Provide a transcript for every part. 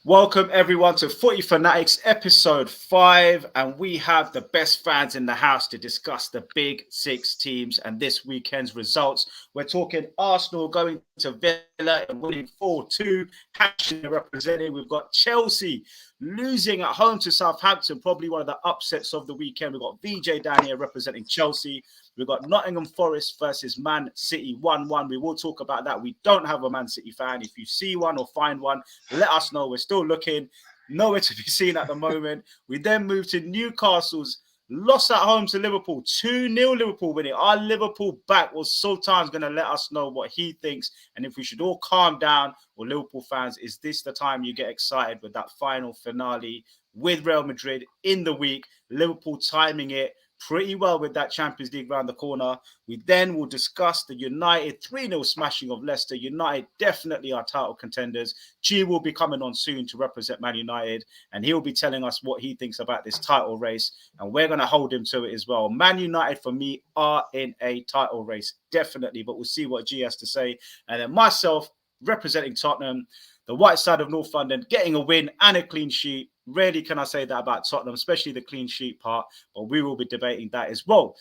Welcome everyone to Footy Fanatics episode 5, and we have the best fans in the house to discuss the big six teams and this weekend's results. We're talking Arsenal going to Villa and winning 4-2, Hampshire representing. We've got Chelsea losing at home to Southampton, probably one of the upsets of the weekend. We've got VJ down here representing Chelsea. We've got Nottingham Forest versus Man City 1-1. We will talk about that. We don't have a Man City fan. If you see one or find one, let us know. We're still looking. Nowhere to be seen at the moment. We then moved to Newcastle's loss at home to Liverpool. 2-0 Liverpool winning. Our Liverpool back was Sultan's going to let us know what he thinks and if we should all calm down. Or Liverpool fans, is this the time you get excited with that final finale with Real Madrid in the week? Liverpool timing it pretty well with that Champions League round the corner. We then will discuss the United 3-0 smashing of Leicester. United definitely are title contenders. G will be coming on soon to represent Man United, and he'll be telling us what he thinks about this title race, and we're going to hold him to it as well. Man United, for me, are in a title race, definitely, but we'll see what G has to say. And then myself, representing Tottenham, the white side of North London, getting a win and a clean sheet. Rarely can I say that about Tottenham, especially the clean sheet part, but we will be debating that as well.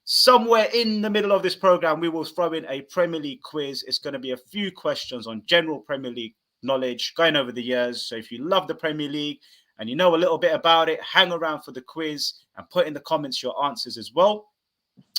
Somewhere in the middle of this program, we will throw in a Premier League quiz. It's going to be a few questions on general Premier League knowledge going over the years. So if you love the Premier League and you know a little bit about it, hang around for the quiz and put in the comments your answers as well.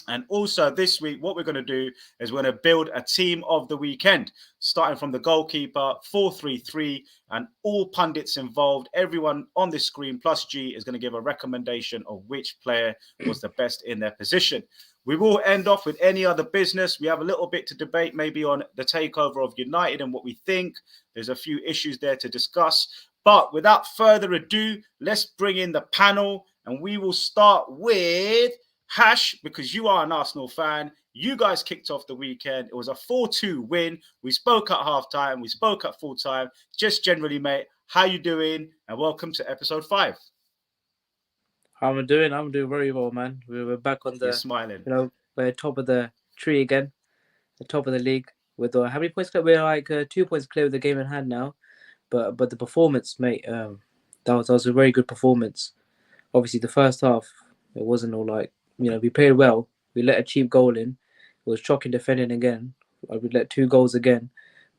And also this week, what we're going to do is we're going to build a team of the weekend, starting from the goalkeeper, 4-3-3, and all pundits involved, everyone on this screen, plus G, is going to give a recommendation of which player was the best in their position. We will end off with any other business. We have a little bit to debate, maybe on the takeover of United and what we think. There's a few issues there to discuss. But without further ado, let's bring in the panel, and we will start with Hash, because you are an Arsenal fan. You guys kicked off the weekend. It was a 4-2 win. We spoke at halftime. We spoke at full time. Just generally, mate, how you doing? And welcome to episode 5. How I'm doing? I'm doing very well, man. We're back on You're the, smiling. we're top of the tree again, the top of the league. With how many points clear? We're like 2 points clear with the game in hand now. But the performance, mate, that was a very good performance. Obviously, the first half, it wasn't all like, we played well. We let a cheap goal in. It was shocking defending again. We let 2 goals again.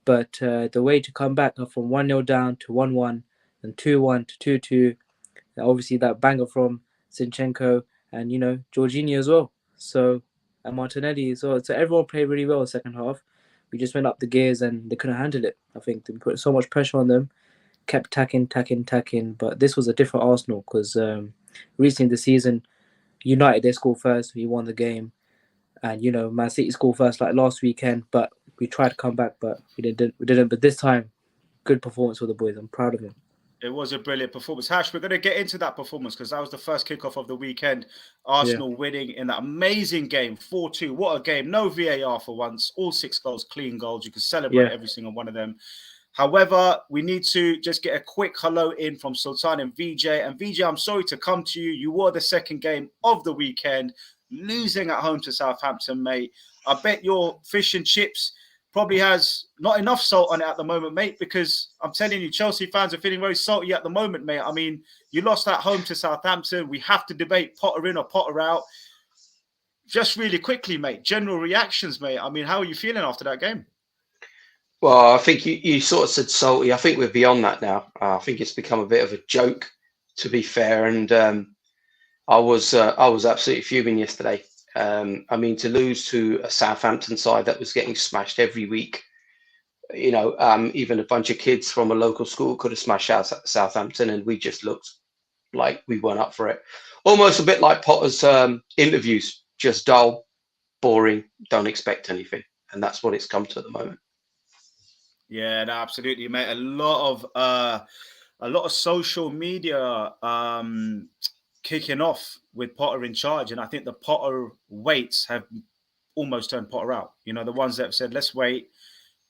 But the way to come back from 1-0 down to 1-1 and 2-1 to 2-2, obviously that banger from Zinchenko and, Jorginho as well. So, and Martinelli as well. So everyone played really well in the second half. We just went up the gears and they couldn't handle it. I think they put so much pressure on them, kept tacking. But this was a different Arsenal because recently in the season, United, they scored first. We won the game. And, Man City scored first like last weekend. But we tried to come back, but we didn't. But this time, good performance for the boys. I'm proud of him. It was a brilliant performance. Hash, we're going to get into that performance because that was the first kickoff of the weekend. Yeah. Arsenal winning in that amazing game, 4-2. What a game. No VAR for once. All 6 goals, clean goals. You can celebrate every single one of them. However, we need to just get a quick hello in from Sultan and VJ. And VJ, I'm sorry to come to you. You were the second game of the weekend, losing at home to Southampton, mate. I bet your fish and chips probably has not enough salt on it at the moment, mate, because I'm telling you, Chelsea fans are feeling very salty at the moment, mate. I mean, you lost at home to Southampton. We have to debate Potter in or Potter out. Just really quickly, mate, general reactions, mate. I mean, how are you feeling after that game? Well, I think you sort of said salty. I think we're beyond that now. I think it's become a bit of a joke, to be fair. And I was absolutely fuming yesterday. I mean, to lose to a Southampton side that was getting smashed every week, even a bunch of kids from a local school could have smashed out Southampton, and we just looked like we weren't up for it. Almost a bit like Potter's interviews, just dull, boring, don't expect anything, and that's what it's come to at the moment. Yeah, no, absolutely, mate. A lot of social media kicking off with Potter in charge, and I think the Potter waits have almost turned Potter out. The ones that have said, let's wait,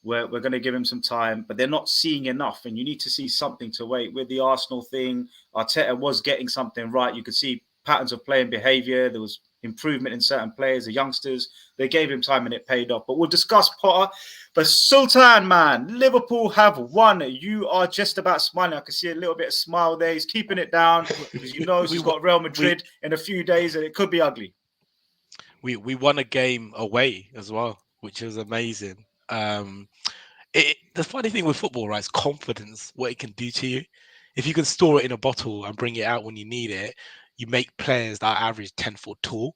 we're going to give him some time, but they're not seeing enough, and you need to see something to wait. With the Arsenal thing, Arteta was getting something right. You could see patterns of play and behaviour. There was improvement in certain players, the youngsters. They gave him time and it paid off. But we'll discuss Potter. But Sultan, man, Liverpool have won. You are just about smiling. I can see a little bit of smile there. He's keeping it down because you know he's got Real Madrid in a few days and it could be ugly. We won a game away as well, which is amazing. The funny thing with football, right, is confidence, what it can do to you. If you can store it in a bottle and bring it out when you need it, you make players that are average 10 foot tall.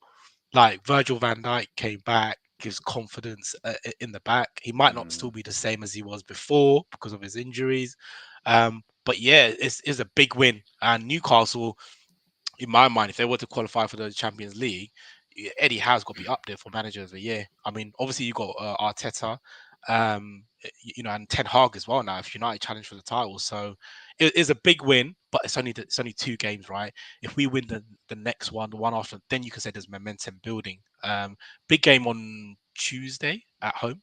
Like Virgil van Dijk came back, gives confidence in the back. He might not still be the same as he was before because of his injuries. But yeah, it's a big win. And Newcastle, in my mind, if they were to qualify for the Champions League, Eddie Howe's got to be up there for manager of the year. I mean, obviously you got Arteta, and Ten Hag as well now. If United challenge for the title, so it is a big win, but it's only 2 games, right? If we win the next one, the one after, then you can say there's momentum building. Big game on Tuesday at home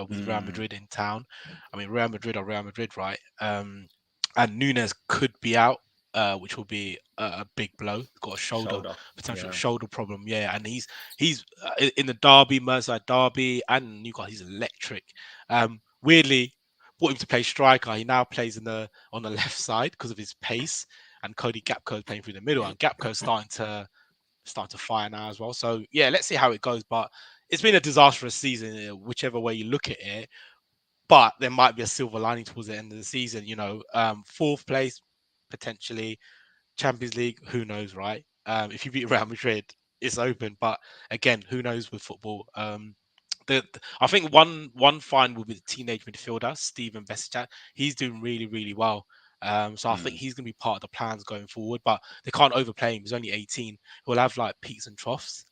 with Real Madrid in town. I mean, Real Madrid are Real Madrid, right? And Nunes could be out. Which will be a big blow. He's got a potential shoulder problem. Yeah, and he's in the derby, Merseyside derby, and Newcastle. He's electric. Weirdly, brought him to play striker. He now plays on the left side because of his pace. And Cody Gakpo is playing through the middle, and Gakpo's starting to fire now as well. So yeah, let's see how it goes. But it's been a disastrous season, whichever way you look at it. But there might be a silver lining towards the end of the season. 4th place. Potentially Champions League, who knows, right? If you beat Real Madrid, it's open. But again, who knows with football? I think one find will be the teenage midfielder, Steven Besic. He's doing really, really well. So I think he's going to be part of the plans going forward. But they can't overplay him. He's only 18. He'll have like peaks and troughs.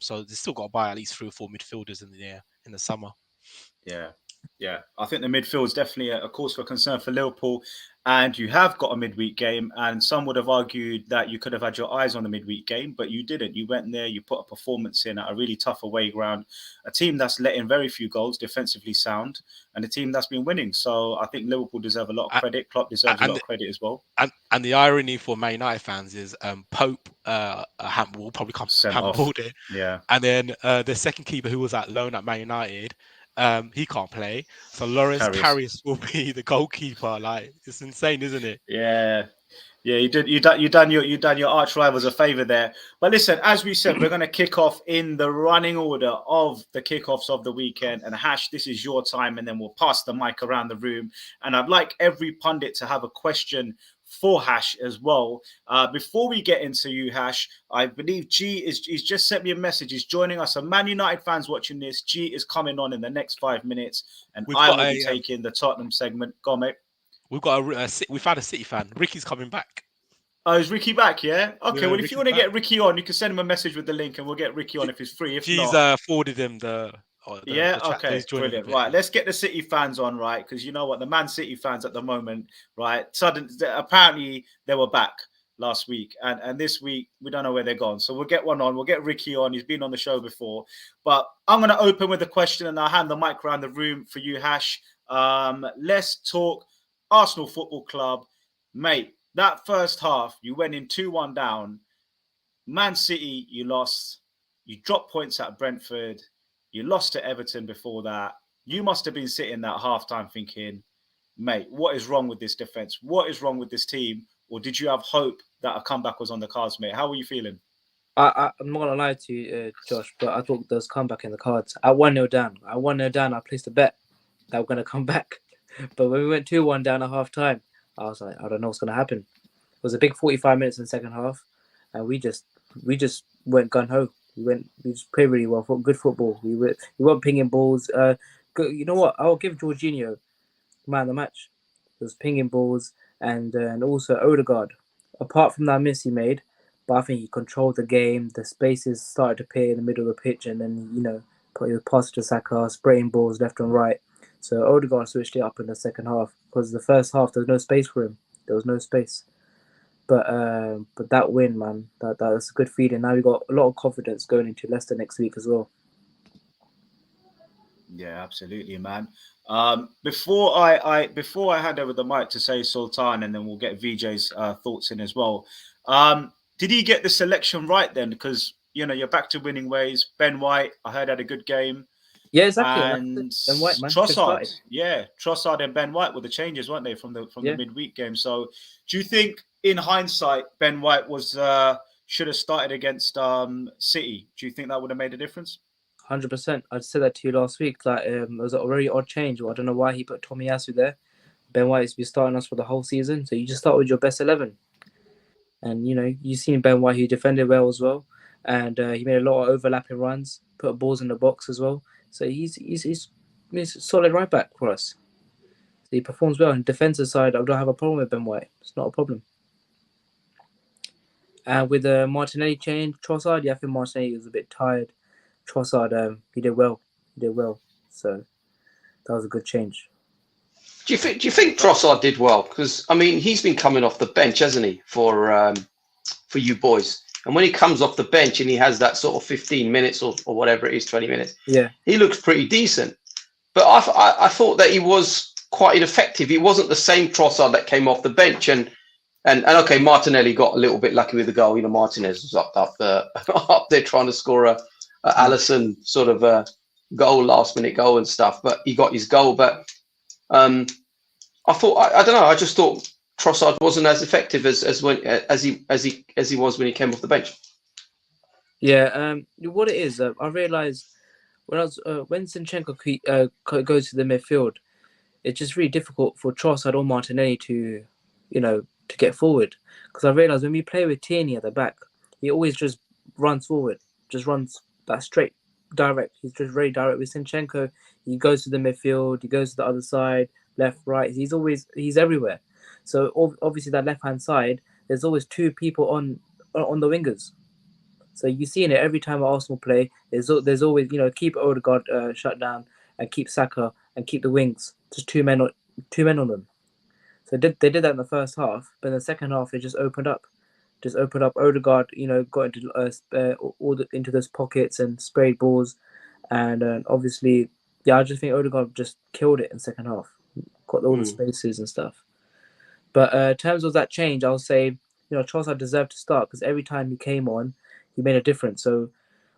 So they still got to buy at least 3 or 4 midfielders in the summer. Yeah. I think the midfield is definitely a cause for concern for Liverpool. And you have got a midweek game, and some would have argued that you could have had your eyes on the midweek game, but you didn't. You went there, you put a performance in at a really tough away ground, a team that's let in very few goals, defensively sound, and a team that's been winning. So I think Liverpool deserve a lot of credit. Klopp deserves a lot of credit as well. And the irony for Man United fans is Pope will probably come handballed it. Yeah. And then the second keeper who was at loan at Man United, he can't play. So Lawrence Karius will be the goalkeeper. Like, it's insane, isn't it? Yeah. You done your arch rivals a favor there. But listen, as we said, we're going to kick off in the running order of the kickoffs of the weekend. And Hash, this is your time, and then we'll pass the mic around the room. And I'd like every pundit to have a question for Hash as well. Before we get into you, Hash, I believe he's just sent me a message. He's joining us. So Man United fans watching this, G is coming on in the next 5 minutes, and I will be taking the Tottenham segment. Go on, mate. We've found a City fan. Ricky's coming back. Oh, is Ricky back? Yeah. Okay. Well, if you want to get Ricky on, you can send him a message with the link, and we'll get Ricky on if he's free. If he's not, forwarded him the okay. Brilliant. Right. Let's get the City fans on, right? Because you know what, the Man City fans at the moment, right? Apparently they were back last week, and this week we don't know where they're gone. So we'll get one on. We'll get Ricky on. He's been on the show before, but I'm going to open with a question, and I'll hand the mic around the room for you, Hash. Let's talk Arsenal Football Club, mate. That first half, you went in 2-1 down. Man City, you lost. You dropped points at Brentford. You lost to Everton before that. You must have been sitting that halftime thinking, mate, what is wrong with this defense? What is wrong with this team? Or did you have hope that a comeback was on the cards, mate? How were you feeling? I'm not going to lie to you, Josh, but I thought there was comeback in the cards. At 1-0 down, I placed a bet that we're going to come back. But when we went 2-1 down at half time, I was like, I don't know what's going to happen. It was a big 45 minutes in the second half, and we just went gun-ho. We just played really well, good football. We weren't pinging balls. You know what? I'll give Jorginho man of the match. He was pinging balls, and also Odegaard. Apart from that miss he made, but I think he controlled the game. The spaces started to appear in the middle of the pitch, and then he was passing to Saka, spraying balls left and right. So Odegaard switched it up in the second half because the first half there was no space for him. There was no space. But that win, man, that's a good feeling. Now we've got a lot of confidence going into Leicester next week as well. Yeah, absolutely, man. Before I hand over the mic to say Sultan, and then we'll get VJ's thoughts in as well. Did he get the selection right then? Because you're back to winning ways. Ben White, I heard, had a good game. Yeah, exactly. And Ben White, man, Trossard, Trossard and Ben White were the changes, weren't they, from the midweek game? So, do you think, in hindsight, Ben White should have started against City? Do you think that would have made a difference? 100%. I said that to you last week. Like, it was a very odd change. I don't know why he put Tomiyasu there. Ben White is be starting us for the whole season, so you just start with your best 11. And you've seen Ben White, who defended well as well, and he made a lot of overlapping runs, put balls in the box as well. So he's a solid right back for us. So he performs well. On the defensive side, I don't have a problem with Ben White. It's not a problem. And with the Martinelli change, Trossard, I think Martinelli was a bit tired. Trossard, he did well. So that was a good change. Do you think Trossard did well? Because I mean, he's been coming off the bench, hasn't he, for you boys? And when he comes off the bench and he has that sort of 15 minutes or whatever it is, 20 minutes, he looks pretty decent. But I thought that he was quite ineffective. He wasn't the same Trossard that came off the bench. And okay, Martinelli got a little bit lucky with the goal. Martinez was up there trying to score a Alisson sort of a goal, last minute goal and stuff. But he got his goal. But I thought I don't know. I just thought Trossard wasn't as effective as he was when he came off the bench. Yeah. What it is, I realised when Zinchenko goes to the midfield, it's just really difficult for Trossard or Martinelli to get forward. Because I realised when we play with Tierney at the back, he always just runs forward, just runs that straight, direct. He's just very direct. With Zinchenko, he goes to the midfield, he goes to the other side, left, right. He's everywhere. So obviously that left hand side, there's always two people on the wingers. So you've seen it every time Arsenal play. There's always keep Odegaard shut down and keep Saka and keep the wings. Just two men on them. So they did that in the first half, but in the second half it just opened up. Odegaard, got into those pockets and sprayed balls, and obviously, I just think Odegaard just killed it in the second half. Got all the spaces and stuff. But in terms of that change, I'll say Trossard deserved to start because every time he came on, he made a difference. So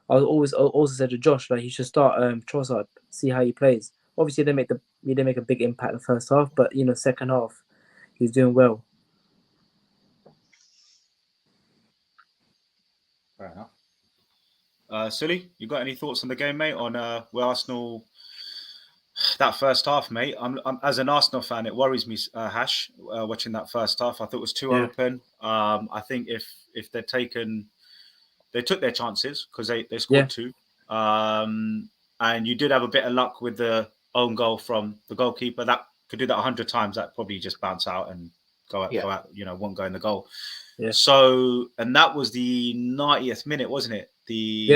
I also said to Josh he should start Trossard, see how he plays. Obviously, he didn't make a big impact in the first half, but second half, he's doing well. Fair enough. Sully, you got any thoughts on the game, mate? On where Arsenal that first half, mate? I'm as an Arsenal fan, it worries me, Hash, watching that first half. I thought it was too open. I think if they took their chances because they scored two. And you did have a bit of luck with the own goal from the goalkeeper. That could do that 100 times. That probably just bounce out and go out. Won't go in the goal. Yeah. So, and that was the 90th minute, wasn't it? The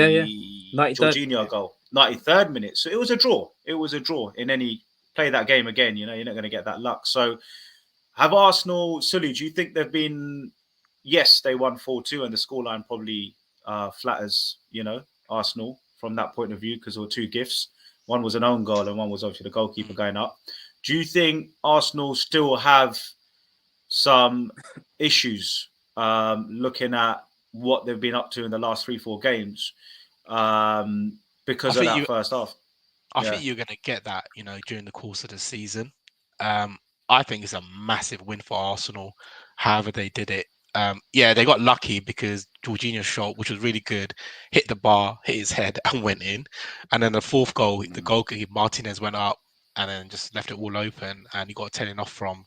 Jorginho goal, 93rd minute. So it was a draw. In any play that game again, you're not going to get that luck. So have Arsenal, Sully, do you think they've been, yes, they won 4-2 and the scoreline probably flatters, Arsenal from that point of view because there were two gifts. One was an own goal and one was obviously the goalkeeper going up. Do you think Arsenal still have some issues looking at what they've been up to in the last 3-4 games because of that first half? I think you're going to get that, during the course of the season. I think it's a massive win for Arsenal, however they did it. They got lucky because Jorginho's shot, which was really good, hit the bar, hit his head and went in. And then the fourth goal, the goalkeeper Martinez went up and then just left it all open and he got telling off from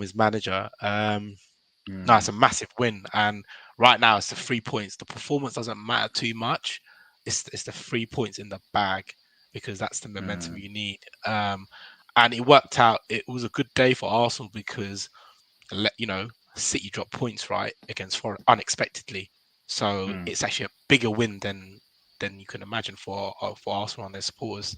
his manager. No, it's a massive win. And right now it's the 3 points. The performance doesn't matter too much. It's the 3 points in the bag because that's the momentum you need. And it worked out. It was a good day for Arsenal because, City dropped points right against Forest unexpectedly. So it's actually a bigger win than you can imagine for Arsenal and their supporters.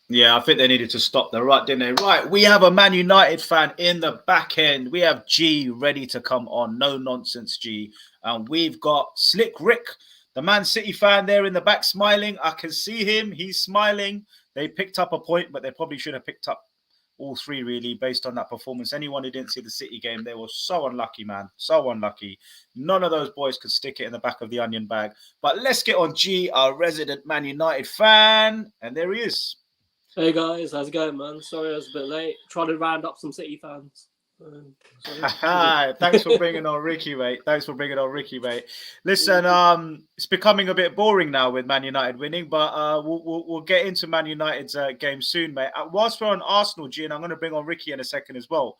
Yeah, I think they needed to stop the rut, didn't they? Right, we have a Man United fan in the back end. We have G ready to come on. No nonsense, G. And we've got Slick Rick, the Man City fan there in the back smiling. I can see him. He's smiling. They picked up a point, but they probably should have picked up all three really, based on that performance. Anyone who didn't see the City game, they were so unlucky, man. So unlucky. None of those boys could stick it in the back of the onion bag. But let's get on G, our resident Man United fan. And there he is. Hey guys, how's it going, man? Sorry I was a bit late. Trying to round up some City fans. Thanks for bringing on Ricky, mate. Listen, it's becoming a bit boring now with Man United winning, but we'll get into Man United's game soon, mate. Whilst we're on Arsenal, G, and I'm going to bring on Ricky in a second as well.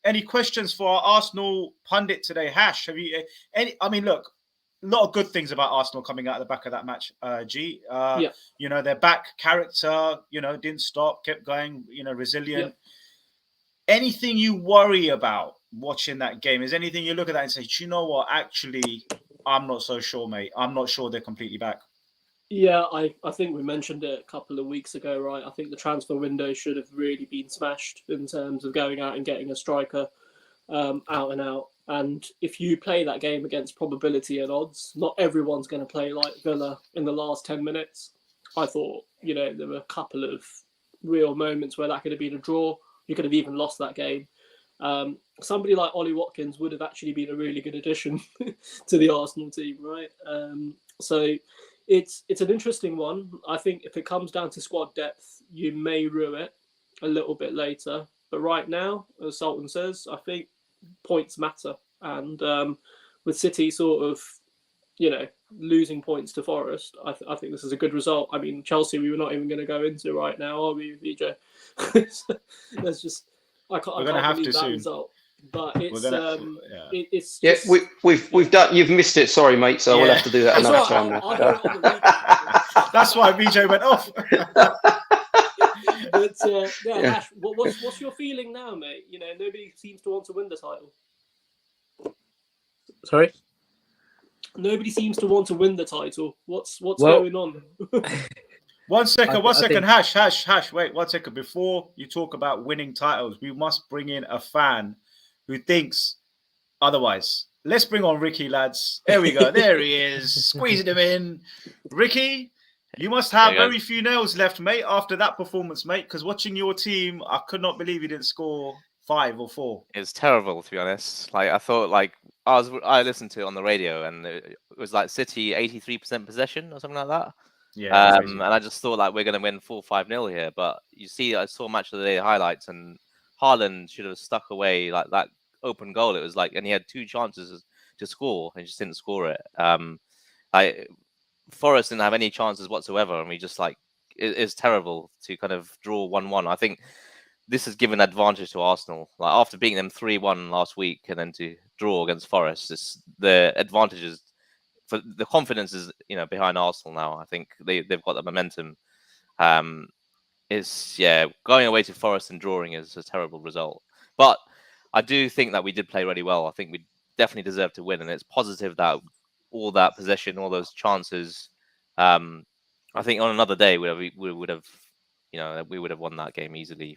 Any questions for our Arsenal pundit today, Hash? Have you any? I mean, look, a lot of good things about Arsenal coming out of the back of that match, G. Yeah. You know, their back character, you know, didn't stop, kept going, you know, resilient. Yeah. Anything you worry about watching that game? Is anything you look at that and say, do you know what? Actually, I'm not so sure, mate. I'm not sure they're completely back. Yeah, I think we mentioned it a couple of weeks ago, right? I think the transfer window should have really been smashed in terms of going out and getting a striker out and out. And if you play that game against probability and odds, not everyone's going to play like Villa in the last 10 minutes. I thought, you know, there were a couple of real moments where that could have been a draw. You could have even lost that game. Somebody like Ollie Watkins would have actually been a really good addition to the Arsenal team, right? So it's an interesting one. I think if it comes down to squad depth, you may rue it a little bit later. But right now, as Sultan says, I think points matter. And with City sort of, you know, losing points to Forest, I think this is a good result. I mean, Chelsea, we were not even going to go into right now, are we, VJ? That's just, I can't believe that soon. Result. But it's it's just... we've done. You've missed it. Sorry, mate. So we'll have to do that another time now. That's why VJ went off. But Ash, what's your feeling now, mate? You know, nobody seems to want to win the title. Sorry? Nobody seems to want to win the title. What's going on? One second. Hash. Wait, 1 second. Before you talk about winning titles, we must bring in a fan who thinks otherwise. Let's bring on Ricky, lads. There we go. There he is. Squeezing him in. Ricky, you must have very few nails left, mate, after that performance, mate, because watching your team, I could not believe you didn't score 5 or 4. It's terrible, to be honest. Like, I thought, like, I listened to it on the radio, and it was like City 83% possession or something like that. Yeah. And I just thought like we're going to win 4-5-0 here. But you see, I saw match of the day highlights, and Haaland should have stuck away like that open goal. It was like, and he had 2 chances to score, and just didn't score it. Forest didn't have any chances whatsoever, and we just like it's terrible to kind of draw 1-1. I think this has given advantage to Arsenal. Like after beating them 3-1 last week, and then to draw against Forest, the advantages. For the confidence is, you know, behind Arsenal now. I think they've got the momentum. It's going away to Forest and drawing is a terrible result. But I do think that we did play really well. I think we definitely deserve to win, and it's positive that all that possession, all those chances. I think on another day we would have, you know, we would have won that game easily.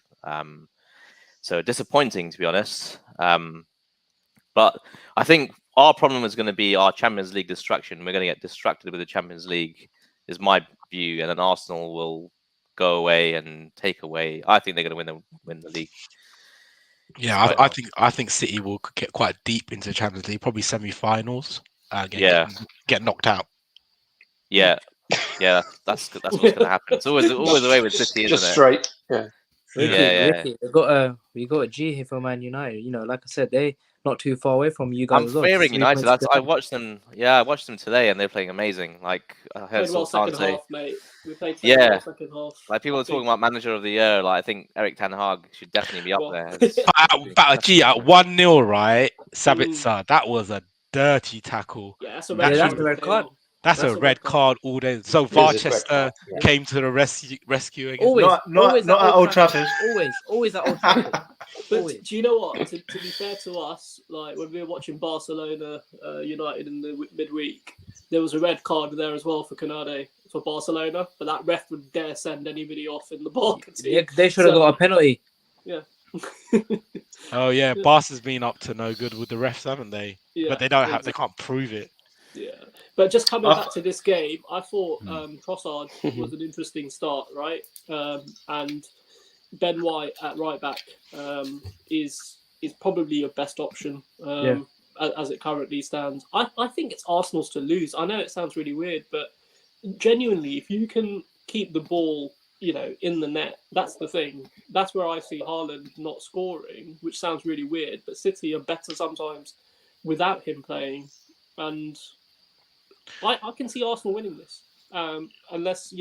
So disappointing, to be honest. But I think our problem is going to be our Champions League distraction. We're going to get distracted with the Champions League, is my view, and then Arsenal will go away and take away. I think they're going to win the league. Yeah, I think City will get quite deep into the Champions League, probably semi-finals. Get knocked out. Yeah, that's what's going to happen. It's always the way with City, isn't it? Just straight. Yeah. Ricky, we got a G here for Man United. You know, like I said, they not too far away from you guys. I'm fearing United. I watched them. Yeah, I watched them today, and they're playing amazing. Like I heard second half, mate. We played second half. Like people are talking about manager of the year. Like I think Erik ten Hag should definitely be up there. About a G at 1-0, right? Sabitzer, that was a dirty tackle. Yeah, that's a red card. That's a red card all day. So Varchester came to the rescue again. Always at Old Trafford. Always at Old Trafford. But do you know what? To be fair to us, like when we were watching Barcelona United in the midweek, there was a red card there as well for Canade for Barcelona, but that ref would dare send anybody off in the Barca team. Yeah, they should have got a penalty. Yeah. Oh yeah, Barca's been up to no good with the refs, haven't they? Yeah, but they can't prove it. Yeah, but just coming back to this game, I thought Trossard was an interesting start, right? And Ben White at right back is probably your best option as it currently stands. I think it's Arsenal's to lose. I know it sounds really weird, but genuinely, if you can keep the ball, in the net, that's the thing. That's where I see Haaland not scoring, which sounds really weird, but City are better sometimes without him playing, and I can see Arsenal winning this, unless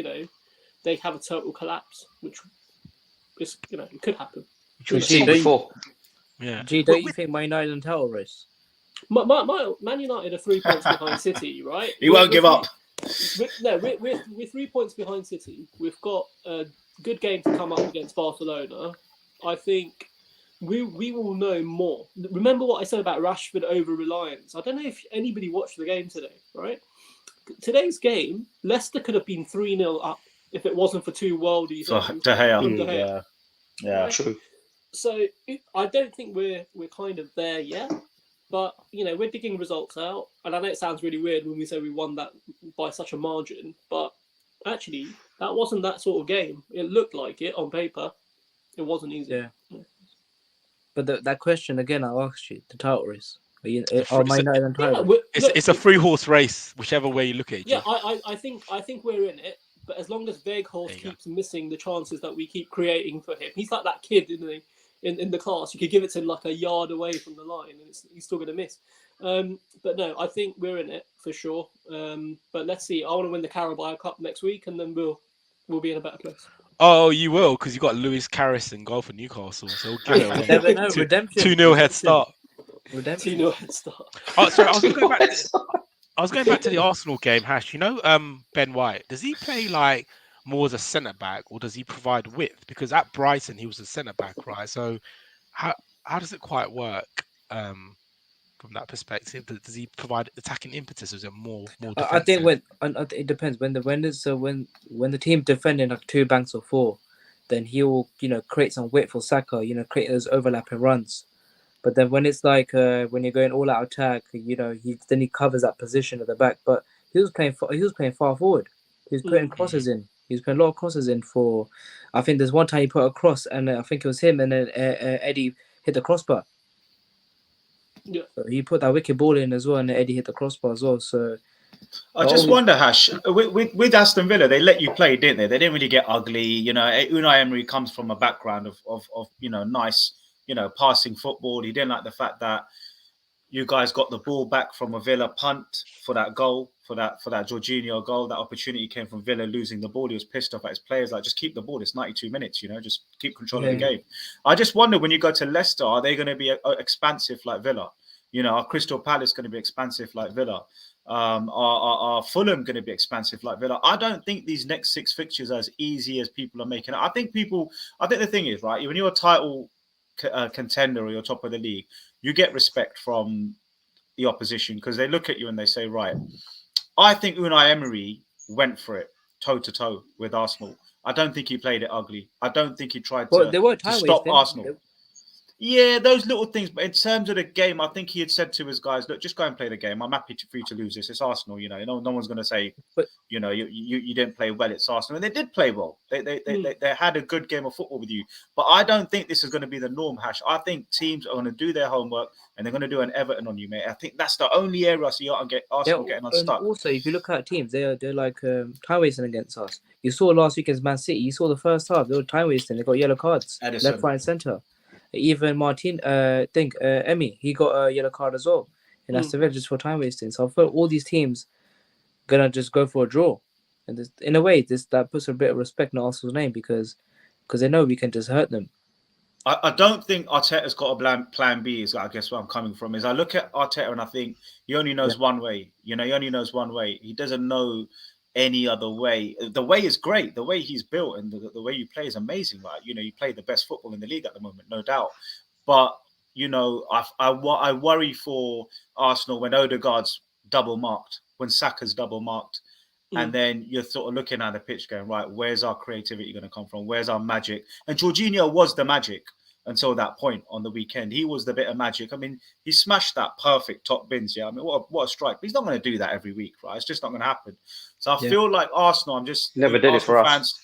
they have a total collapse, which is it could happen. We've seen before. Yeah. Gee, don't you think Man United and title race? Man United are 3 points behind City, right? He won't give up. We're 3 points behind City. We've got a good game to come up against Barcelona. I think we will know more. Remember what I said about Rashford over-reliance? I don't know if anybody watched the game today, right? Today's game, Leicester could have been 3-0 up if it wasn't for two worldies. For De Gea. From De Gea. Yeah. Right? True. So I don't think we're kind of there yet. But, we're digging results out. And I know it sounds really weird when we say we won that by such a margin. But actually, that wasn't that sort of game. It looked like it on paper. It wasn't easy. Yeah. But that question, again, I asked you, the title race. Are Man United and title race? It's a 3-horse race, whichever way you look at it. Yeah, I think we're in it. But as long as Weghorst keeps missing the chances that we keep creating for him. He's like that kid, isn't he? In the class, you could give it to him like a yard away from the line, and he's still going to miss. But no, I think we're in it for sure. But let's see. I want to win the Carabao Cup next week, and then we'll be in a better place. Oh, you will, because you got Lewis Carris in goal for Newcastle, so give it away. Never know. Redemption. 2-0 head start. Redemption. 2-0 head start. Oh, sorry, I was going back to the Arsenal game, Hash. Ben White, does he play like more as a centre back, or does he provide width? Because at Brighton he was a centre back, right? So how does it quite work from that perspective? Does he provide attacking impetus, or is it more defensive? I think it depends when the team defending like 2 banks or 4, then he will create some width for Saka, create those overlapping runs. But then when it's like when you're going all out attack, he covers that position at the back. But he was playing far forward. He was putting crosses in. He was putting a lot of crosses in for. I think there's one time he put a cross, and I think it was him, and then Eddie hit the crossbar. Yeah, so he put that wicked ball in as well, and Eddie hit the crossbar as well. So I just wonder, Hash, with Aston Villa, they let you play, didn't they? They didn't really get ugly. Unai Emery comes from a background of nice, passing football. He didn't like the fact that you guys got the ball back from a Villa punt for that goal, for that Jorginho goal. That opportunity came from Villa losing the ball. He was pissed off at his players. Like, just keep the ball. It's 92 minutes, just keep control of the game. I just wonder, when you go to Leicester, are they going to be expansive like Villa? Are Crystal Palace going to be expansive like Villa? Are Fulham going to be expansive like Villa? I don't think these next 6 fixtures are as easy as people are making it. I think the thing is, right, when you're a title contender or you're top of the league, you get respect from the opposition because they look at you and they say, right, I think Unai Emery went for it toe-to-toe with Arsenal. I don't think he played it ugly. I don't think he tried to stop Arsenal. Yeah, those little things. But in terms of the game, I think he had said to his guys, look, just go and play the game. I'm happy for you to lose this. It's Arsenal, no one's going to say, you didn't play well. It's Arsenal. And they did play well. They had a good game of football with you. But I don't think this is going to be the norm, Hash. I think teams are going to do their homework and they're going to do an Everton on you, mate. I think that's the only area I see Arsenal getting unstuck. Also, if you look at teams, they're like time wasting against us. You saw last week against Man City. You saw the first half. They were time wasting. They got yellow cards, Edison. left, right, and centre. Even Emmy, he got a yellow card as well in Aston Villa just for time wasting. So I feel all these teams gonna just go for a draw, and in a way, that puts a bit of respect in Arsenal's name because they know we can just hurt them. I don't think Arteta's got a plan B. Is I guess where I'm coming from is I look at Arteta and I think he only knows one way. He only knows one way. He doesn't know any other way. The way is great. The way he's built and the way you play is amazing. Right? You play the best football in the league at the moment, no doubt. But I worry for Arsenal when Odegaard's double marked, when Saka's double marked, and then you're sort of looking at the pitch going, right, where's our creativity going to come from? Where's our magic? And Jorginho was the magic until that point on the weekend. He was the bit of magic. I mean, he smashed that perfect top bins. Yeah, I mean, what a strike. But he's not going to do that every week, right? It's just not going to happen. So I feel like Arsenal, I'm just never did Arsenal it for fans, us.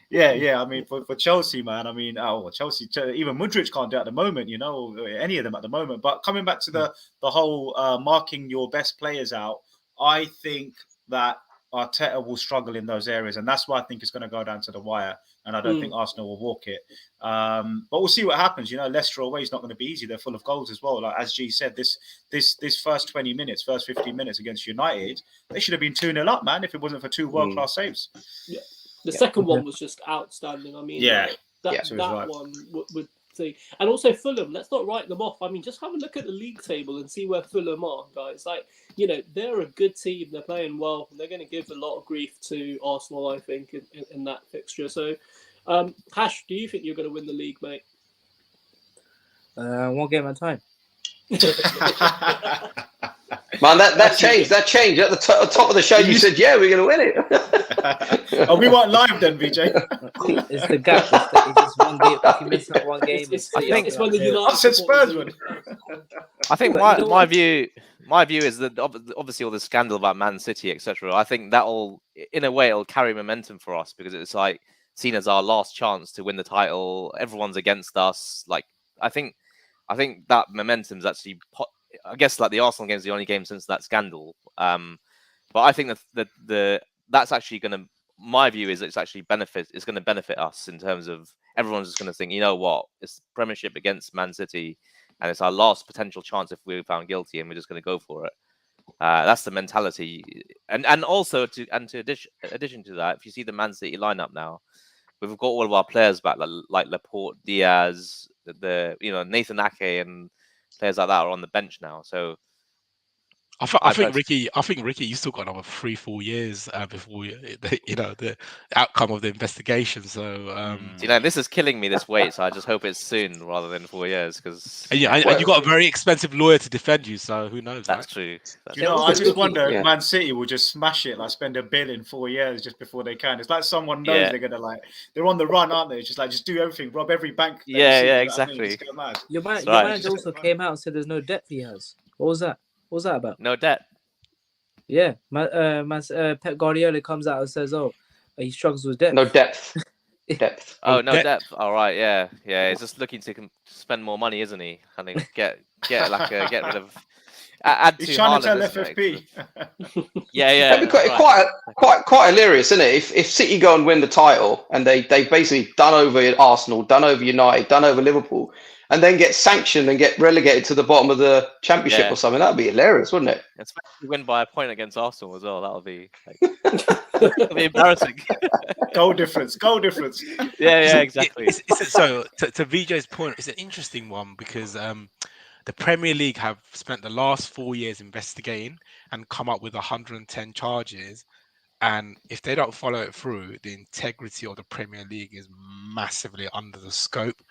Yeah. I mean, for Chelsea, man. I mean, Chelsea, even Mudryk can't do it at the moment. You know, any of them at the moment. But coming back to the whole marking your best players out, I think that Arteta will struggle in those areas, and that's why I think it's going to go down to the wire. And I don't think Arsenal will walk it. But we'll see what happens. You know, Leicester away is not going to be easy. They're full of goals as well. Like as G said, this first 20 minutes, first 15 minutes against United, they should have been 2-0 up, man, if it wasn't for two world-class saves. Yeah. The second one was just outstanding. I mean, that one would see. And also Fulham, let's not write them off. I mean, just have a look at the league table and see where Fulham are, guys. Like, you know, they're a good team. They're playing well. And they're going to give a lot of grief to Arsenal, I think, in that fixture. So, Hash, do you think you're going to win the league, mate? One game at a time. Man, that changed. That changed at the top of the show. You said, "Yeah, we're going to win it." We weren't live then, BJ. It's the gap. It's just one game. If you miss that one game, it's when the United. I said Spurs would. I think my view is that obviously all the scandal about Man City, etc. I think that'll, in a way, it'll carry momentum for us because it's like seen as our last chance to win the title. Everyone's against us. Like I think that momentum's actually. I guess like the Arsenal game is the only game since that scandal. But I think that that's actually going to. My view is it's actually it's going to benefit us in terms of everyone's just going to think, you know what, it's Premiership against Man City, and it's our last potential chance if we're found guilty, and we're just going to go for it. That's the mentality, and also to addition to that, if you see the Man City lineup now, we've got all of our players back, like Laporte, Diaz, Nathan Ake, and players like that are on the bench now. So I think Ricky, you still got another 3-4 years before the outcome of the investigation. So this is killing me, this wait. So I just hope it's soon rather than 4 years, because and you got a very expensive lawyer to defend you. So who knows? That's true. I just wonder if Man City will just smash it, like spend $1 billion in 4 years just before they can. It's like someone knows they're gonna they're on the run, aren't they? It's just do everything, rob every bank. Exactly. Your manager also came out and said there's no debt he has. What was that? What was that about? No debt. Yeah, Pep Guardiola comes out and says, he struggles with debt. No depth. Depth. Oh, no depth. All right, yeah. He's just looking to spend more money, isn't he? And then get rid of. He's trying to tell FFP. Yeah. That'd be quite hilarious, isn't it? If City go and win the title and they basically done over Arsenal, done over United, done over Liverpool, and then get sanctioned and get relegated to the bottom of the Championship or something, that'd be hilarious, wouldn't it? Especially win by a point against Arsenal as well. That'll be that'll be embarrassing. Goal difference. Yeah, exactly. So to VJ's point, it's an interesting one because the Premier League have spent the last 4 years investigating and come up with 110 charges. And if they don't follow it through, the integrity of the Premier League is massively under the scope.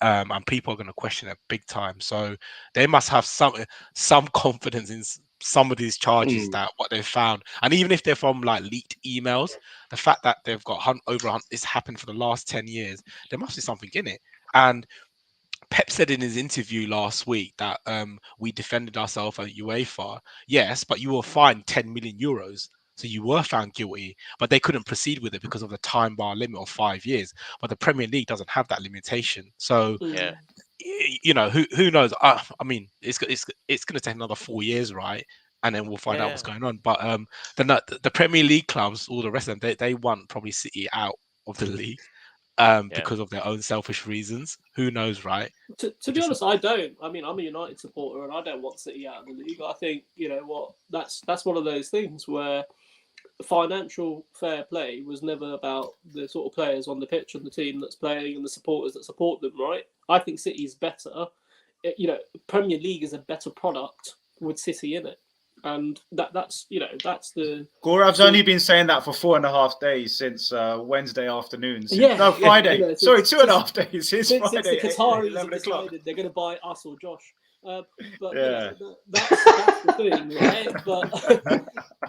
And people are going to question it big time. So they must have some confidence in some of these charges that what they've found. And even if they're from like leaked emails, the fact that they've got it's happened for the last 10 years, there must be something in it. And Pep said in his interview last week that we defended ourselves at UEFA. Yes, but you were fined 10 million euros. So you were found guilty, but they couldn't proceed with it because of the time bar limit of 5 years. But the Premier League doesn't have that limitation. So, who knows? I mean, it's going to take another 4 years, right? And then we'll find out what's going on. But the Premier League clubs, all the rest of them, they want probably City out of the league because of their own selfish reasons. Who knows, right? To be honest, I don't. I mean, I'm a United supporter, and I don't want City out of the league. I think that's one of those things where financial fair play was never about the sort of players on the pitch and the team that's playing and the supporters that support them, right? I think City's better. Premier League is a better product with City in it. And that's the... Gaurav's only been saying that for 4.5 days since Wednesday afternoon. Friday. Sorry, 2.5 days. Since Friday, the Qataris have decided they're going to buy us or Josh. That's the thing, right? But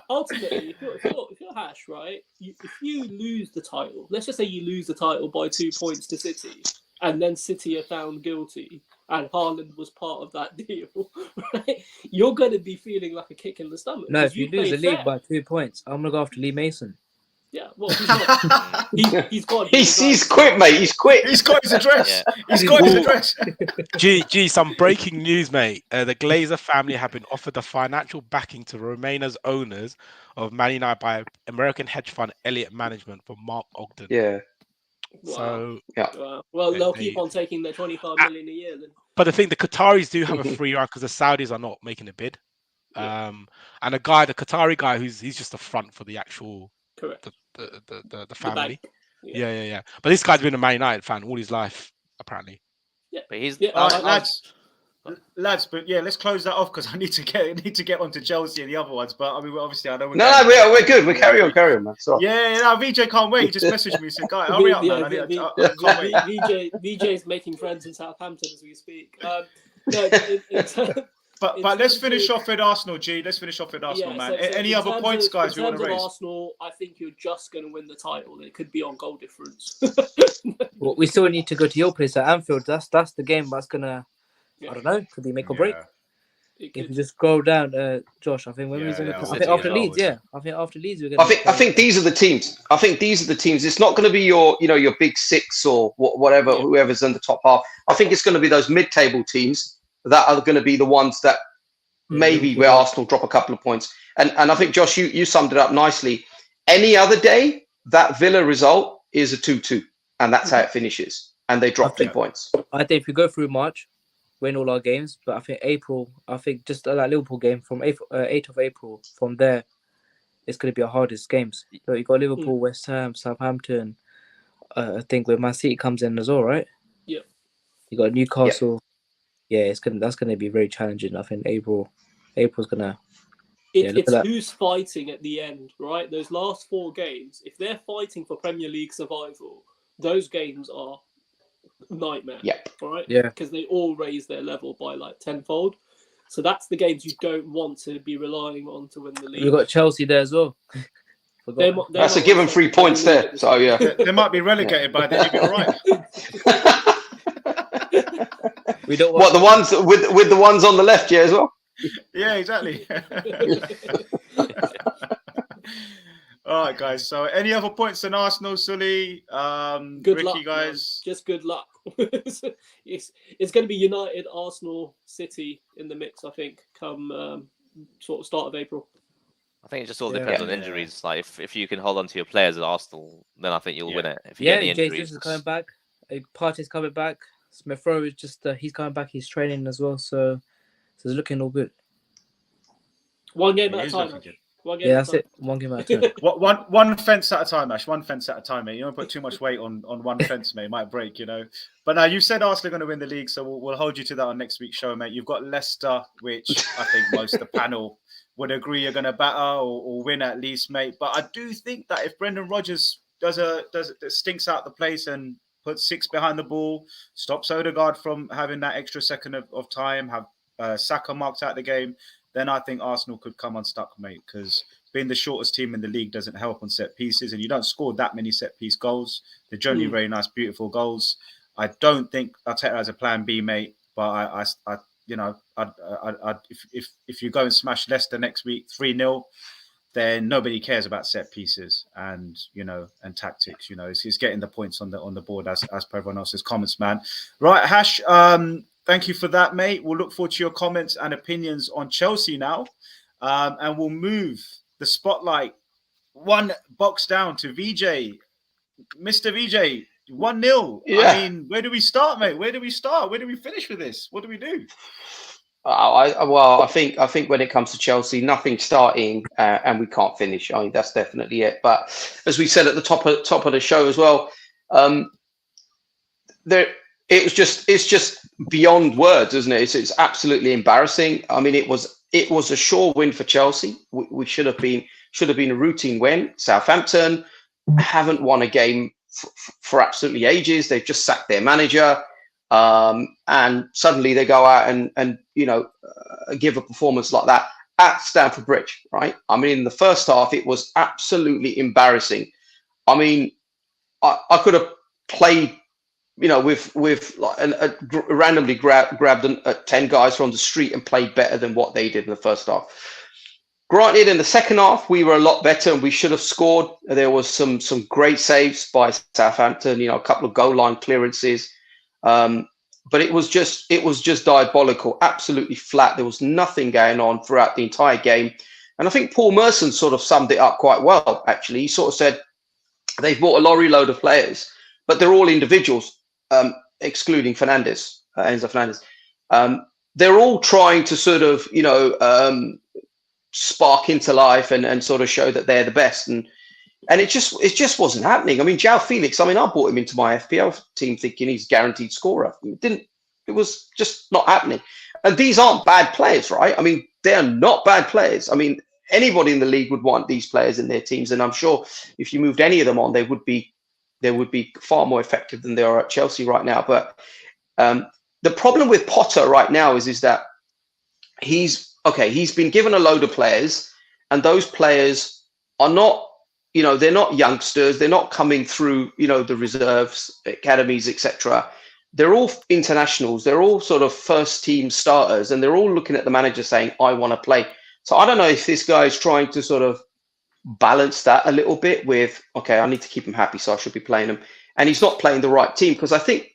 ultimately, if you're Hash, right, if you lose the title, let's just say you lose the title by 2 points to City, and then City are found guilty, and Haaland was part of that deal, right? You're going to be feeling like a kick in the stomach. No, if you lose the league by 2 points, I'm going to go after Lee Mason. Yeah, well, he's got. He's got. He's quit, mate. He's quit. He's got his address. Yeah. He's got his address. Gee, some breaking news, mate. The Glazer family have been offered the financial backing to remain as owners of Man United by American hedge fund Elliott Management for Mark Ogden. Yeah. Wow. So, Well, they'll they- keep on taking their 25 million a year then. but the thing, the Qataris do have a free ride because the Saudis are not making a bid. Yeah. And the Qatari guy, he's just a front for the actual Correct. the family. bank. Yeah. But this guy's been a Man United fan all his life, apparently. But he's Yeah, All right, lads. But yeah, let's close that off because I need to get onto Chelsea and the other ones. But I mean, obviously, I know We're good. We carry on, man. Sorry. Yeah, VJ can't wait. He just messaged me. He said, "Guy, hurry up, man. I can't wait." VJ's making friends in Southampton as we speak. But let's finish off with Arsenal, G. Let's finish off with Arsenal, man. Any other points, guys, we want to raise? Arsenal, I think you're just going to win the title. It could be on goal difference. Well, we still need to go to your place at Anfield. That's the game that's gonna. I don't know. Could they make or break? If you just scroll down, Josh, I think when we after Leeds, I think after Leeds we're gonna. I think these are the teams. It's not going to be your big six or whatever, whoever's in the top half. I think it's going to be those mid-table teams that are going to be the ones that maybe where Arsenal drop a couple of points. And I think, Josh, you summed it up nicely. Any other day, that Villa result is a 2-2, and that's how it finishes. And they drop 2 points. I think if we go through March, win all our games, but I think April, just that Liverpool game from 8th of April, from there, it's going to be our hardest games. So you got Liverpool, West Ham, Southampton. I think where Man City comes in as well, right? Yeah. You got Newcastle. Yeah, that's gonna be very challenging. I think April's gonna. It's who's fighting at the end, right? Those last 4 games, if they're fighting for Premier League survival, those games are nightmare. Yep. Right? Yeah. Because they all raise their level by like tenfold. So that's the games you don't want to be relying on to win the league. We've got Chelsea there as well. That's a given 3 points there. So yeah, they might be relegated by then. You'll be all right. We don't want the ones with the ones on the left, as well. Yeah, exactly. All right, guys. So, any other points on Arsenal, Sully? Good Ricky, luck, guys. Man. Just good luck. It's going to be United, Arsenal, City in the mix. I think come sort of start of April. I think it just all depends on injuries. Like if you can hold on to your players at Arsenal, then I think you'll win it. If you get any injuries, Jesus is coming back. Partey's coming back. Smith Rowe is just he's coming back. He's training as well, so it's looking all good. One game at a time. That's it. One game at a time. One fence at a time, Ash. One fence at a time, mate. You don't put too much weight on one fence, mate. It might break, But now you said Arsenal are going to win the league, so we'll hold you to that on next week's show, mate. You've got Leicester, which I think most of the panel would agree you're going to batter or win at least, mate. But I do think that if Brendan Rodgers stinks out the place and puts 6 behind the ball, stops Odegaard from having that extra second of time, have Saka marked out the game, then I think Arsenal could come unstuck, mate, because being the shortest team in the league doesn't help on set pieces, and you don't score that many set piece goals. They're generally very nice, beautiful goals. I don't think Arteta has a plan B, mate, but if you go and smash Leicester next week 3-0, then nobody cares about set pieces and tactics. It's getting the points on the board as per everyone else's comments, man. Right, Hash. Thank you for that, mate. We'll look forward to your comments and opinions on Chelsea now, and we'll move the spotlight one box down to VJ, Mr. VJ. 1-0. Yeah. I mean, where do we start, mate? Where do we start? Where do we finish with this? What do we do? I think when it comes to Chelsea, nothing's starting and we can't finish. I mean, that's definitely it. But as we said at the top of the show as well, it's just beyond words, isn't it? It's absolutely embarrassing. I mean, it was a sure win for Chelsea. We should have been a routine win. Southampton haven't won a game for absolutely ages. They've just sacked their manager. And suddenly they go out and give a performance like that at Stamford Bridge, right? I mean, in the first half, it was absolutely embarrassing. I mean, I could have played, with like randomly grabbed 10 guys from the street and played better than what they did in the first half. Granted, in the second half, we were a lot better and we should have scored. There was some great saves by Southampton, a couple of goal line clearances. But it was just diabolical, absolutely flat. There was nothing going on throughout the entire game. And I think Paul Merson sort of summed it up quite well, actually. He sort of said they've bought a lorry load of players, but they're all individuals, excluding Enzo Fernandez. They're all trying to sort of, spark into life and sort of show that they're the best. And it just wasn't happening. I mean, João Felix, I bought him into my FPL team thinking he's guaranteed scorer. It was just not happening. And these aren't bad players, right? I mean, they're not bad players. I mean, anybody in the league would want these players in their teams. And I'm sure if you moved any of them on, they would be far more effective than they are at Chelsea right now. But the problem with Potter right now is that he's been given a load of players, and those players are not, they're not youngsters. They're not coming through, the reserves, academies, etc. They're all internationals. They're all sort of first team starters, and they're all looking at the manager saying, I want to play. So I don't know if this guy is trying to sort of balance that a little bit with, okay, I need to keep him happy, so I should be playing him. And he's not playing the right team, because I think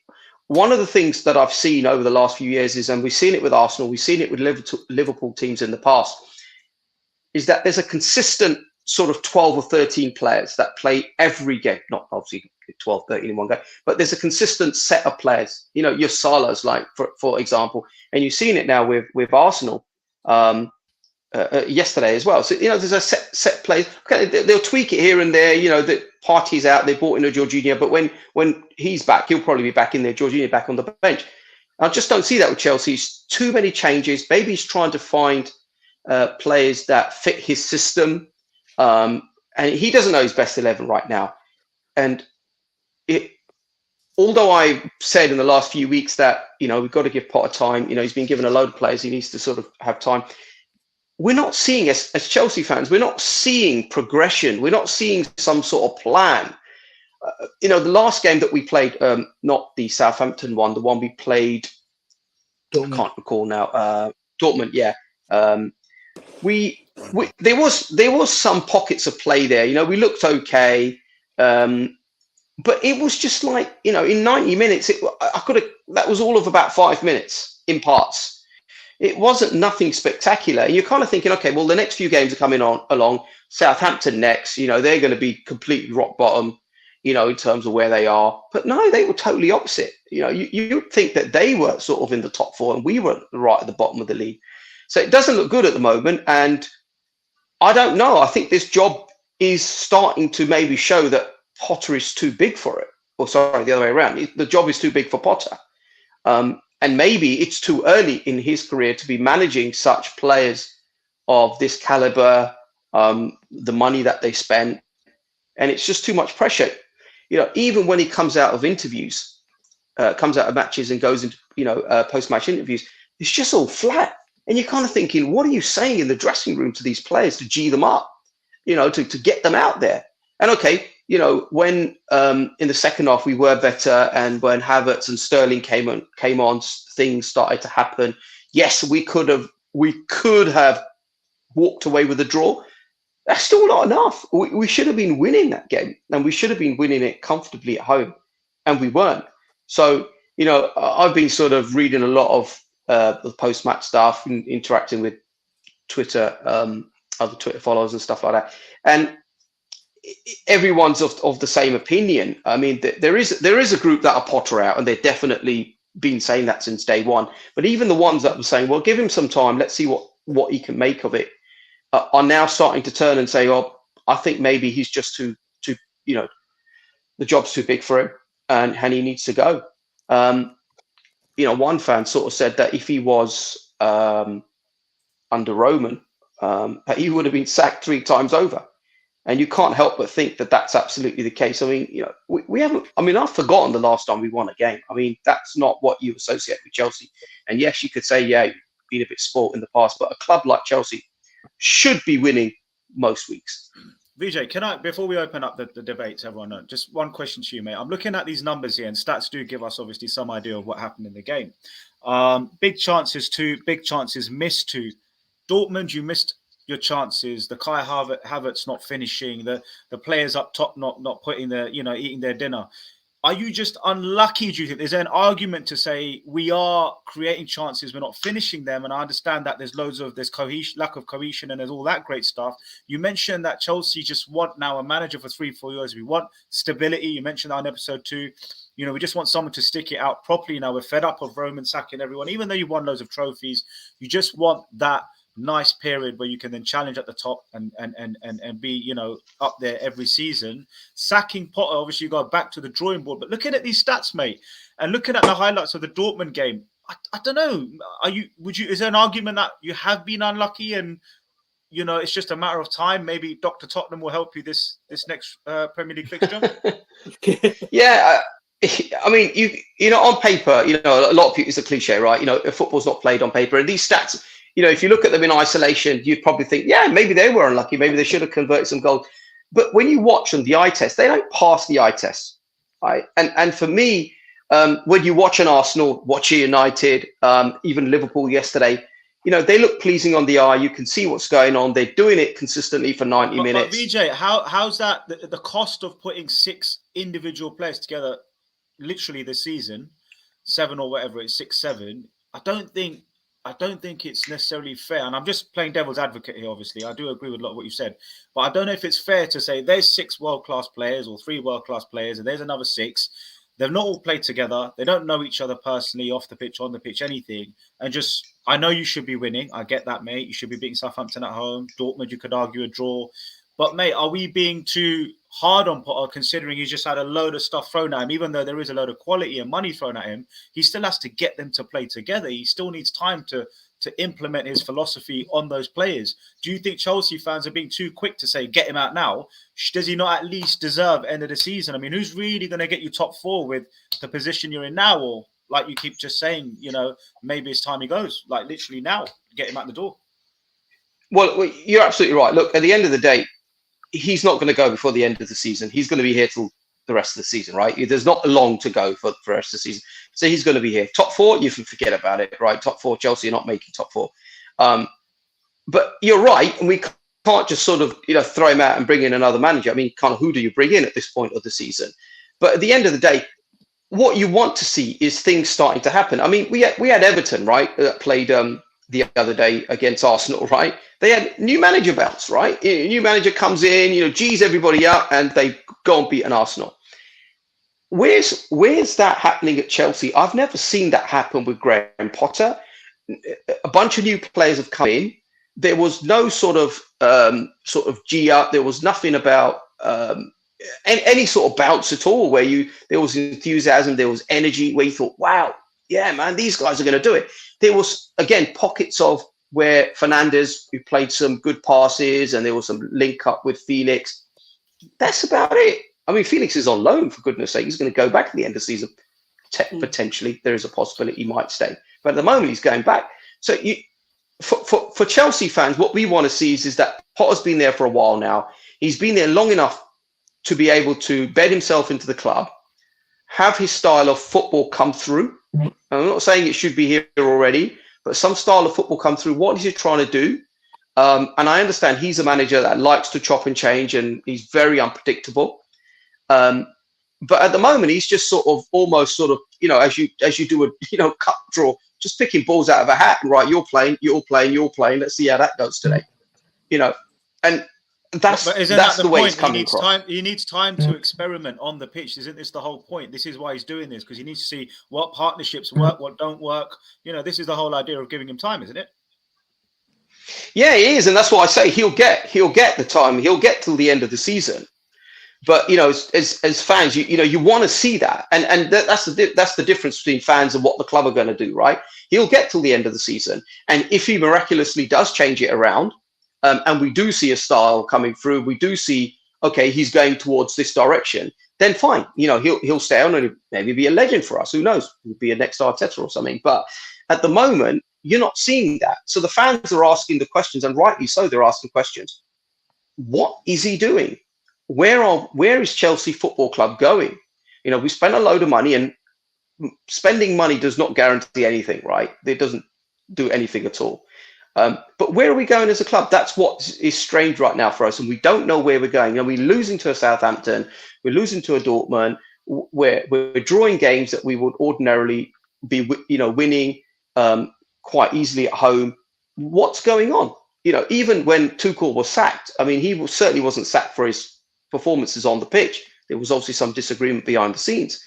one of the things that I've seen over the last few years is, and we've seen it with Arsenal, we've seen it with Liverpool teams in the past, is that there's a consistent sort of 12 or 13 players that play every game. Not obviously 12, 13 in one game, but there's a consistent set of players. Your Salahs, like, for example, and you've seen it now with Arsenal yesterday as well. So, there's a set play. Okay, they'll tweak it here and there. The Party's out. They brought in a Jorginho, but when he's back, he'll probably be back in there. Jorginho back on the bench. I just don't see that with Chelsea. It's too many changes. Maybe he's trying to find players that fit his system, and he doesn't know his best 11 right now. And although I said in the last few weeks that we've got to give Potter time. He's been given a load of players. He needs to sort of have time. We're not seeing, as Chelsea fans, we're not seeing progression. We're not seeing some sort of plan. The last game that we played, not the Southampton one, the one we played, Dortmund. I can't recall now. Dortmund, yeah. There was some pockets of play there. We looked okay, but it was just like, in 90 minutes, that was all of about 5 minutes in parts. It wasn't nothing spectacular. And you're kind of thinking, okay, well, the next few games are coming along. Southampton next, they're going to be completely rock bottom, in terms of where they are. But no, they were totally opposite. You think that they were sort of in the top four and we were right at the bottom of the league. So it doesn't look good at the moment. And I don't know. I think this job is starting to maybe show that Potter is too big for it. Or sorry, the other way around. The job is too big for Potter. And maybe it's too early in his career to be managing such players of this caliber, the money that they spend, and it's just too much pressure. Even when he comes out of interviews, comes out of matches and goes into, post-match interviews, it's just all flat. And you're kind of thinking, what are you saying in the dressing room to these players to G them up, to get them out there? And okay, when in the second half we were better, and when Havertz and Sterling came on, things started to happen. Yes, we could have walked away with a draw. That's still not enough. We should have been winning that game, and we should have been winning it comfortably at home, and we weren't. So, I've been sort of reading a lot of the post-match stuff and interacting with Twitter, other Twitter followers and stuff like that. And everyone's of the same opinion. I mean, there is a group that are Potter out, and they've definitely been saying that since day one. But even the ones that were saying, well, give him some time, let's see what he can make of it, are now starting to turn and say, oh, I think maybe he's just too the job's too big for him, and he needs to go. One fan sort of said that if he was under Roman, that he would have been sacked 3 times over. And you can't help but think that that's absolutely the case. I mean, we haven't. I mean, I've forgotten the last time we won a game. I mean, that's not what you associate with Chelsea. And yes, you could say, yeah, you've been a bit spoilt in the past, but a club like Chelsea should be winning most weeks. Vijay, can I, before we open up the debate to everyone, just one question to you, mate. I'm looking at these numbers here, and stats do give us obviously some idea of what happened in the game. Big chances 2, big chances missed 2. Dortmund, you missed your chances, the Kai Havertz not finishing, the players up top not putting eating their dinner. Are you just unlucky, do you think? Is there an argument to say we are creating chances, we're not finishing them? And I understand that there's lack of cohesion and there's all that great stuff. You mentioned that Chelsea just want now a manager for 3-4 years. We want stability. You mentioned that on episode 2. We just want someone to stick it out properly now. We're fed up of Roman sacking everyone. Even though you won loads of trophies, you just want that nice period where you can then challenge at the top and be up there every season. Sacking Potter, obviously you go back to the drawing board, but looking at these stats, mate, and looking at the highlights of the Dortmund game, I don't know, is there an argument that you have been unlucky and it's just a matter of time? Maybe Dr. Tottenham will help you this next Premier League fixture. Yeah, I mean, on paper, a lot of people, it's a cliche, right? Football's not played on paper, and these stats, if you look at them in isolation, you'd probably think, yeah, maybe they were unlucky. Maybe they should have converted some goals. But when you watch them, the eye test, they don't pass the eye test, right? And for me, when you watch an Arsenal, watch United, even Liverpool yesterday, they look pleasing on the eye. You can see what's going on. They're doing it consistently for 90 minutes. But VJ, how's that? The cost of putting 6 individual players together, literally this season, 7 or whatever it's 6, 7. I don't think it's necessarily fair. And I'm just playing devil's advocate here, obviously. I do agree with a lot of what you said. But I don't know if it's fair to say there's 6 world-class players or 3 world-class players and there's another 6. They've not all played together. They don't know each other personally, off the pitch, on the pitch, anything. And I know you should be winning. I get that, mate. You should be beating Southampton at home. Dortmund, you could argue a draw. But, mate, are we being too hard on Potter considering he's just had a load of stuff thrown at him? Even though there is a load of quality and money thrown at him, he still has to get them to play together. He still needs time to implement his philosophy on those players. Do you think Chelsea fans are being too quick to say, get him out now? Does he not at least deserve end of the season? I mean, who's really going to get you top 4 with the position you're in now? Or like you keep just saying, maybe it's time he goes, like literally now, get him out the door. Well, you're absolutely right. Look, at the end of the day, he's not going to go before the end of the season. He's going to be here till the rest of the season, right? There's not long to go for the rest of the season. So he's going to be here. Top 4, you can forget about it, right? Top 4, Chelsea are not making top 4. But you're right. And we can't just sort of, throw him out and bring in another manager. I mean, kind of who do you bring in at this point of the season? But at the end of the day, what you want to see is things starting to happen. I mean, we had Everton, right? That played the other day against Arsenal, right? They had new manager belts, right? A new manager comes in, G's everybody up, and they go and beat an Arsenal. Where's that happening at Chelsea? I've never seen that happen with Graham Potter. A bunch of new players have come in. There was no sort of G up. There was nothing about any sort of bounce at all where there was enthusiasm, there was energy where you thought, wow, yeah, man, these guys are going to do it. There was, again, pockets of where Fernandes, who played some good passes, and there was some link up with Felix. That's about it. I mean, Felix is on loan, for goodness sake. He's going to go back at the end of the season. Potentially, there is a possibility he might stay. But at the moment, he's going back. So for Chelsea fans, what we want to see is that Potter's been there for a while now. He's been there long enough to be able to bed himself into the club, have his style of football come through. I'm not saying it should be here already, but some style of football come through. What is he trying to do? And I understand he's a manager that likes to chop and change, and he's very unpredictable. But at the moment, he's just almost sort of, as you do a, cut draw, just picking balls out of a hat and right, you're playing. Let's see how that goes today. And that's the way it's coming across. He needs time to experiment on the pitch. Isn't this the whole point? This is why he's doing this, because he needs to see what partnerships work, what don't work. This is the whole idea of giving him time, isn't it? Yeah, it is, and that's why I say he'll get the time. He'll get till the end of the season. But as fans, you want to see that, and that's the difference between fans and what the club are going to do, right? He'll get till the end of the season, and if he miraculously does change it around, and we do see a style coming through, we do see, okay, he's going towards this direction, then fine. He'll stay on and maybe be a legend for us. Who knows? He'll be a next Arteta or something. But at the moment, you're not seeing that. So the fans are asking the questions, and rightly so, they're asking questions. What is he doing? Where is Chelsea Football Club going? We spent a load of money, and spending money does not guarantee anything, right? It doesn't do anything at all. But where are we going as a club? That's what is strange right now for us, and we don't know where we're going. We're losing to a Southampton, we're losing to a Dortmund, we're drawing games that we would ordinarily be, winning quite easily at home. What's going on? Even when Tuchel was sacked, I mean, he certainly wasn't sacked for his performances on the pitch. There was obviously some disagreement behind the scenes.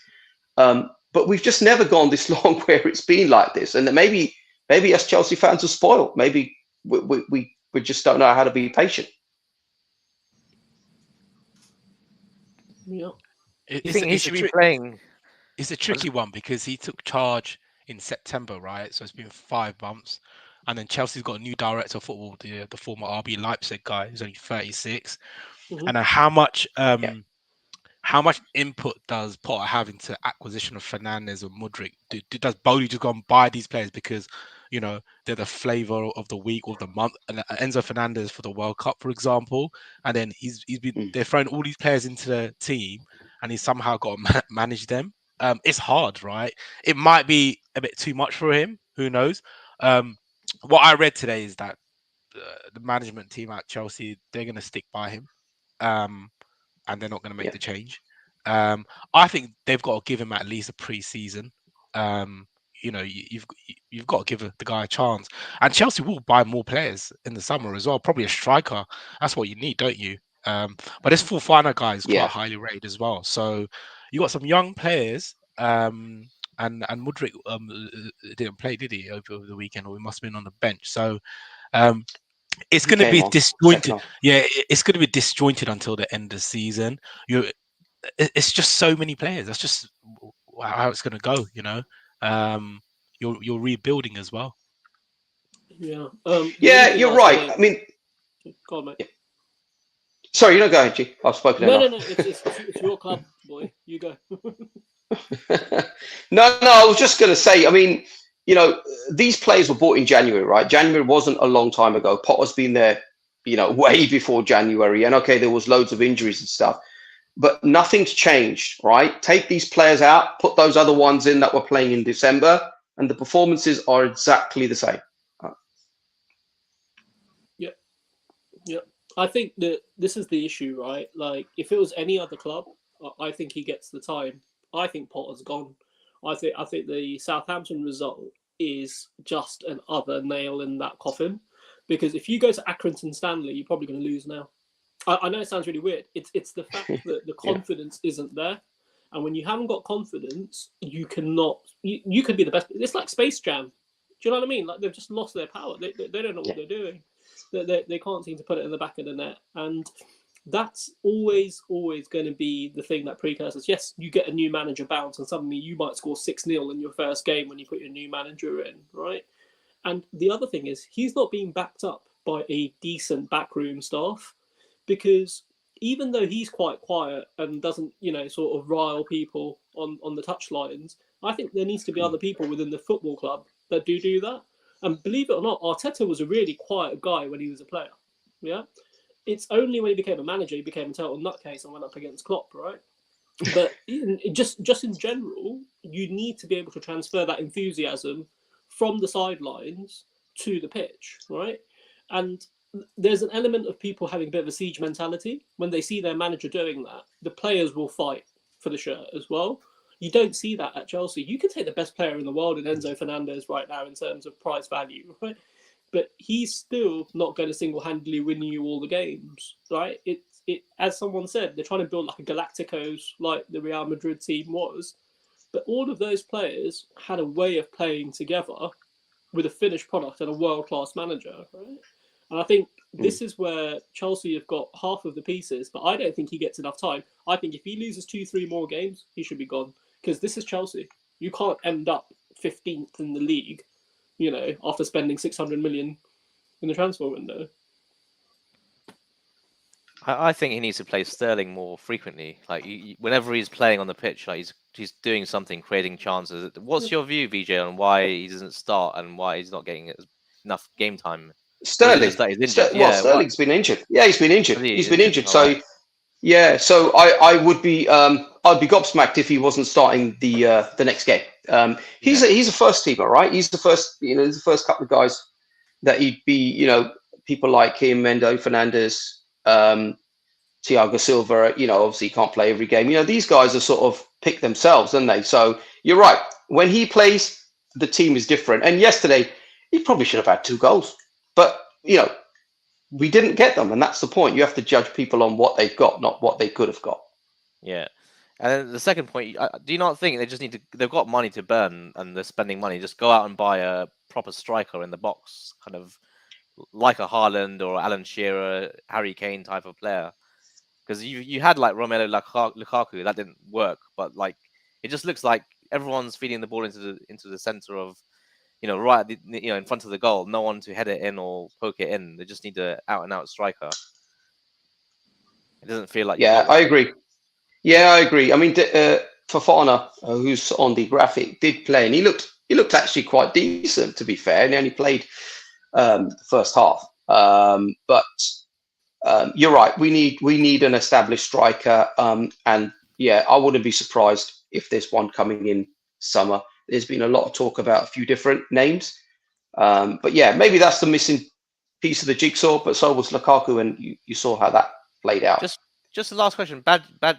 But we've just never gone this long where it's been like this. And maybe us Chelsea fans are spoiled. Maybe we just don't know how to be patient. Yeah. You think he should be playing? It's a tricky one because he took charge in September, right? So it's been 5 months. And then Chelsea's got a new director of football, the former RB Leipzig guy, who's only 36. Mhm. And then how much input does Potter have into acquisition of Fernandes or Mudryk? Does Bowley just go and buy these players because they're the flavour of the week or the month? And Enzo Fernandez for the World Cup, for example, and then they're throwing all these players into the team, and he's somehow got to manage them. It's hard, right? It might be a bit too much for him. Who knows? What I read today is that the management team at Chelsea, they're going to stick by him. And they're not going to make the change. I think they've got to give him at least a pre-season. You've got to give the guy a chance. And Chelsea will buy more players in the summer as well. Probably a striker. That's what you need, don't you? But this Fofana guy is quite highly rated as well. So you got some young players. And Mudryk didn't play, did he, over the weekend? Or he must have been on the bench. So it's going to be disjointed. Yeah, it's going to be disjointed until the end of the season. It's just so many players. That's just how it's going to go. You're rebuilding as well. Yeah. You're right. I mean, go on, mate. Yeah. Sorry, go ahead, G. I've spoken enough. No. It's your club, boy. You go. No. I was just going to say. I mean, these players were bought in January, right? January wasn't a long time ago. Potter's been there, way before January. And okay, there was loads of injuries and stuff, but nothing's changed, right? Take these players out, put those other ones in that were playing in December, and the performances are exactly the same. Yeah. I think that this is the issue, right? Like, if it was any other club, I think he gets the time. I think Potter's gone. I think the Southampton result is just another nail in that coffin, because if you go to Accrington Stanley, you're probably going to lose now. I know it sounds really weird. It's the fact that the confidence isn't there, and when you haven't got confidence, you cannot. You could be the best. It's like Space Jam. Do you know what I mean? Like, they've just lost their power. They don't know what they're doing. They can't seem to put it in the back of the net, and that's always going to be the thing that precurses. Yes, you get a new manager bounce, and suddenly you might score 6-0 in your first game when you put your new manager in, right? And the other thing is, he's not being backed up by a decent backroom staff, because even though he's quite quiet and doesn't, sort of rile people on the touchlines, I think there needs to be other people within the football club that do that. And believe it or not, Arteta was a really quiet guy when he was a player. Yeah. It's only when he became a manager, he became a total nutcase and went up against Klopp, right? But just in general, you need to be able to transfer that enthusiasm from the sidelines to the pitch, right? And there's an element of people having a bit of a siege mentality. When they see their manager doing that, the players will fight for the shirt as well. You don't see that at Chelsea. You can take the best player in the world in Enzo Fernandez right now in terms of price value, right? But he's still not going to single-handedly win you all the games, right? It as someone said, they're trying to build like a Galacticos, like the Real Madrid team was. But all of those players had a way of playing together with a finished product and a world-class manager, right? And I think this is where Chelsea have got half of the pieces, but I don't think he gets enough time. I think if he loses 2-3 more games, he should be gone. Because this is Chelsea. You can't end up 15th in the league, after spending 600 million in the transfer window. I think he needs to play Sterling more frequently. Like, whenever he's playing on the pitch, like he's doing something, creating chances. What's your view, VJ, on why he doesn't start and why he's not getting enough game time? Sterling. Sterling's been injured. Yeah, he's been injured. He's been injured. So, so I would be I'd be gobsmacked if he wasn't starting the next game. He's a first teamer, right? He's the first, he's the first couple of guys that he'd be, people like him, Mendo Fernandez, Thiago Silva, obviously he can't play every game. These guys are sort of pick themselves, aren't they? So you're right. When he plays, the team is different. And yesterday, he probably should have had 2 goals. But, we didn't get them. And that's the point. You have to judge people on what they've got, not what they could have got. Yeah. And then the second point, do you not think they just they've got money to burn and they're spending money, just go out and buy a proper striker in the box, kind of like a Haaland or Alan Shearer, Harry Kane type of player? Because you had like Romelu Lukaku, that didn't work, but like it just looks like everyone's feeding the ball into the center of, right at in front of the goal, no one to head it in or poke it in. They just need an out and out striker. It doesn't feel like I agree. Yeah, I agree. I mean, Fofana, who's on the graphic, did play, and he looked actually quite decent, to be fair. And he only played the first half. But you're right. We need an established striker. And yeah, I wouldn't be surprised if there's one coming in summer. There's been a lot of talk about a few different names. But yeah, maybe that's the missing piece of the jigsaw. But so was Lukaku, and you saw how that played out. Just the last question.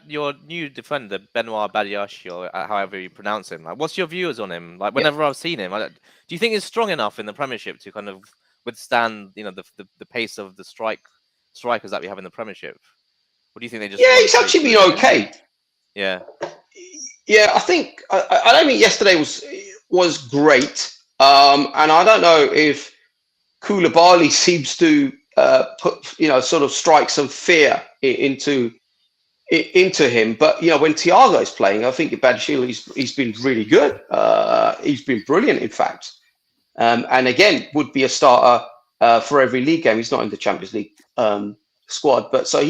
Your new defender, Benoit Badiashile, or however you pronounce him. Like, what's your views on him? Like, whenever I've seen him, do you think he's strong enough in the Premiership to kind of withstand, the pace of the strikers that we have in the Premiership? What do you think they just? Yeah, he's actually been okay. Yeah. Yeah, I think I don't think yesterday was great. And I don't know if Koulibaly seems to put sort of strike some fear into him. But when Thiago is playing, I think Badiashile he's been really good. He's been brilliant, in fact. And again, would be a starter for every league game. He's not in the Champions League squad, but so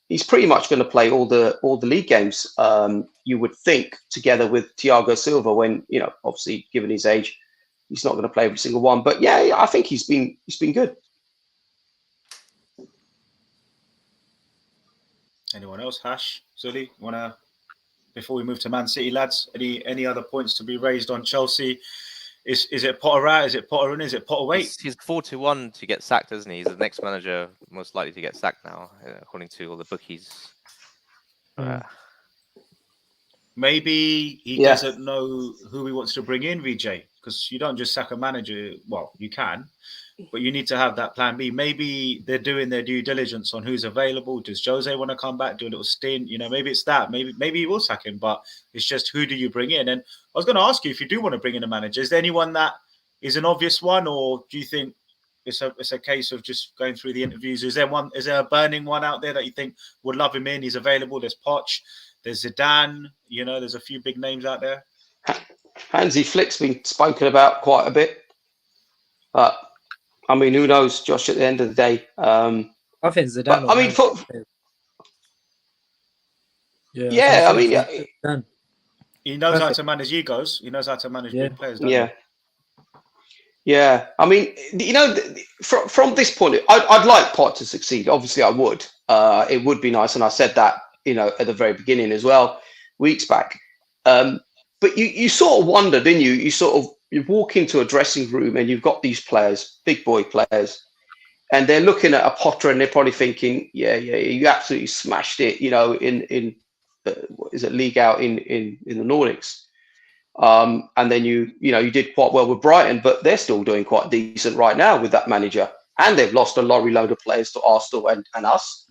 he's pretty much going to play all the league games. You would think, together with Thiago Silva, when obviously given his age, he's not going to play every single one. But yeah, I think he's been good. Anyone else? Hash, Zully, wanna? Before we move to Man City, lads, any other points to be raised on Chelsea? Is it Potter out? Is it Potter in? Is it Potter wait? He's 4-1 to get sacked, isn't he? He's the next manager most likely to get sacked now, according to all the bookies. Maybe he doesn't know who he wants to bring in, VJ, because you don't just sack a manager. Well, you can, but you need to have that plan B. Maybe they're doing their due diligence on who's available. Does Jose want to come back, do a little stint? Maybe it's that. Maybe he will sack him, but it's just who do you bring in? And I was going to ask you, if you do want to bring in a manager, is there anyone that is an obvious one, or do you think it's a case of just going through the interviews? Is there a burning one out there that you think would love him in? He's available. There's Poch, there's Zidane. There's a few big names out there. Hansi Flick's been spoken about quite a bit, but I mean, who knows, Josh? At the end of the day, I think Zidane. I mean, he knows how to manage egos. He knows how to manage big players. Yeah. I mean, from this point, I'd like Pot to succeed. Obviously, I would. It would be nice, and I said that at the very beginning as well, weeks back. But you sort of wonder, didn't you? You walk into a dressing room and you've got these players, big boy players, and they're looking at a Potter and they're probably thinking, yeah, you absolutely smashed it, in what is it, league out in the Nordics. And then you did quite well with Brighton, but they're still doing quite decent right now with that manager. And they've lost a lorry load of players to Arsenal and us.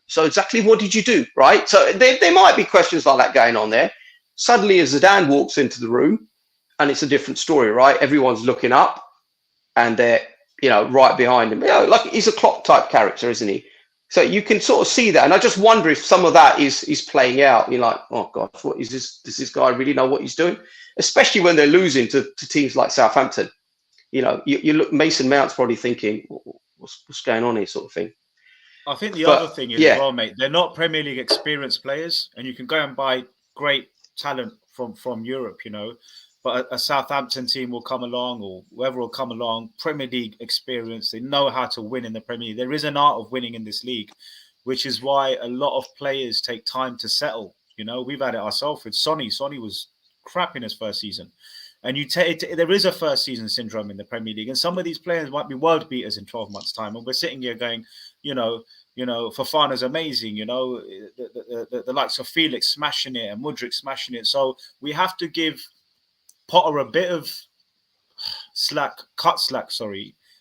So exactly what did you do, right? So there might be questions like that going on there. Suddenly, as Zidane walks into the room, and it's a different story, right? Everyone's looking up, and they're right behind him. Like he's a Klopp type character, isn't he? So you can sort of see that, and I just wonder if some of that is playing out. You're like, oh God, what is this? Does this guy really know what he's doing? Especially when they're losing to teams like Southampton. You look. Mason Mount's probably thinking, what's going on here, sort of thing. I think the other thing is, as well, mate, they're not Premier League experienced players, and you can go and buy great talent from Europe, but a Southampton team will come along, or whoever will come along, Premier League experience. They know how to win in the Premier League. There is an art of winning in this league, which is why a lot of players take time to settle. We've had it ourselves with Sonny. Sonny was crap in his first season. And you take there is a first season syndrome in the Premier League, and some of these players might be world beaters in 12 months' time. And we're sitting here going, Fofana's amazing, the likes of Felix smashing it and Mudryk smashing it. So we have to give Potter a bit of slack,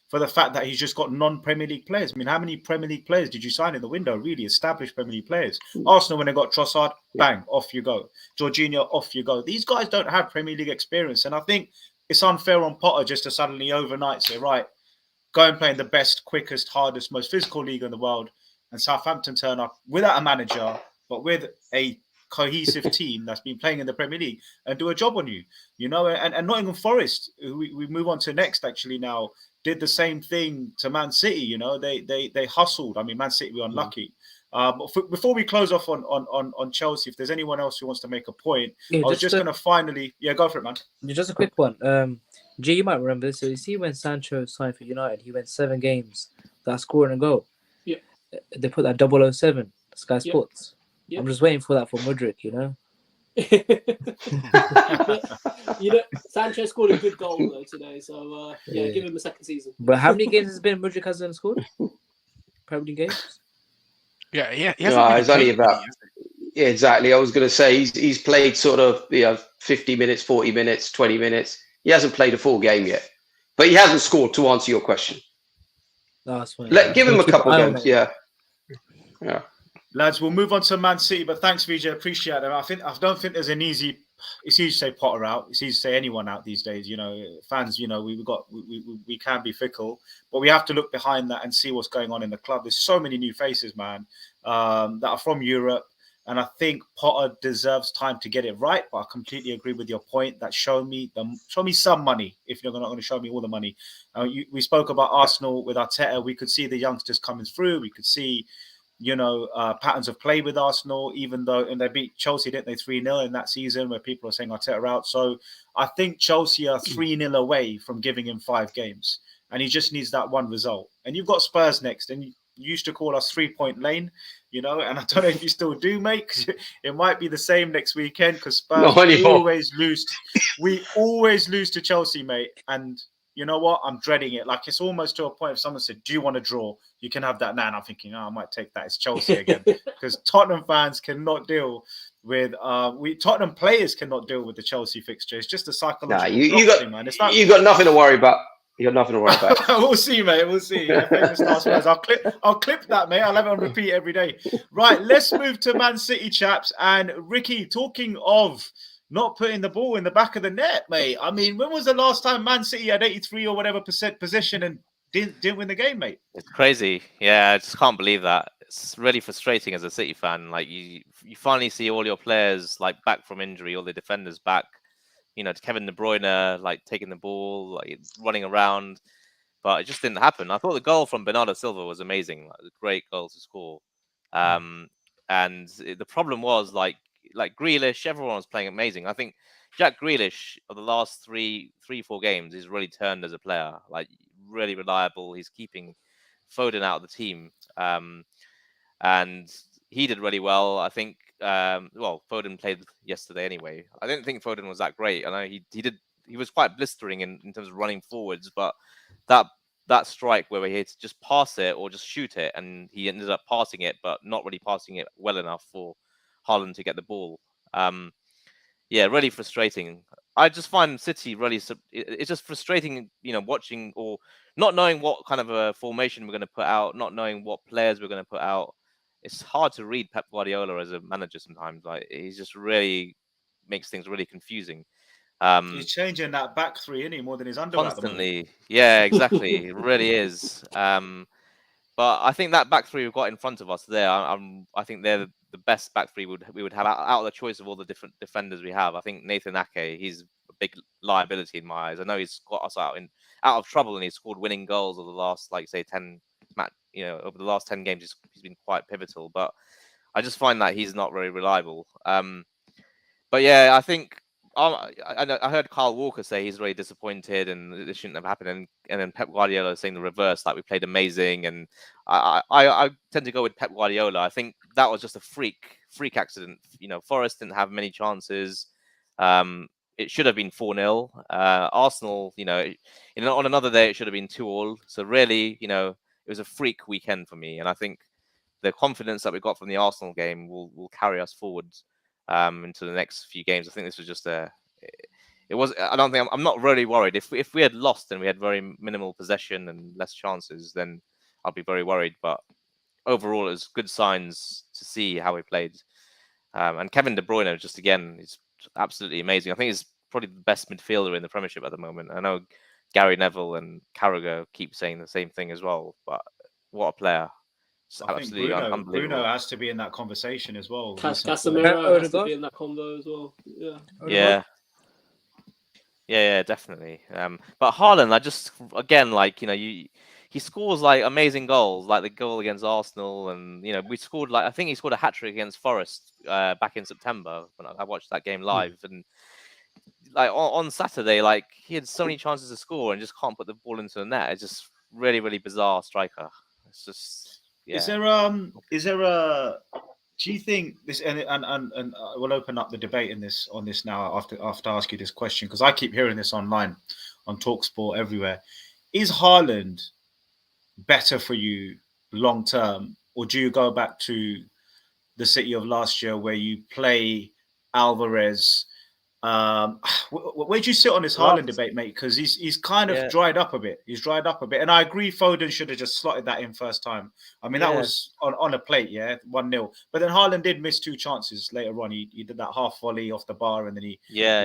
for the fact that he's just got non-Premier League players. I mean, how many Premier League players did you sign in the window? Really established Premier League players. Arsenal, when they got Trossard, bang, off you go. Jorginho, off you go. These guys don't have Premier League experience, and I think it's unfair on Potter just to suddenly overnight say, right, go and play in the best, quickest, hardest, most physical league in the world, and Southampton turn up without a manager, but with a cohesive team that's been playing in the Premier League and do a job on you, and Nottingham Forest, who we move on to next actually now, did the same thing to Man City. They hustled. I mean, Man City were unlucky. Before we close off on Chelsea, if there's anyone else who wants to make a point, I was just going to finally, go for it, man. Just a quick one. G, you might remember this. So you see when Sancho signed for United, he went 7 games without scoring a goal. Yeah. They put that 007, Sky Sports. Yeah. I'm just waiting for that for Mudryk, Sancho scored a good goal though today, so give him a second season. But how many games has been Mudryk hasn't scored? How many games? Yeah. It's only about. Yeah, exactly. I was going to say he's played sort of 50 minutes, 40 minutes, 20 minutes. He hasn't played a full game yet, but he hasn't scored. To answer your question, that's funny. Give him a couple games. Yeah. Lads, we'll move on to Man City, but thanks, VJ. Appreciate it. I don't think there's an easy. It's easy to say Potter out. It's easy to say anyone out these days. Fans. We can be fickle, but we have to look behind that and see what's going on in the club. There's so many new faces, man, that are from Europe, and I think Potter deserves time to get it right. But I completely agree with your point that show me some money if you're not going to show me all the money. We spoke about Arsenal with Arteta. We could see the youngsters coming through. We could see. Patterns of play with Arsenal, even though, and they beat Chelsea, didn't they, 3-0 in that season where people are saying Arteta out. So I think Chelsea are 3-0 away from giving him 5 games. And he just needs that one result. And you've got Spurs next. And you used to call us 3-point lane, and I don't know if you still do, mate, 'cause it might be the same next weekend because Spurs always lose. We always lose to Chelsea, mate. And you know what? I'm dreading it. Like, it's almost to a point if someone said, do you want to draw? You can have that now. And I'm thinking, I might take that. It's Chelsea again. Because Tottenham fans cannot deal with, Tottenham players cannot deal with the Chelsea fixture. It's just a psychological thing, man. It's not, you got nothing to worry about. You got nothing to worry about. We'll see, mate. We'll see. I'll clip that, mate. I'll have it on repeat every day. Right, let's move to Man City, chaps. And Ricky, talking of not putting the ball in the back of the net, mate. I mean, when was the last time Man City had 83 or whatever % possession and didn't win the game, mate? It's crazy. Yeah, I just can't believe that. It's really frustrating as a City fan. Like you finally see all your players like back from injury, all the defenders back. Kevin De Bruyne like taking the ball, like running around, but it just didn't happen. I thought the goal from Bernardo Silva was amazing. Like, it was a great goal to score. And the problem was like Grealish, everyone was playing amazing. I think Jack Grealish of the last 4 games, he's really turned as a player, like really reliable. He's keeping Foden out of the team. And he did really well. I think, Foden played yesterday anyway. I didn't think Foden was that great. I know he was quite blistering in terms of running forwards, but that strike where he had to just pass it or just shoot it, and he ended up passing it, but not really passing it well enough for Haaland to get the ball. Really frustrating. I just find City really, it's just frustrating, watching or not knowing what kind of a formation we're going to put out, not knowing what players we're going to put out. It's hard to read Pep Guardiola as a manager sometimes. Like, he just really makes things really confusing. He's changing that back three, isn't he, more than his underwear constantly. Yeah, exactly. It really is. But I think that back three we've got in front of us there, I think they're the best back three we would have out of the choice of all the different defenders we have. I think Nathan Ake, he's a big liability in my eyes. I know he's got us out of trouble, and he's scored winning goals over the last, like, say, 10 over the last 10 games. He's been quite pivotal, but I just find that he's not very reliable. But yeah, I think I heard Kyle Walker say he's really disappointed and this shouldn't have happened, and then Pep Guardiola saying the reverse, like we played amazing. And I tend to go with Pep Guardiola. I think that was just a freak accident. Forest didn't have many chances. it should have been 4-0. Arsenal, on another day it should have been 2-2. So really, it was a freak weekend for me, and I think the confidence that we got from the Arsenal game will carry us forward into the next few games. I think this was just it was. I don't think I'm not really worried. If we had lost and we had very minimal possession and less chances, then I'll be very worried. But overall, it was good signs to see how we played. And Kevin De Bruyne, just again, is absolutely amazing. I think he's probably the best midfielder in the Premiership at the moment. I know Gary Neville and Carragher keep saying the same thing as well, but what a player. It's I think absolutely unbelievable. Bruno has to be in that conversation as well. Casemiro has to be in that combo as well. Yeah. Yeah, definitely. But Haaland, I just again he scores like amazing goals, like the goal against Arsenal, and we scored I think he scored a hat-trick against Forest back in September when I watched that game live, and on Saturday, he had so many chances to score and just can't put the ball into the net. It's just really, really bizarre striker. It's just Is there a do you think this and we'll open up the debate on this now after I ask you this question, because I keep hearing this online on TalkSport everywhere. Is Haaland better for you long term, or do you go back to the City of last year where you play Alvarez? Where do you sit on this Haaland debate, mate? Because he's kind of dried up a bit. He's dried up a bit, and I agree. Foden should have just slotted that in first time. I mean, that was on a plate, 1-0. But then Haaland did miss 2 chances later on. He did that half volley off the bar, and then he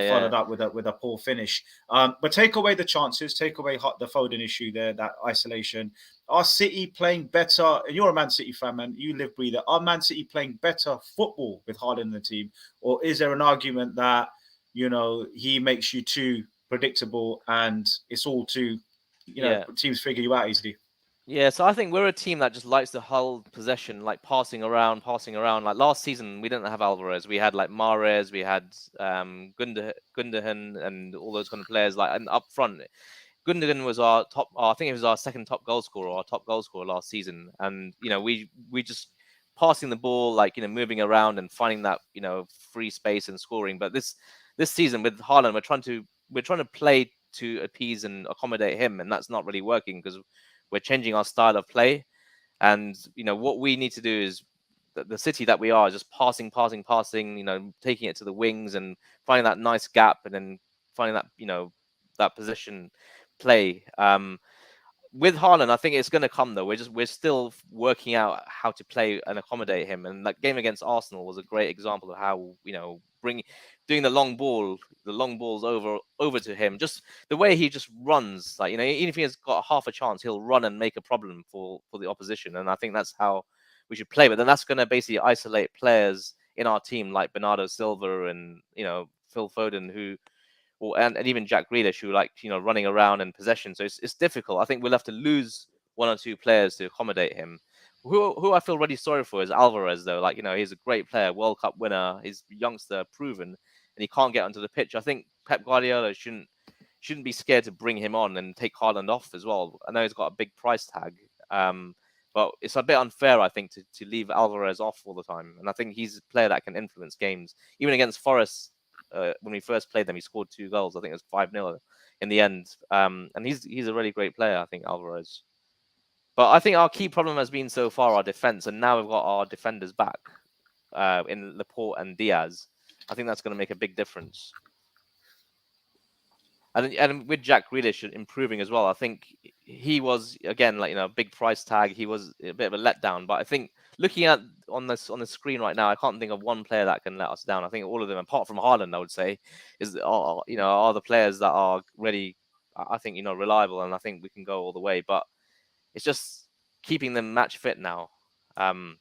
followed up with a poor finish. But take away the chances, take away the Foden issue there, that isolation. Are City playing better? And you're a Man City fan, man. You live, breathe it. Are Man City playing better football with Haaland in the team, or is there an argument that he makes you too predictable and it's all too, teams figure you out easily? Yeah, so I think we're a team that just likes to hold possession, passing around. Like last season, we didn't have Alvarez. We had Mahrez, we had Gundogan and all those kind of players. And up front, Gundogan was our top. I think it was our second top goal scorer, our top goal scorer last season. And we just passing the ball, moving around and finding that free space and scoring. But this season with Haaland, we're trying to play to appease and accommodate him, and that's not really working because we're changing our style of play. And what we need to do is the City that we are just passing, taking it to the wings and finding that nice gap, and then finding that that position play. With Haaland, I think it's going to come though. We're still working out how to play and accommodate him. And that game against Arsenal was a great example of how doing the long balls over to him. Just the way he just runs, even if he has got half a chance, he'll run and make a problem for the opposition. And I think that's how we should play. But then that's going to basically isolate players in our team like Bernardo Silva and Phil Foden, and even Jack Grealish, who running around in possession. So it's difficult. I think we'll have to lose 1 or 2 players to accommodate him. Who I feel really sorry for is Alvarez, though. He's a great player, World Cup winner. He's youngster, proven, and he can't get onto the pitch. I think Pep Guardiola shouldn't be scared to bring him on and take Haaland off as well. I know he's got a big price tag, but it's a bit unfair, I think, to leave Alvarez off all the time. And I think he's a player that can influence games. Even against Forest, when we first played them, he scored 2 goals. I think it was 5-0 in the end. And he's a really great player, I think, Alvarez. But I think our key problem has been so far our defense, and now we've got our defenders back in Laporte and Diaz. I think that's going to make a big difference. And with Jack Grealish improving as well, I think he was again big price tag. He was a bit of a letdown, but I think looking at on the screen right now, I can't think of one player that can let us down. I think all of them, apart from Haaland, I would say, are the players that are really, I think reliable, and I think we can go all the way. But it's just keeping them match fit now, and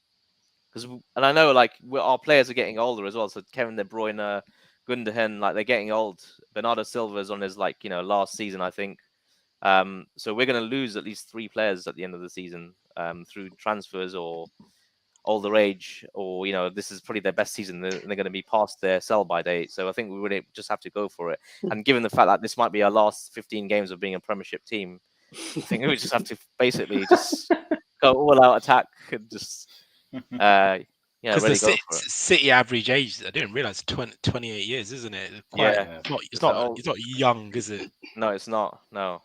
I know our players are getting older as well. So Kevin De Bruyne, Gundogan, they're getting old. Bernardo Silva's on his last season, I think. So we're going to lose at least 3 players at the end of the season through transfers or older age, or this is probably their best season and they're going to be past their sell-by date. So I think we really just have to go for it. And given the fact that this might be our last 15 games of being a Premiership team, I think we just have to basically just go all-out attack and just Yeah, Because really the go for it. City average age, I didn't realize 28 years, isn't it? Quite. Yeah. It's not young, is it? No, it's not. No.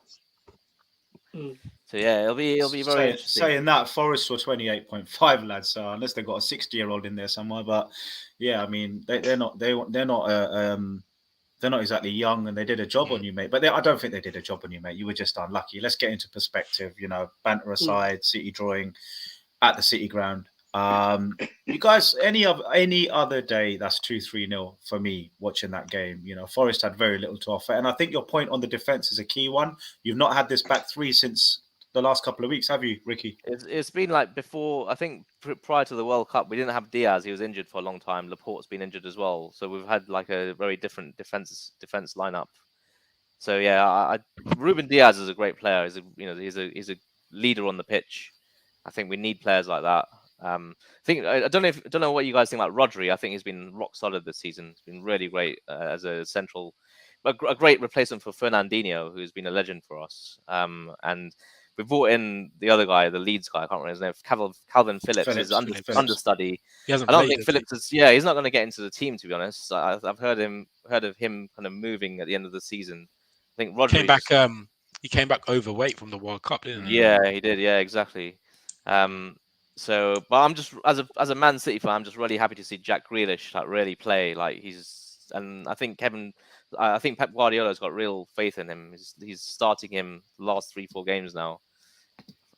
Mm. So yeah, it'll be very interesting. Saying that, Forest were 28.5 lads. So unless they've got a 60-year-old in there somewhere, but yeah, I mean they're not exactly young, and they did a job on you, mate. But I don't think they did a job on you, mate. You were just unlucky. Let's get into perspective. Banter aside, City drawing at the City ground. You guys, any other day, that's 2-3-0 for me watching that game. Forest had very little to offer, and I think your point on the defense is a key one. You've not had this back three since the last couple of weeks, have you, Ricky? It's been like before. I think prior to the World Cup, we didn't have Diaz. He was injured for a long time. Laporte's been injured as well. So we've had like a very different defense lineup. So yeah, Ruben Diaz is a great player. He's a leader on the pitch. I think we need players like that. I don't know what you guys think about Rodri. I think he's been rock solid this season. He's been really great as a central, a great replacement for Fernandinho, who's been a legend for us. And we brought in the other guy, the Leeds guy. I can't remember his name. Calvin Phillips is understudy. He hasn't I don't played think it, Phillips is. Yeah, he's not going to get into the team, to be honest. I've heard of him kind of moving at the end of the season. I think Rodri he came back overweight from the World Cup, didn't he? Yeah, he did. Yeah, exactly. But I'm just as a Man City fan, I'm just really happy to see Jack Grealish really play. And I think Pep Guardiola's got real faith in him. He's starting him the last 3-4 games now.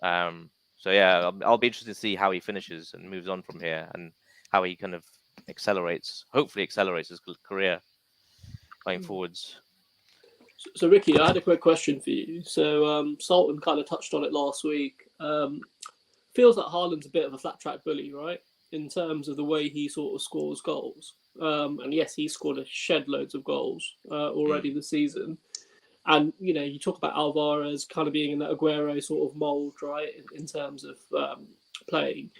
So yeah, I'll be interested to see how he finishes and moves on from here, and how he kind of hopefully accelerates his career going forwards. So Ricky, I had a quick question for you. So Sultan kind of touched on it last week. Feels like Haaland's a bit of a flat track bully, right? In terms of the way he sort of scores goals. And yes, he scored a shed loads of goals already this season. And, you talk about Alvarez kind of being in that Aguero sort of mould, right, in terms of playing.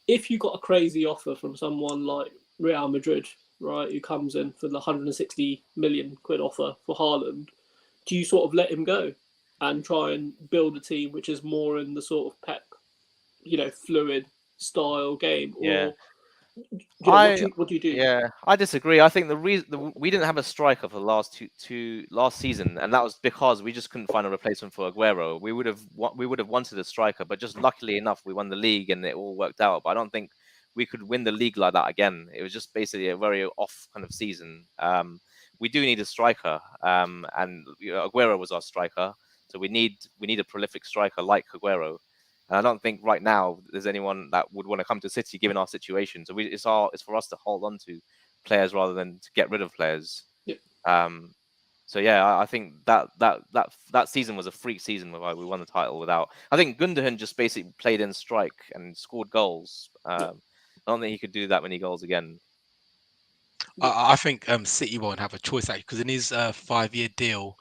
If you got a crazy offer from someone like Real Madrid, right, who comes in for the 160 million quid offer for Haaland, do you sort of let him go and try and build a team which is more in the sort of Pep, fluid style game? Or what do you do? Yeah, I disagree. I think the reason we didn't have a striker for the last last season, and that was because we just couldn't find a replacement for Aguero. We would have wanted a striker, but just luckily enough, we won the league and it all worked out. But I don't think we could win the league like that again. It was just basically a very off kind of season. We do need a striker, and Aguero was our striker, so we need a prolific striker like Aguero. And I don't think right now there's anyone that would want to come to City given our situation. So it's for us to hold on to players rather than to get rid of players. Yep. So yeah, I think that season was a freak season where we won the title without. I think Gundogan just basically played in strike and scored goals. I don't think he could do that many goals again. I think City won't have a choice actually, because in his 5-year deal,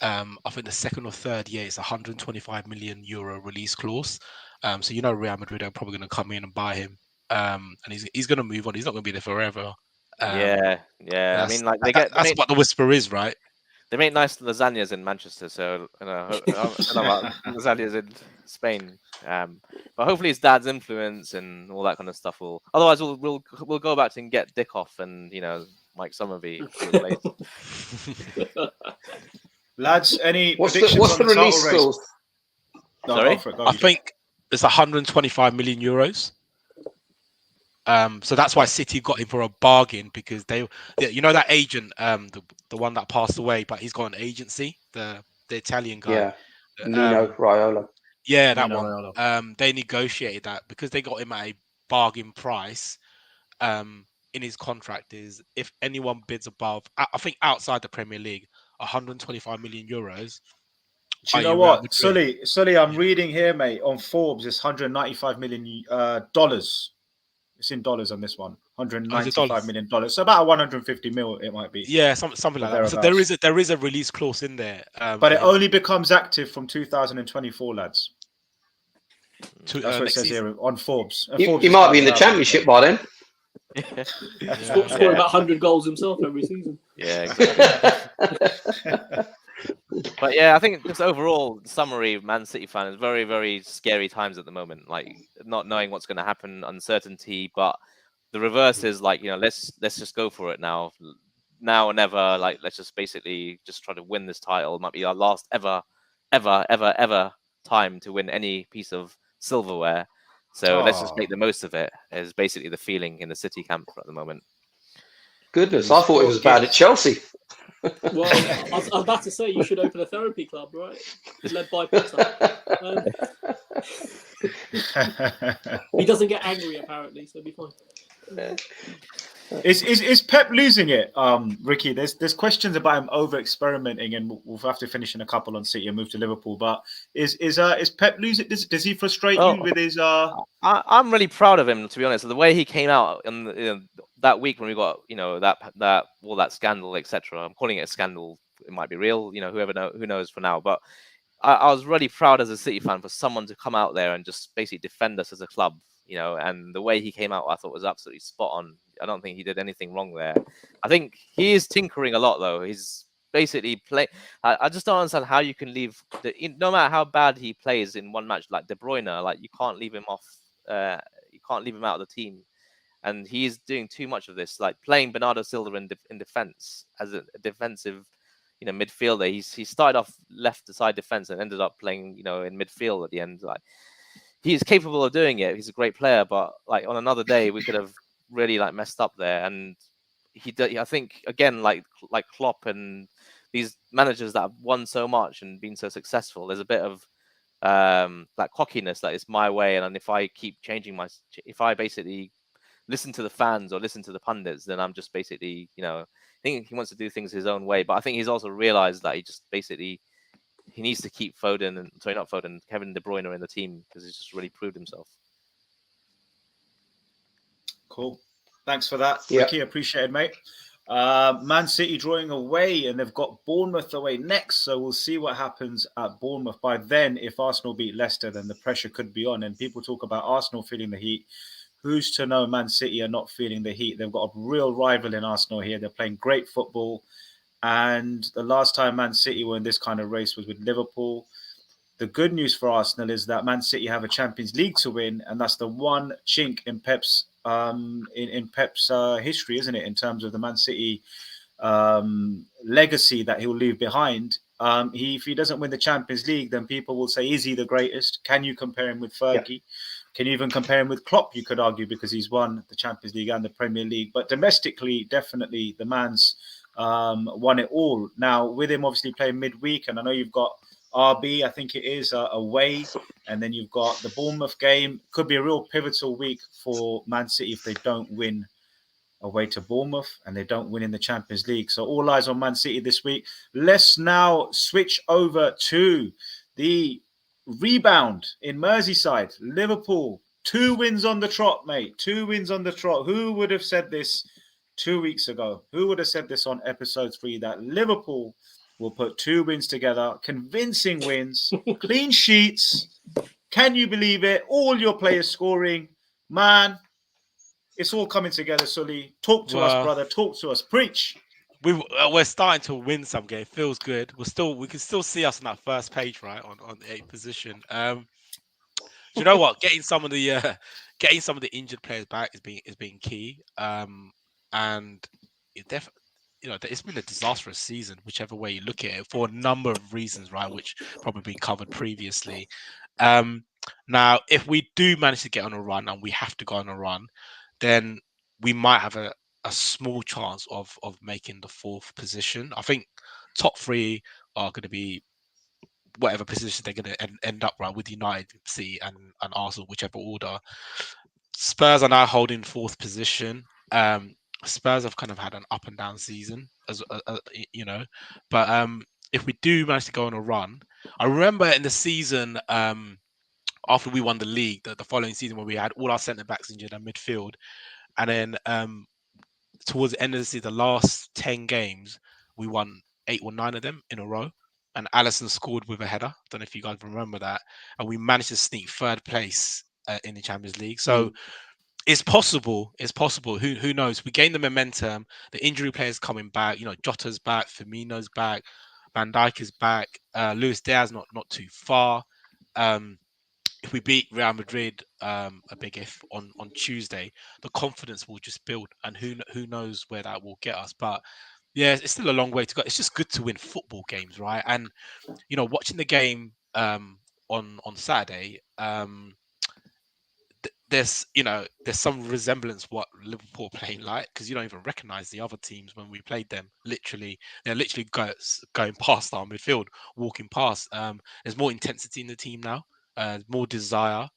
I think the second or third year it's 125 million euro release clause. So Real Madrid are probably going to come in and buy him, and he's going to move on. He's not going to be there forever. Yeah. I mean, like that's what the whisper is, right? They make nice lasagnas in Manchester, so I don't know about lasagnas in Spain. But hopefully his dad's influence and all that kind of stuff will. Otherwise, we'll go back and get Dickoff and Mike Summerby. Lads, any What's predictions on the the release title clause? race? No, Sorry? go for it, go I you. think it's 125 million euros. So that's why City got him for a bargain, because that agent, the one that passed away, but he's got an agency, the Italian guy. Yeah, Nino Raiola. Yeah, that Nino one. Raiola. They negotiated that because they got him at a bargain price. In his contract is if anyone bids above, I think outside the Premier League, 125 million euros. Do you know what, Sully? I'm reading here, mate, on Forbes. It's 195 million dollars. It's in dollars on this one. 195 million dollars. So about 150 mil, it might be. Yeah, something like that. So there is a release clause in there. But it only becomes active from 2024, lads. That's what it says here on Forbes. He might be in the Championship by then. Scoring about 100 goals himself every season. Yeah, exactly. But yeah, I think just overall summary, Man City fan is very, very scary times at the moment. Like not knowing what's going to happen, uncertainty. But The reverse is like, let's just go for it now or never. Like, let's just basically just try to win this title. It might be our last ever time to win any piece of silverware. So let's just make the most of it, is basically the feeling in the City camp at the moment. Goodness, I thought it was bad at Chelsea. Well, I was about to say you should open a therapy club, right? Led by Potter. He doesn't get angry apparently, so it'll be fine. Is Pep losing it, Ricky? There's questions about him over experimenting, and we'll have to finish in a couple on City and move to Liverpool. But is Pep losing? Does he frustrate you with his? I'm really proud of him, to be honest. The way he came out in that week when we got that all that scandal, etc. I'm calling it a scandal. It might be real, who knows for now. But I was really proud as a City fan for someone to come out there and just basically defend us as a club. And the way he came out, I thought was absolutely spot on. I don't think he did anything wrong there. I think he is tinkering a lot, though. He's basically I just don't understand how you can leave no matter how bad he plays in one match, like De Bruyne, like you can't leave him off. You can't leave him out of the team, and he's doing too much of this, like playing Bernardo Silva in defense as a defensive, midfielder. He started off left side defense and ended up playing, in midfield at the end. Like, he's capable of doing it. He's a great player, but like on another day, we could have really like messed up there. And I think again, like Klopp and these managers that have won so much and been so successful, there's a bit of like cockiness, like it's my way, and if I keep changing if I basically listen to the fans or listen to the pundits, then I'm just basically, I think he wants to do things his own way. But I think he's also realized that he needs to keep Kevin De Bruyne in the team, because he's just really proved himself. Cool. Thanks for that, Yeah. Ricky. Appreciate it, mate. Man City drawing away, and they've got Bournemouth away next, so we'll see what happens at Bournemouth. By then, if Arsenal beat Leicester, then the pressure could be on, and people talk about Arsenal feeling the heat. Who's to know Man City are not feeling the heat? They've got a real rival in Arsenal here. They're playing great football, and the last time Man City were in this kind of race was with Liverpool. The good news for Arsenal is that Man City have a Champions League to win, and that's the one chink in Pep's history, isn't it? In terms of the Man City legacy that he'll leave behind. If he doesn't win the Champions League, then people will say, is he the greatest? Can you compare him with Fergie? Yeah. Can you even compare him with Klopp? You could argue, because he's won the Champions League and the Premier League. But domestically, definitely the man's won it all. Now, with him obviously playing midweek, and I know you've got RB, I think it is, away, and then you've got the Bournemouth game. Could be a real pivotal week for Man City if they don't win away to Bournemouth and they don't win in the Champions League. So all eyes on Man City this week. Let's now switch over to the rebound in Merseyside. Liverpool, 2 wins on the trot, mate. 2 wins on the trot. Who would have said this 2 weeks ago? Who would have said this on episode 3, that Liverpool will put 2 wins together, convincing wins, clean sheets? Can you believe it? All your players scoring. Man, it's all coming together, Sully. Talk to us, brother. Talk to us. Preach. We're starting to win some game. Feels good. We can still see us on that first page, right, on the 8th position. Do you know what? Getting some of the injured players back is being key. And it definitely, it's been a disastrous season, whichever way you look at it, for a number of reasons, right, which probably been covered previously. Now, if we do manage to get on a run, and we have to go on a run, then we might have a small chance of making the 4th position. I think top 3 are going to be whatever position they're going to end up, right, with United, City, and Arsenal, whichever order. Spurs are now holding 4th position. Spurs have kind of had an up and down season, but if we do manage to go on a run, I remember in the season after we won the league, the following season, when we had all our centre backs injured and midfield, and then towards the end of the season, the last 10 games, we won 8 or 9 of them in a row. And Alisson scored with a header. Don't know if you guys remember that. And we managed to sneak 3rd place in the Champions League. So it's possible. It's possible. Who knows? We gain the momentum. The injury players coming back. Jota's back. Firmino's back. Van Dijk is back. Luis Diaz not too far. if we beat Real Madrid, a big if on Tuesday, the confidence will just build, and who knows where that will get us. But yeah, it's still a long way to go. It's just good to win football games, right? And watching the game on Saturday, there's some resemblance what Liverpool are playing like, because you don't even recognize the other teams when we played them. They're literally going past our midfield, walking past. There's more intensity in the team now, more desire,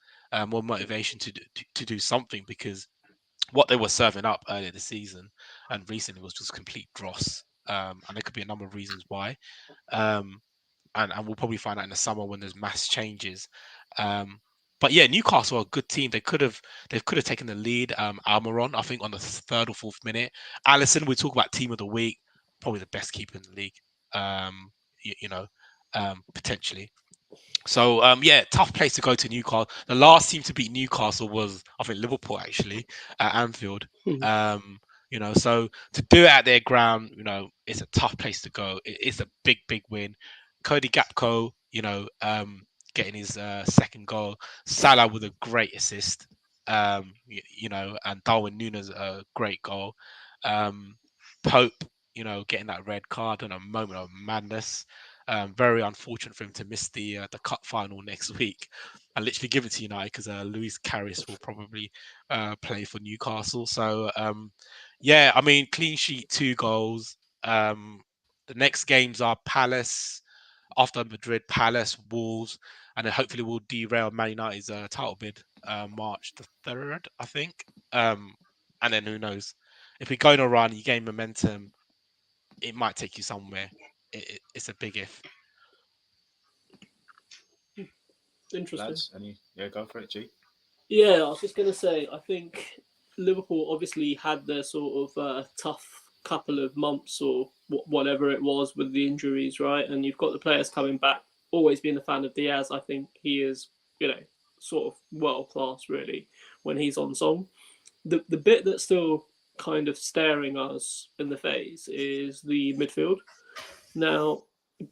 more motivation to do something, because what they were serving up earlier this season and recently was just complete dross. And there could be a number of reasons why. Um, and we'll probably find out in the summer when there's mass changes. But yeah, Newcastle are a good team. They could have taken the lead. Almiron, I think, on the 3rd or 4th minute. Allison, we talk about team of the week, probably the best keeper in the league. Potentially. So yeah, tough place to go to Newcastle. The last team to beat Newcastle was, I think, Liverpool, actually, at Anfield. So to do it at their ground, it's a tough place to go. It's a big win. Cody Gakpo, getting his second goal. Salah with a great assist. And Darwin Núñez a great goal. Pope, getting that red card in a moment of madness. Very unfortunate for him to miss the cup final next week and literally give it to United, because Luis Carrius will probably play for Newcastle. So yeah, I mean, clean sheet, 2 goals. The next games are Palace, after Madrid, Palace, Wolves, and then hopefully we'll derail Man United's title bid March the 3rd, I think. And then who knows? If we go on a run, you gain momentum, it might take you somewhere. It's a big if. Interesting. Go for it, G. Yeah, I was just going to say, I think Liverpool obviously had their sort of tough couple of months or whatever it was with the injuries, right? And you've got the players coming back. Always been a fan of Diaz. I think he is, sort of world class, really, when he's on song. The bit that's still kind of staring us in the face is the midfield. Now,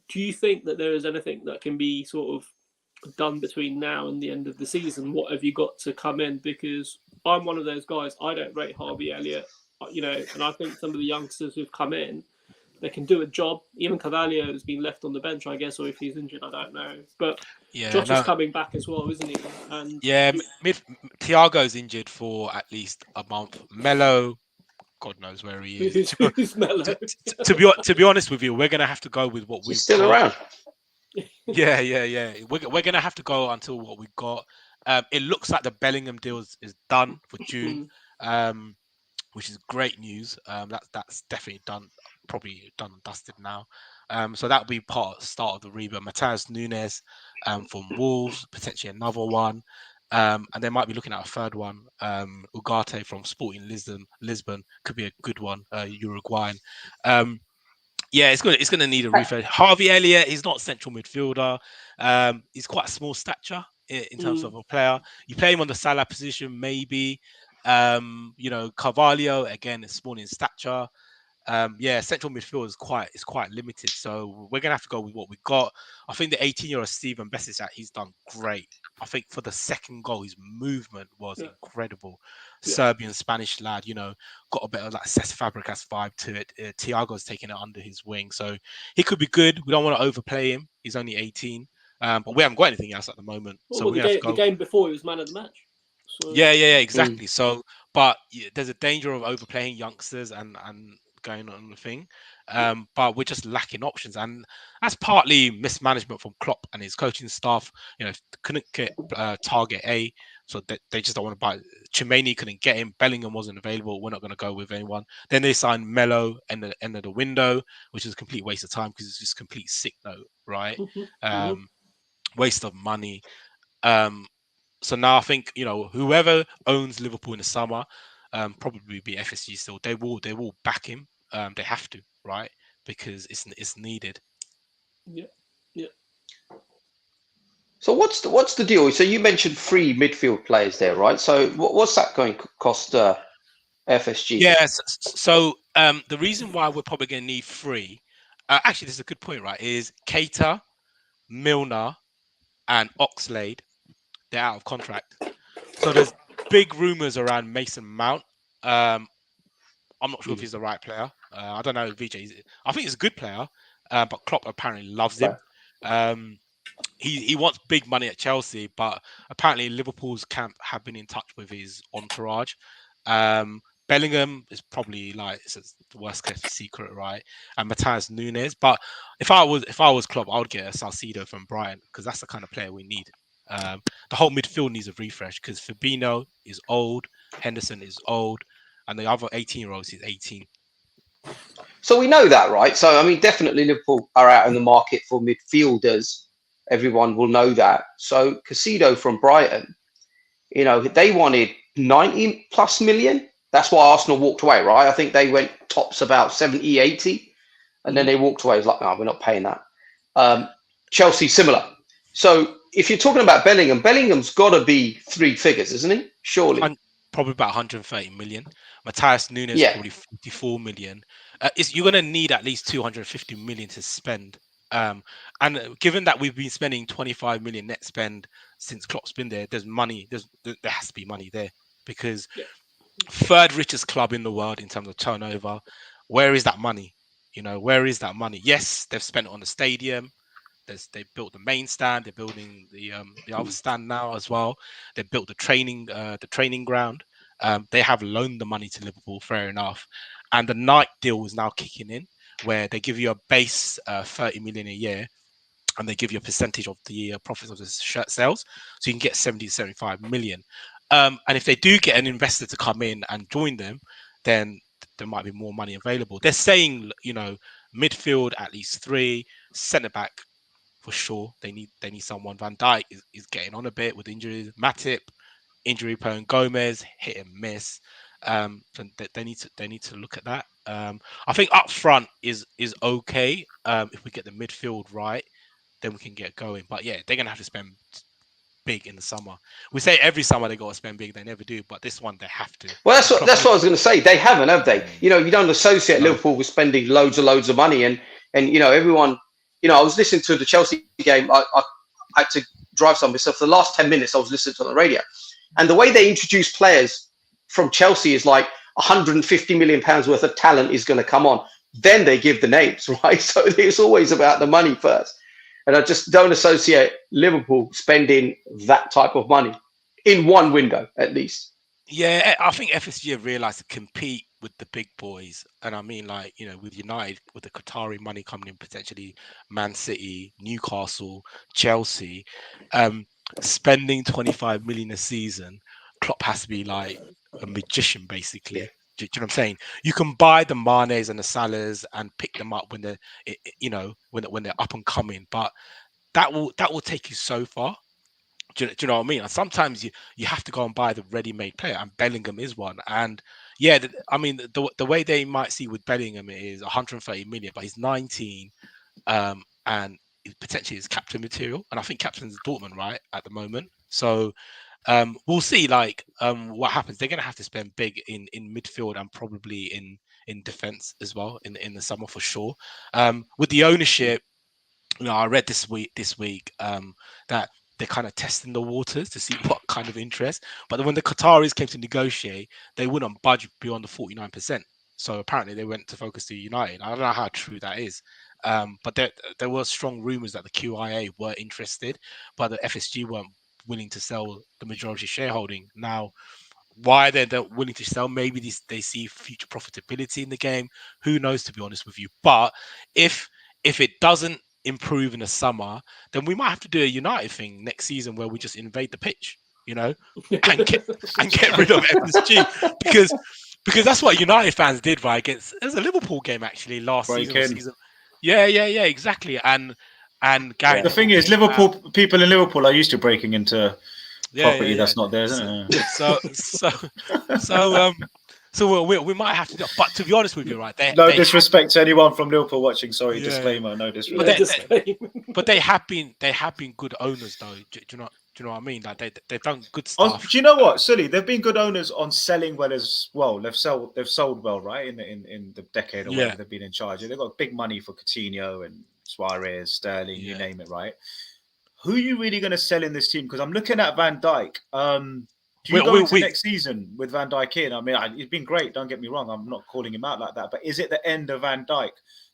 do you think that there is anything that can be sort of done between now and the end of the season? What have you got to come in? Because I'm one of those guys, I don't rate Harvey Elliott, and I think some of the youngsters who've come in, they can do a job. Even Cavallio has been left on the bench, I guess, or if he's injured, I don't know. But yeah, Jota's coming back as well, isn't he? And yeah, Thiago's injured for at least a month. Melo, God knows where he is. Who's Melo? To be honest with you, we're gonna have to go with what we've still got. around. Yeah. We're gonna have to go until what we've got. It looks like the Bellingham deal is done for June, which is great news. That's definitely done, probably done and dusted now. So that'll be start of the rebuild. Matheus Nunes from Wolves, potentially another one. And they might be looking at a third one. Ugarte from Sporting Lisbon could be a good one, Uruguayan. Yeah, it's gonna need a refresh. Harvey Elliott, he's not a central midfielder. He's quite a small stature in terms of a player. You play him on the Salah position, maybe. Carvalho, again, is small in stature. Central midfield is quite limited. So we're gonna have to go with what we got. I think the 18-year-old Steven Besicat, he's done great. I think for the second goal, his movement was incredible. Serbian Spanish lad, got a bit of like Cesc Fabregas vibe to it. Thiago's taking it under his wing, so he could be good. We don't want to overplay him. He's only 18, but we haven't got anything else at the moment. Well, so we're gonna have to go. The game before he was man of the match. So... Yeah, exactly. So, but there's a danger of overplaying youngsters and going on the thing, but we're just lacking options, and that's partly mismanagement from Klopp and his coaching staff. Couldn't get target A, so they just don't want to buy. Chimeni couldn't get him. Bellingham wasn't available. We're not going to go with anyone. Then they signed Melo in the end of the window, which is a complete waste of time because it's just complete sick note, right? Waste of money. So now I think whoever owns Liverpool in the summer, probably be FSG still. They will back him. They have to, right? Because it's needed. Yeah. So what's the deal? So you mentioned 3 midfield players there, right? So what's that going to cost FSG? Yes. So the reason why we're probably going to need 3, actually, this is a good point, right? Is Keita, Milner, and Oxlade. they're out of contract. So there's big rumors around Mason Mount. I'm not sure if he's the right player. I don't know, VJ. I think he's a good player, but Klopp apparently loves him. He wants big money at Chelsea, but apparently Liverpool's camp have been in touch with his entourage. Bellingham is probably like it's the worst kept secret, right? And Matthias Nunes. But if I was Klopp, I would get a Salcido from Brighton because that's the kind of player we need. The whole midfield needs a refresh because Fabinho is old, Henderson is old, and the other 18-year-olds is 18. So we know that, right? So I mean, definitely Liverpool are out in the market for midfielders. Everyone will know that. So Casido from Brighton, you know, they wanted 90 plus million. That's why Arsenal walked away, right? I think they went tops about 70, 80, and then they walked away. It was like, no, we're not paying that. Chelsea, similar. So if you're talking about Bellingham, Bellingham's got to be three figures, isn't he? Surely. Probably about 130 million. Matthias Nunes probably 44 million. You're going to need at least 250 million to spend. And given that we've been spending 25 million net spend since Klopp's been there, there's money. There has to be money there because third richest club in the world in terms of turnover. Where is that money? You know, where is that money? Yes, they've spent it on the stadium. They built the main stand. They're building the other stand now as well. They built the training ground. They have loaned the money to Liverpool, fair enough. And the Nike deal is now kicking in, where they give you a base 30 million a year, and they give you a percentage of the profits of the shirt sales, so you can get 70 to 75 million. And if they do get an investor to come in and join them, then there might be more money available. They're saying, you know, midfield at least 3, centre back. For sure, they need someone. Van Dijk is getting on a bit with injuries. Matip, injury prone. Gomez, hit and miss. So they need to look at that. I think up front is okay. If we get the midfield right, then we can get going. But yeah, they're gonna have to spend big in the summer. We say every summer they got to spend big, they never do. But this one they have to. Well, that's what I was going to say. They haven't, have they? You know, you don't associate Liverpool with spending loads of money, and you know everyone. You know, I was listening to the Chelsea game. I had to drive somewhere. So for the last 10 minutes, I was listening to the radio. And the way they introduce players from Chelsea is like 150 million pounds worth of talent is going to come on. Then they give the names, right? So it's always about the money first. And I just don't associate Liverpool spending that type of money in one window, at least. Yeah, I think FSG have realised to compete with the big boys, and I mean, like, you know, with United, with the Qatari money coming in, potentially Man City, Newcastle, Chelsea, spending 25 million a season, Klopp has to be like a magician, basically. Yeah. Do you know what I'm saying? You can buy the Manes and the Salahs and pick them up when they're, you know, when they're up and coming, but that will take you so far. Do you know what I mean? And sometimes you have to go and buy the ready-made player, and Bellingham is one. And yeah, I mean, the way they might see with Bellingham is 130 million, but he's 19, and potentially is captain material. And I think captain's Dortmund, right, at the moment. So we'll see, like, what happens. They're going to have to spend big in midfield and probably in defense as well in the summer for sure. With the ownership, you know, I read this week that they're kind of testing the waters to see what kind of interest. But when the Qataris came to negotiate, they wouldn't budge beyond the 49%. So apparently they went to focus to United. I don't know how true that is. But there were strong rumors that the QIA were interested, but the FSG weren't willing to sell the majority shareholding. Now, why they're willing to sell, maybe they see future profitability in the game. Who knows, to be honest with you. But if it doesn't improve in the summer, then we might have to do a United thing next season where we just invade the pitch, you know, and get rid of FSG because that's what United fans did, right? Against, it was a Liverpool game actually last season. Yeah, exactly. And Gary, the thing is, Liverpool people in Liverpool are used to breaking into property that's not there, isn't it? So we might have to do, but to be honest with you, right? No disrespect to anyone from Liverpool watching. Sorry, disclaimer. No disrespect. But they have been good owners, though. Do you know what I mean? Like they've done good stuff. Do you know what, Sully? They've been good owners on selling well as well. They've sold well, right? In the decade or whatever they've been in charge. They've got big money for Coutinho and Suarez, Sterling, you name it, right? who are you really going to sell in this team? Because I'm looking at Van Dijk. Do you We- go we- into we- next season with Van Dijk in? I mean, he's been great. Don't get me wrong. I'm not calling him out like that. But is it the end of Van Dijk?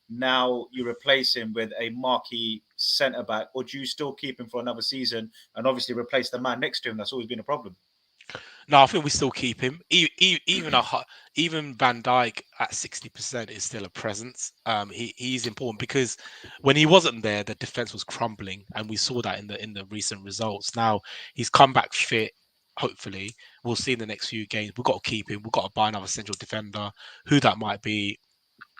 Now you replace him with a marquee centre back, or do you still keep him for another season and obviously replace the man next to him? That's always been a problem. No, I think we still keep him. Even Van Dijk at 60% is still a presence. He's important because when he wasn't there, the defense was crumbling, and we saw that in the recent results. Now he's come back fit. Hopefully, we'll see in the next few games. We've got to keep him. We've got to buy another central defender. Who that might be,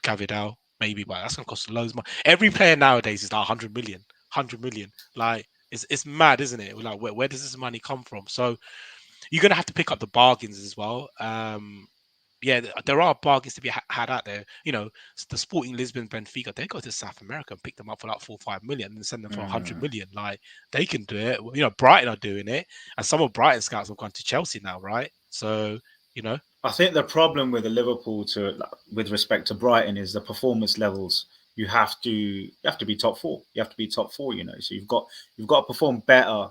Gavidel, maybe, but that's gonna cost loads more. Every player nowadays is like 100 million, 100 million. Like it's mad, isn't it? Like where does this money come from? So you're going to have to pick up the bargains as well. Yeah, there are bargains to be had out there. You know, the Sporting Lisbon, Benfica, they go to South America and pick them up for like 4 or 5 million and send them for 100 million. Like they can do it. You know, Brighton are doing it, and some of Brighton scouts have gone to Chelsea now, right? So you know, I think the problem with the Liverpool with respect to Brighton is the performance levels. You have to be top four. You have to be top four. You know, so you've got to perform better.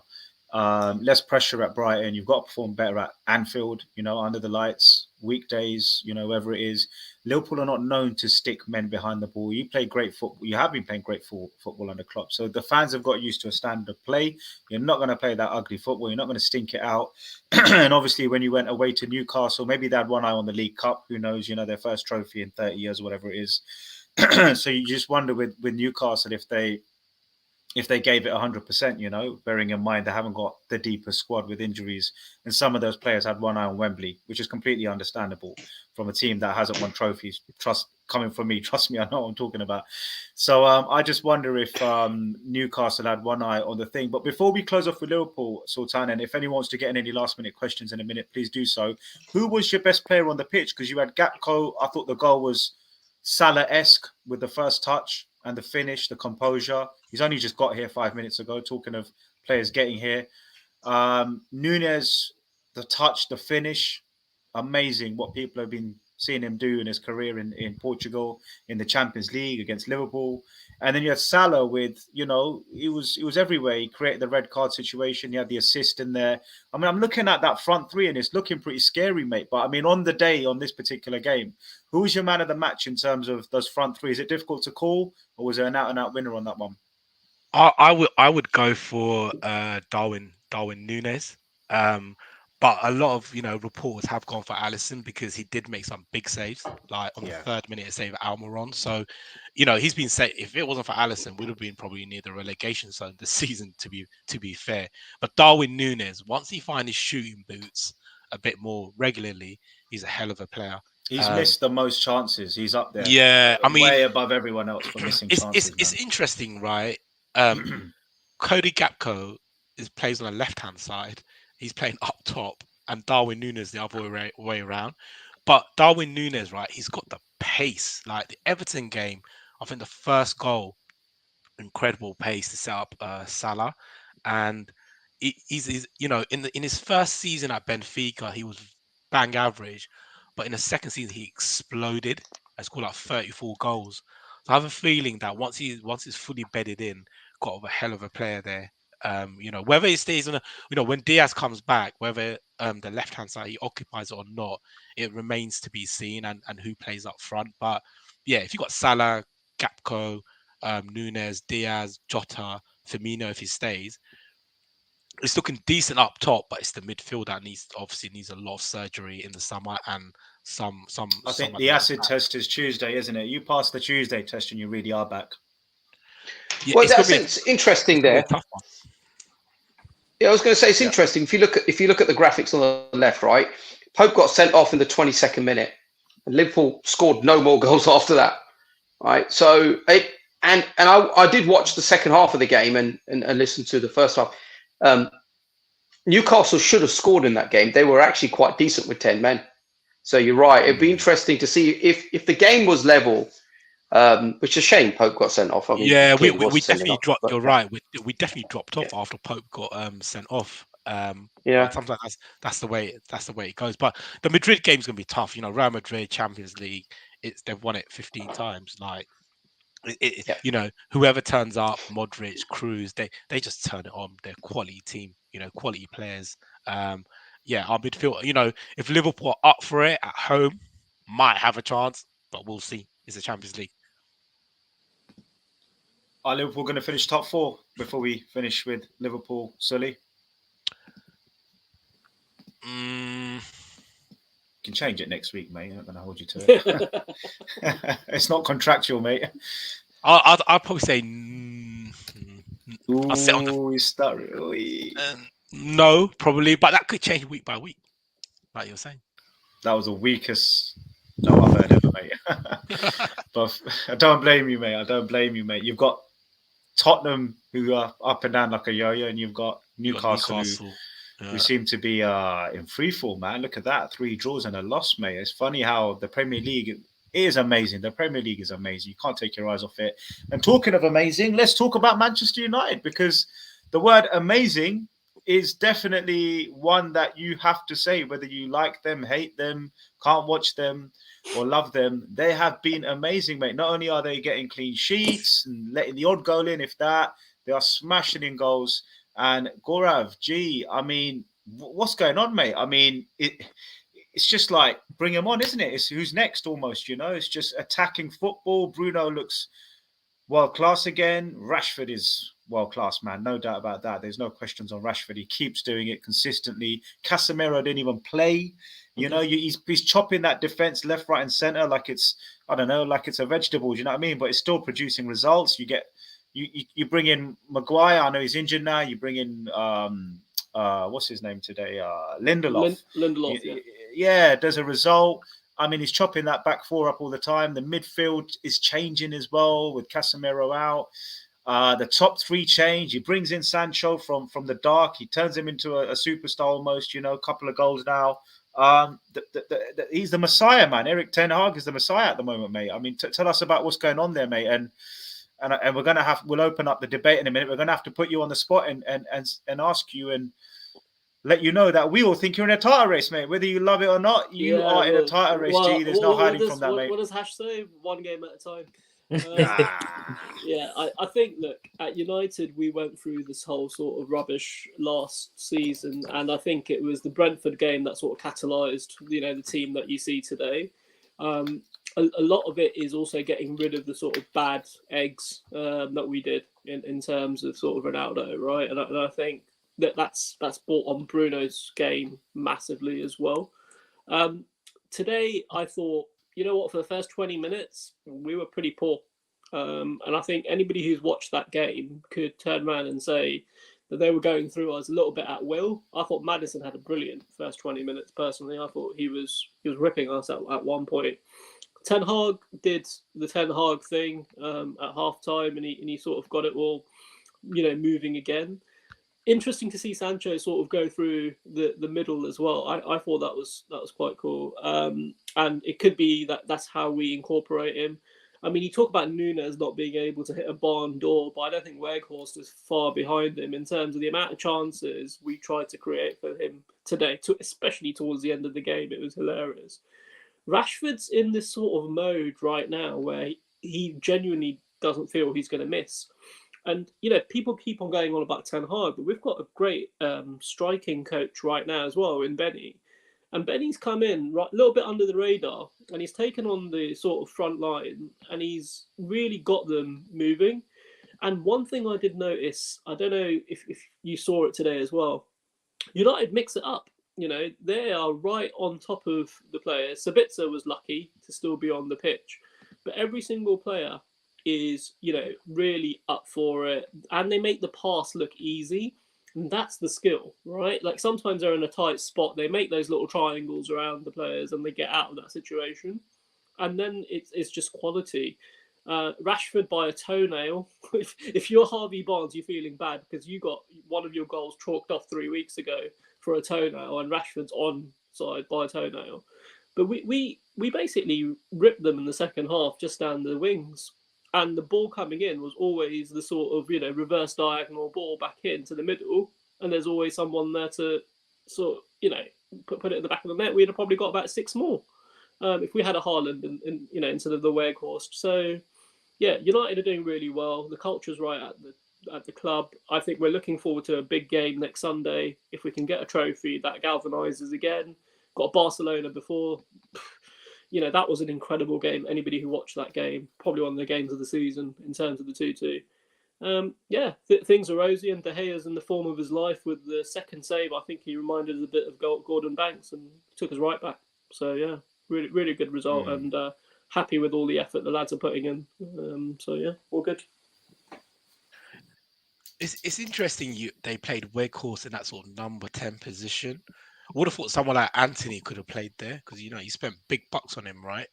Less pressure at Brighton. You've got to perform better at Anfield. You know, under the lights, weekdays. You know, wherever it is. Liverpool are not known to stick men behind the ball. You play great football. You have been playing great football under Klopp. So the fans have got used to a standard of play. You're not going to play that ugly football. You're not going to stink it out. And obviously, when you went away to Newcastle, maybe they had one eye on the League Cup. Who knows? You know, their first trophy in 30 years or whatever it is. So you just wonder with Newcastle if they gave it 100%, you know, bearing in mind they haven't got the deepest squad with injuries. And some of those players had one eye on Wembley, which is completely understandable from a team that hasn't won trophies. Coming from me, trust me, I know what I'm talking about. So I just wonder if Newcastle had one eye on the thing. But before we close off with Liverpool, Sultan, and if anyone wants to get in any last minute questions in a minute, please do so. Who was your best player on the pitch? Because you had Gakpo. I thought the goal was Salah-esque with the first touch and the finish, the composure. He's only just got here 5 minutes ago, talking of players getting here. Nunes, the touch, the finish, amazing what people have been seeing him do in his career in Portugal, in the Champions League against Liverpool. And then you had Salah with, you know, he was everywhere. He created the red card situation. He had the assist in there. I mean, I'm looking at that front three and it's looking pretty scary, mate. But I mean, on the day, on this particular game, who was your man of the match in terms of those front three? Is it difficult to call, or was there an out-and-out winner on that one? I would go for Darwin Nunes. But a lot of reporters have gone for Allison because he did make some big saves, like on the 3rd minute save Almiron. So, he's been said if it wasn't for Allison, we'd have been probably near the relegation zone this season. To be fair, but Darwin Nunes, once he finds his shooting boots a bit more regularly, he's a hell of a player. He's missed the most chances. He's up there. Yeah, I mean, way above everyone else for missing chances. It's interesting, right? Cody Gakpo plays on the left-hand side. He's playing up top, and Darwin Nunes the other way around. But Darwin Nunes, right? He's got the pace. Like the Everton game, I think the first goal, incredible pace to set up Salah, and he's in his first season at Benfica, he was bang average, but in the second season he exploded. He scored like 34 goals. So I have a feeling that once he's fully bedded in, got a hell of a player there. Whether he stays on when Diaz comes back, whether the left hand side he occupies it or not, it remains to be seen, and who plays up front. But yeah, if you got Salah, Gakpo, Nunes, Diaz, Jota, Firmino, if he stays, it's looking decent up top, but it's the midfield that needs a lot of surgery in the summer and some. I think the acid test is Tuesday, isn't it? You pass the Tuesday test and you really are back. Yeah, well, it's interesting there. Yeah, I was going to say it's interesting. If you look at the graphics on the left, right, Pope got sent off in the 22nd minute, and Liverpool scored no more goals after that. Right, so I did watch the second half of the game and listen to the first half. Newcastle should have scored in that game. They were actually quite decent with 10 men. So you're right. It'd be interesting to see if the game was level, which is a shame Pope got sent off. I mean, we definitely dropped. You're right. We definitely dropped off after Pope got sent off. Sometimes that's the way it goes. But the Madrid game's gonna be tough. Real Madrid Champions League. They've won it 15 times. Like Yeah. You know, whoever turns up, Modric, Cruz, they just turn it on. They're quality team, you know, quality players. Yeah, our midfield, you know, if Liverpool are up for it at home, might have a chance, but we'll see. It's the Champions League. Are Liverpool going to finish top 4 before we finish with Liverpool, Sully? Mm, You can change it next week, mate. I'm not going to hold you to it. It's not contractual, mate. I'll probably say I'll sit on the Ooh, no, probably, but that could change week by week, like you're saying. that was the weakest no I've heard ever, mate. But I don't blame you, mate. I don't blame you, mate. You've got Tottenham who are up and down like a yo-yo, and you've got Newcastle, who seem to be in free fall, man. Look at that. 3 draws and a loss, mate. It's funny how the Premier League is amazing. The Premier League is amazing. You can't take your eyes off it. And talking of amazing, let's talk about Manchester United, because the word amazing is definitely one that you have to say, whether you like them, hate them, can't watch them, or love them. They have been amazing, mate. Not only are they getting clean sheets and letting the odd goal in, if that, they are smashing in goals. And Gorav, I mean, what's going on, mate? I mean, it's just like, bring him on, isn't it? It's who's next almost, you know? It's just attacking football. Bruno looks world class again. Rashford is world class, man. No doubt about that. There's no questions on Rashford. He keeps doing it consistently. Casemiro didn't even play. You know, he's chopping that defense left, right, and center like it's, I don't know, like it's a vegetable. Do you know what I mean? But it's still producing results. You bring in Maguire. I know he's injured now. You bring in what's his name today? Lindelof. Lindelof, yeah. There's a result. I mean, he's chopping that back 4 up all the time. The midfield is changing as well with Casemiro out. The top 3 change. He brings in Sancho from the dark. He turns him into a superstar almost. You know, a couple of goals now. He's the Messiah, man. Eric Ten Hag is the Messiah at the moment, mate. I mean, tell us about what's going on there, mate. And we'll open up the debate in a minute. We're gonna have to put you on the spot and ask you and let you know that we all think you're in a title race, mate. Whether you love it or not, you are in a title race, G. There's no hiding from that, mate. What does Hash say? 1 game at a time. Yeah, I think, look, at United, we went through this whole sort of rubbish last season, and I think it was the Brentford game that sort of catalysed, you know, the team that you see today. A lot of it is also getting rid of the sort of bad eggs that we did in terms of sort of Ronaldo, right? And I think that's brought on Bruno's game massively as well. Today, I thought, you know what, for the first 20 minutes, we were pretty poor. And I think anybody who's watched that game could turn around and say that they were going through us a little bit at will. I thought Maddison had a brilliant first 20 minutes, personally. I thought he was ripping us at one point. Ten Hag did the Ten Hag thing at half-time, and he sort of got it all, you know, moving again. Interesting to see Sancho sort of go through the middle as well. I thought that was quite cool. And it could be that's how we incorporate him. I mean, you talk about Nunes not being able to hit a barn door, but I don't think Weghorst is far behind him in terms of the amount of chances we tried to create for him today, especially towards the end of the game. It was hilarious. Rashford's in this sort of mode right now where he genuinely doesn't feel he's going to miss. And, you know, people keep on going on about Ten Hag, but we've got a great striking coach right now as well in Benny. And Benny's come in a little bit under the radar, and he's taken on the sort of front line, and he's really got them moving. And one thing I did notice, I don't know if you saw it today as well, United mix it up. You know, they are right on top of the players. Sabitzer was lucky to still be on the pitch, but every single player is, you know, really up for it, and they make the pass look easy. And that's the skill, right? Like sometimes they're in a tight spot, they make those little triangles around the players, and they get out of that situation. And then it's just quality. Rashford by a toenail. If you're Harvey Barnes, you're feeling bad because you got one of your goals chalked off 3 weeks ago for a toenail, and Rashford's onside by a toenail. But we basically ripped them in the second half just down the wings. And the ball coming in was always the sort of, you know, reverse diagonal ball back into the middle. And there's always someone there to sort of, you know, put it in the back of the net. We'd have probably got about 6 more if we had a Haaland and you know, instead of the Weghorst. So, yeah, United are doing really well. The culture's right at the club. I think we're looking forward to a big game next Sunday. If we can get a trophy, that galvanises again. Got Barcelona before. That was an incredible game. Anybody who watched that game, probably one of the games of the season in terms of the 2-2. Things are rosy, and De Gea's in the form of his life with the second save. I think he reminded us a bit of Gordon Banks and took us right back. So yeah, really, really good result, and happy with all the effort the lads are putting in. So yeah, all good. It's interesting. They played Weghorst in that sort of number 10 position. I would have thought someone like Anthony could have played there because you spent big bucks on him, right?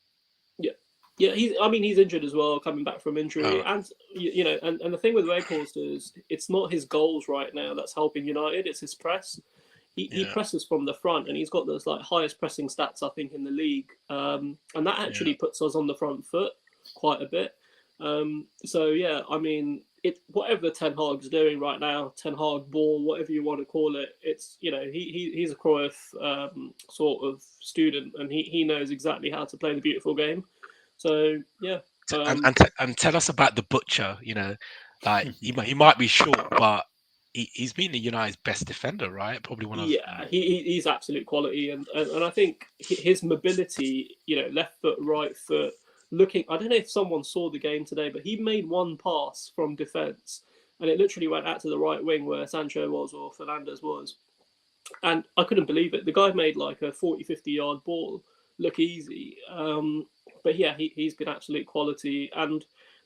Yeah, he's injured as well, coming back from injury, and and the thing with Weghorst is it's not his goals right now that's helping United; it's his press. He presses from the front, and he's got those highest pressing stats I think in the league, and that actually puts us on the front foot quite a bit. So yeah, whatever Ten Hag's doing right now, Ten Hag ball, whatever you want to call it, it's he's a Cruyff sort of student, and he knows exactly how to play the beautiful game. So yeah, and tell us about the butcher. He might be short, but he's been the United's best defender, right? Probably one of he's absolute quality, and I think his mobility, left foot, right foot, looking. I don't know if someone saw the game today, but he made one pass from defence, and it literally went out to the right wing where Sancho was or Fernandes was, and I couldn't believe it. The guy made like a 40-50 yard ball look easy. But yeah, he's been absolute quality. And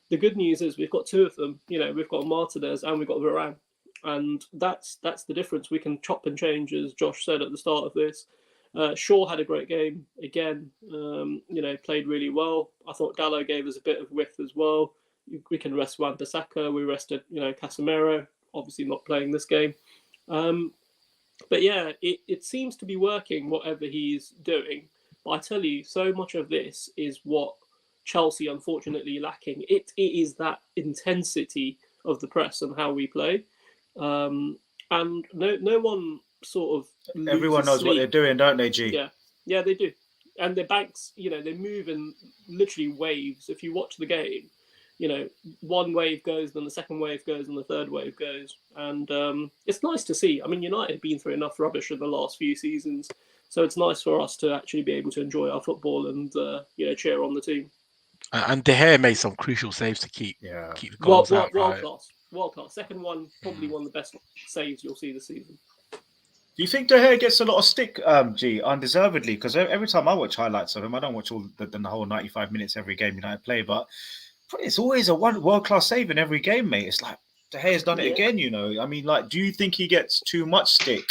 the good news is we've got two of them. We've got Martinez and we've got Varane. And that's the difference. We can chop and change, as Josh said at the start of this. Shaw had a great game again. Played really well. I thought Dalot gave us a bit of width as well. We can rest Wan-Bissaka. We rested, Casemiro. Obviously not playing this game. But yeah, it seems to be working, whatever he's doing. But I tell you, so much of this is what Chelsea unfortunately lacking. It is that intensity of the press and how we play. And no one sort of everyone knows what they're doing, don't they, G? Yeah, they do. And their banks, they move in literally waves. If you watch the game, one wave goes, then the second wave goes, and the third wave goes. And it's nice to see. United have been through enough rubbish in the last few seasons, so it's nice for us to actually be able to enjoy our football and cheer on the team. And De Gea made some crucial saves to keep the goals out. World class. Second one, probably one of the best saves you'll see this season. Do you think De Gea gets a lot of stick, G, undeservedly? Because every time I watch highlights of him, I don't watch all the whole 95 minutes every game United play, but it's always a world-class save in every game, mate. It's like De Gea's done it again, do you think he gets too much stick?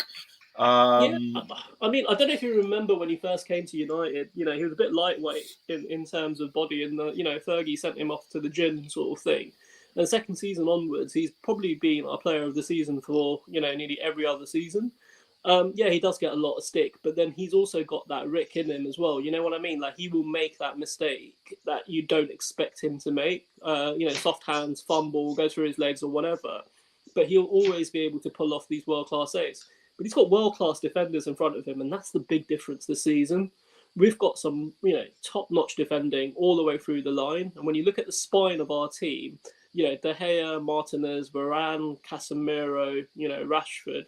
I don't know if you remember when he first came to United, he was a bit lightweight in terms of body, and Fergie sent him off to the gym sort of thing. And the second season onwards, he's probably been our player of the season for, nearly every other season. He does get a lot of stick, but then he's also got that Rick in him as well. You know what I mean? Like, he will make that mistake that you don't expect him to make. Soft hands, fumble, go through his legs or whatever. But he'll always be able to pull off these world-class saves. But he's got world-class defenders in front of him, and that's the big difference this season. We've got some, top-notch defending all the way through the line. And when you look at the spine of our team, De Gea, Martinez, Varane, Casemiro, Rashford,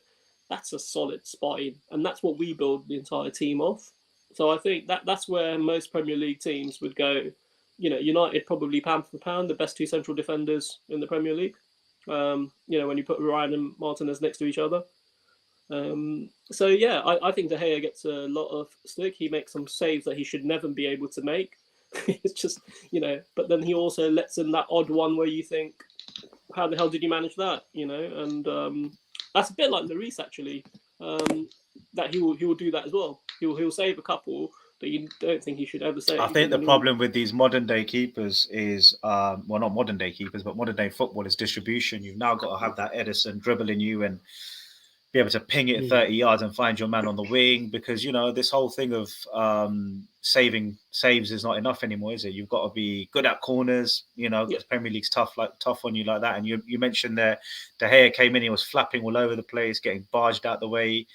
that's a solid spine. And that's what we build the entire team off. So I think that's where most Premier League teams would go. United probably pound for pound, the best two central defenders in the Premier League. When you put Varane and Martinez next to each other. I think De Gea gets a lot of stick. He makes some saves that he should never be able to make. It's just, but then he also lets in that odd one where you think, how the hell did you manage that? And that's a bit like Lloris actually. That he will do that as well. He'll save a couple that you don't think he should ever save. I think the problem with these modern day keepers is, not modern day keepers, but modern day football is distribution. You've now got to have that Edison dribbling you and be able to ping it 30 yards and find your man on the wing, because this whole thing of saving saves is not enough anymore, is it? You've got to be good at corners, because Premier League's tough on you like that. And you mentioned there, De Gea came in, he was flapping all over the place, getting barged out the way,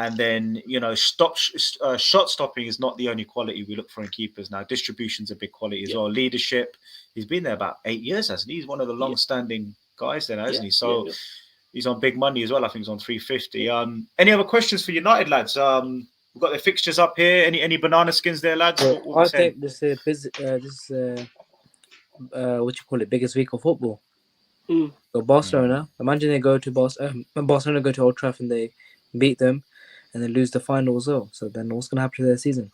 And then, shot stopping is not the only quality we look for in keepers now. Distribution's a big quality as well. Leadership. He's been there about 8 years, hasn't he? He's one of the long-standing guys there, hasn't he? So he's on big money as well. I think he's on 350. Any other questions for United, lads? We've got the fixtures up here. Any banana skins there, lads? I think this is what you call it, biggest week of football. So Barcelona, imagine they go to Barcelona go to Old Trafford and they beat them and then lose the final as well. So then what's going to happen to their season?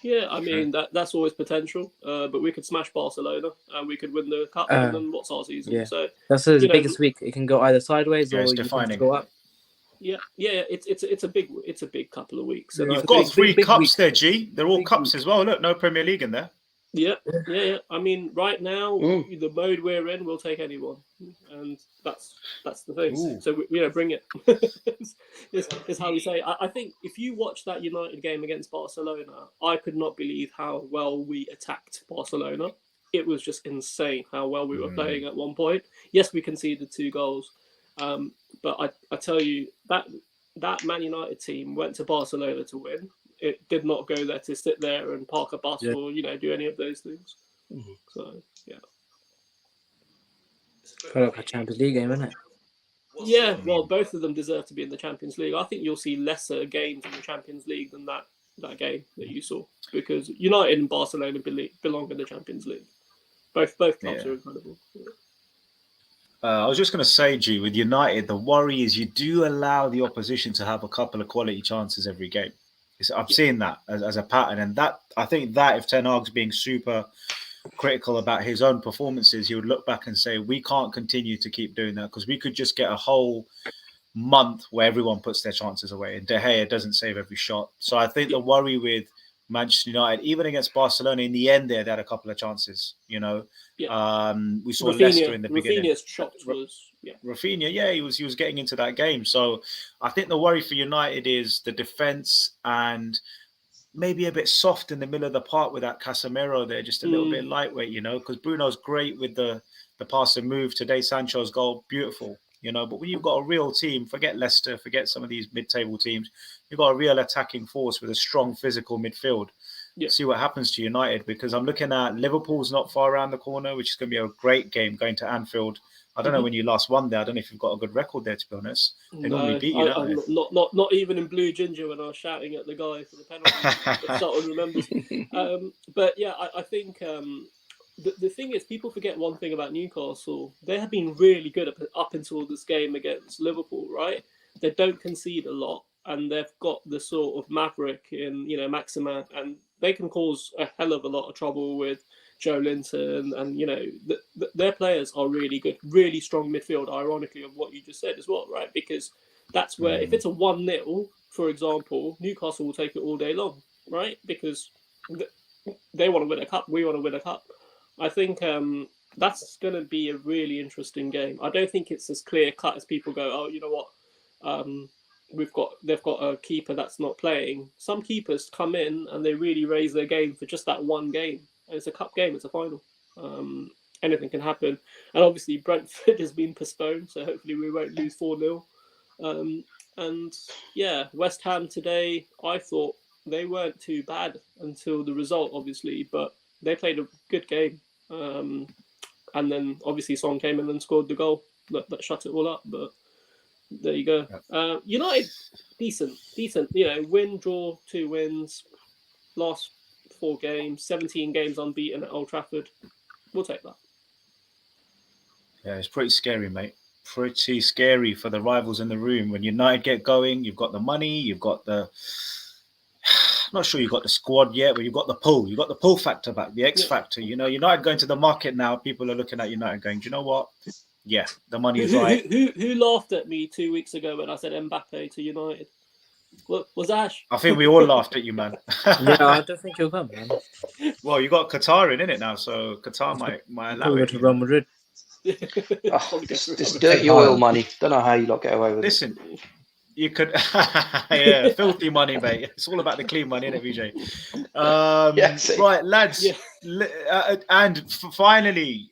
Yeah, I mean that's always potential. But we could smash Barcelona and we could win the cup, and then what's our season? Yeah. So that's the biggest week. It can go either sideways or it's you defining. can go up. Yeah. It's a big couple of weeks. You've got three cups there, G. They're all cups as well. Look, no Premier League in there. Yeah. I mean, right now, the mode we're in, we'll take anyone, and that's the thing. Ooh. So bring it. is how we say. I think if you watch that United game against Barcelona, I could not believe how well we attacked Barcelona. It was just insane how well we were playing at one point. Yes, we conceded 2 goals, but I tell you that Man United team went to Barcelona to win. It did not go there to sit there and park a bus or do any of those things. So Kind of like a Champions League game, isn't it? Yeah, well, both of them deserve to be in the Champions League. I think you'll see lesser games in the Champions League than that game that you saw, because United and Barcelona belong in the Champions League. Both clubs are incredible. I was just going to say, G, with United, the worry is you do allow the opposition to have a couple of quality chances every game. I've seen that as a pattern, and that I think that if Ten Hag's being super critical about his own performances, he would look back and say, we can't continue to keep doing that, because we could just get a whole month where everyone puts their chances away and De Gea doesn't save every shot. So I think the worry with Manchester United, even against Barcelona, in the end there, they had a couple of chances, we saw Rafinha, Leicester in the beginning. Rafinha's shot was Rafinha, he was getting into that game. So I think the worry for United is the defense and maybe a bit soft in the middle of the park with that Casemiro there, just a little bit lightweight, because Bruno's great with the pass and move. Today, Sancho's goal, beautiful, but when you've got a real team, forget Leicester, forget some of these mid-table teams, you've got a real attacking force with a strong physical midfield. See what happens to United, because I'm looking at Liverpool's not far around the corner, which is going to be a great game going to Anfield. I don't know when you last won there. I don't know if you've got a good record there, to be honest. They normally beat you, don't they? Not even in blue ginger when I was shouting at the guy for the penalty. If someone remembers. But yeah, I think the thing is, people forget one thing about Newcastle. They have been really good up until this game against Liverpool, right? They don't concede a lot, and they've got the sort of maverick in Maximin, and they can cause a hell of a lot of trouble with Joe Linton, and their players are really good, really strong midfield. Ironically, of what you just said as well, right? Because that's where if it's a 1-0, for example, Newcastle will take it all day long, right? Because they want to win a cup, we want to win a cup. I think that's going to be a really interesting game. I don't think it's as clear cut as people go, oh, you know what, they've got a keeper that's not playing. Some keepers come in and they really raise their game for just that one game. And it's a cup game, it's a final. Anything can happen. And obviously Brentford has been postponed, so hopefully we won't lose 4-0. And yeah, West Ham today, I thought they weren't too bad until the result, obviously, but they played a good game. And then obviously Son came in and scored the goal that shut it all up. But there you go. United, decent. Win, draw, 2 wins. Last 4 games, 17 games unbeaten at Old Trafford. We'll take that. Yeah, it's pretty scary, mate. Pretty scary for the rivals in the room. When United get going, you've got the money, you've got the... I'm not sure you've got the squad yet, but you've got the pull. You've got the pull factor back, the X factor. United going to the market now, people are looking at United going, do you know what? Yeah, the money is right. Who laughed at me 2 weeks ago when I said Mbappe to United? What was Ash? I think we all laughed at you, man. Yeah, I don't think you'll come, man. Well, you got Qatar in it now, so Qatar might allow Probably it. go to Real Madrid. This dirty oil money. Don't know how you lot get away with it. Listen, you could, filthy money, mate. It's all about the clean money, isn't it, Vijay? Right, lads. Finally,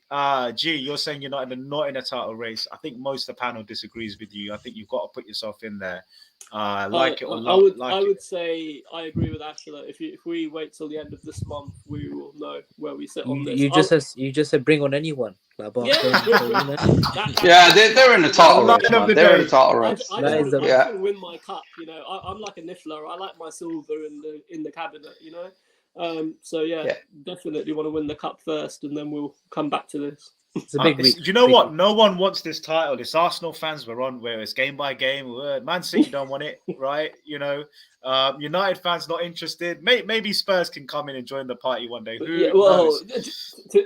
G, you're saying United are not in a title race. I think most of the panel disagrees with you. I think you've got to put yourself in there. Like it or not. I would say I agree with Ashla. If we wait till the end of this month, we will know where we sit on this. You just said bring on anyone. Like Yeah, Barcelona, Yeah, they're in the title race, man. They're in the title I race. just want to win my cup. I'm like a niffler. I like my silver in the cabinet. So yeah, definitely want to win the cup first, and then we'll come back to this. It's a big week. You know what? No one wants this title. It's Arsenal fans we're on, where it's game by game. Man City don't want it, right? United fans not interested. Maybe Spurs can come in and join the party one day. Who knows?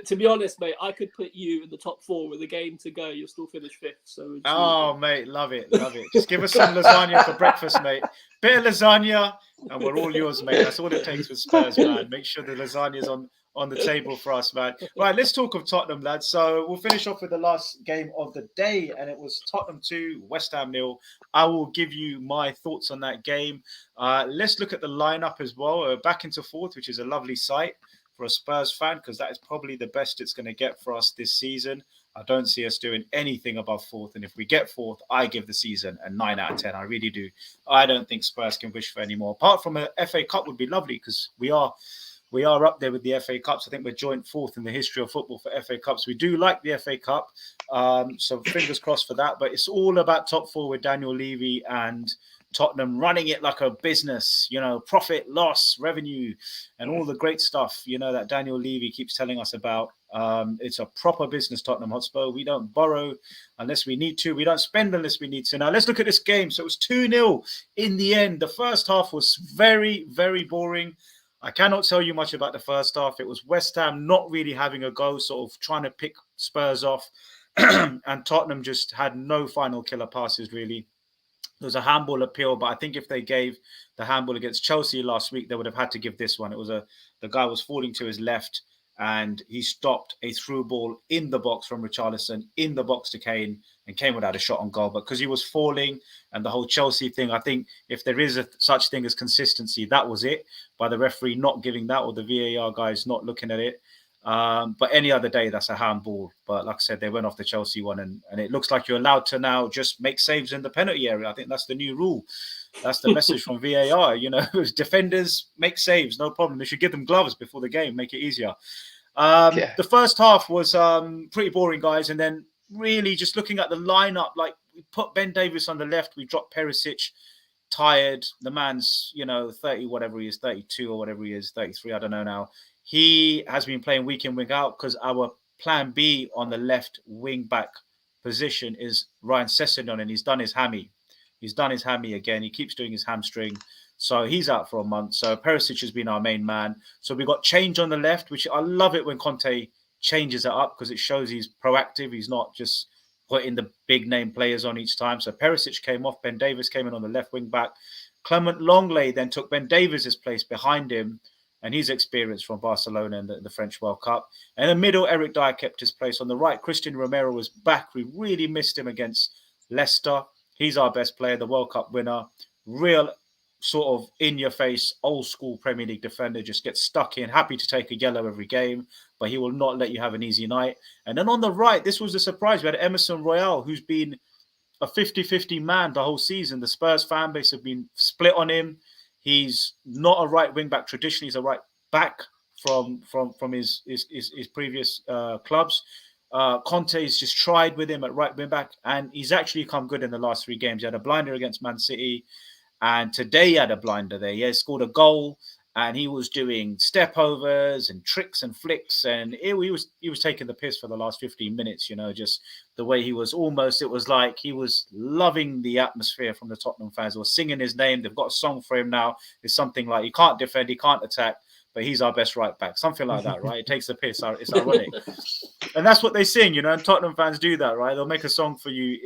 To be honest, mate, I could put you in the top 4 with a game to go. You'll still finish 5th. So mate, love it. Just give us some lasagna for breakfast, mate. Bit of lasagna, and we're all yours, mate. That's all it takes with Spurs, man. Make sure the lasagna's on the table for us, man. Right, let's talk of Tottenham, lads. So we'll finish off with the last game of the day, and it was Tottenham 2, West Ham 0. I will give you my thoughts on that game. Let's look at the lineup as well. Back into fourth, which is a lovely sight for a Spurs fan, because that is probably the best it's going to get for us this season. I don't see us doing anything above fourth, and if we get fourth, I give the season a 9 out of 10. I really do. I don't think Spurs can wish for any more. Apart from a FA Cup would be lovely, because we are up there with the FA Cups. I think we're joint fourth in the history of football for FA Cups. We do like the FA Cup, so fingers crossed for that. But it's all about top 4 with Daniel Levy and Tottenham running it like a business, profit, loss, revenue, and all the great stuff, that Daniel Levy keeps telling us about. It's a proper business, Tottenham Hotspur. We don't borrow unless we need to. We don't spend unless we need to. Now, let's look at this game. So it was 2-0 in the end. The first half was very, very boring. I cannot tell you much about the first half. It was West Ham not really having a go, sort of trying to pick Spurs off. And Tottenham just had no final killer passes, really. There was a handball appeal, but I think if they gave the handball against Chelsea last week, they would have had to give this one. It was the guy was falling to his left, and he stopped a through ball in the box from Richarlison, in the box to Kane, and Kane would have had a shot on goal. But because he was falling and the whole Chelsea thing, I think if there is such thing as consistency, that was it, by the referee not giving that, or the VAR guys not looking at it. But any other day, that's a handball. But like I said, they went off the Chelsea one, and it looks like you're allowed to now just make saves in the penalty area. I think that's the new rule. That's the message from VAR. Defenders make saves, no problem. They should give them gloves before the game, make it easier. The first half was pretty boring, guys. And then really just looking at the lineup, like we put Ben Davies on the left, we dropped Perisic, tired. The man's, 30, whatever he is, 32 or whatever he is, 33, I don't know now. He has been playing week in, week out, because our plan B on the left wing back position is Ryan Sessegnon, and he's done his hammy. He's done his hammy again. He keeps doing his hamstring. So he's out for a month. So Perisic has been our main man. So we got change on the left, which I love it when Conte changes it up, because it shows he's proactive. He's not just putting the big name players on each time. So Perisic came off. Ben Davies came in on the left wing back. Clement Longley then took Ben Davies' place behind him, and his experience from Barcelona and the French World Cup. And in the middle, Eric Dyer kept his place. On the right, Christian Romero was back. We really missed him against Leicester. He's our best player, the World Cup winner. Real sort of in-your-face, old-school Premier League defender, just gets stuck in, happy to take a yellow every game, but he will not let you have an easy night. And then on the right, this was a surprise. We had Emerson Royale, who's been a 50-50 man the whole season. The Spurs fan base have been split on him. He's not a right wing back. Traditionally, he's a right back from his previous clubs. Conte's just tried with him at right wing back, and he's actually come good in the last 3 games. He had a blinder against Man City, and today he had a blinder there. He scored a goal, and he was doing step overs and tricks and flicks, and he was taking the piss for the last 15 minutes. Just the way he was it was like he was loving the atmosphere from the Tottenham fans, or singing his name. They've got a song for him now. It's something like, he can't defend, he can't attack, but he's our best right back. Something like that, right? It takes the piss. It's ironic. And that's what they sing, and Tottenham fans do that, right? They'll make a song for you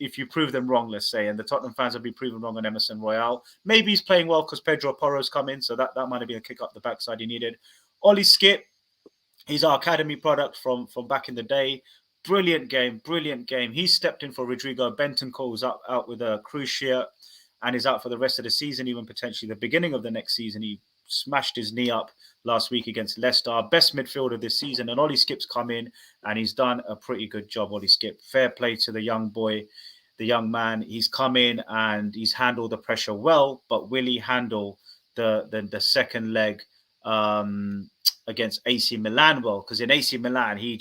if you prove them wrong, let's say. And the Tottenham fans have been proven wrong on Emerson Royale. Maybe he's playing well because Pedro Porro's come in, so that might have been a kick up the backside he needed. Ollie Skip, he's our academy product from back in the day. Brilliant game. He stepped in for Rodrigo Bentancur, who's out with a cruciate and is out for the rest of the season, even potentially the beginning of the next season. He smashed his knee up last week against Leicester. Our best midfielder this season, and Ollie Skip's come in and he's done a pretty good job. Ollie Skip, fair play to the young boy, the young man. He's come in and he's handled the pressure well, but will he handle the second leg against AC Milan well? Because in AC Milan, he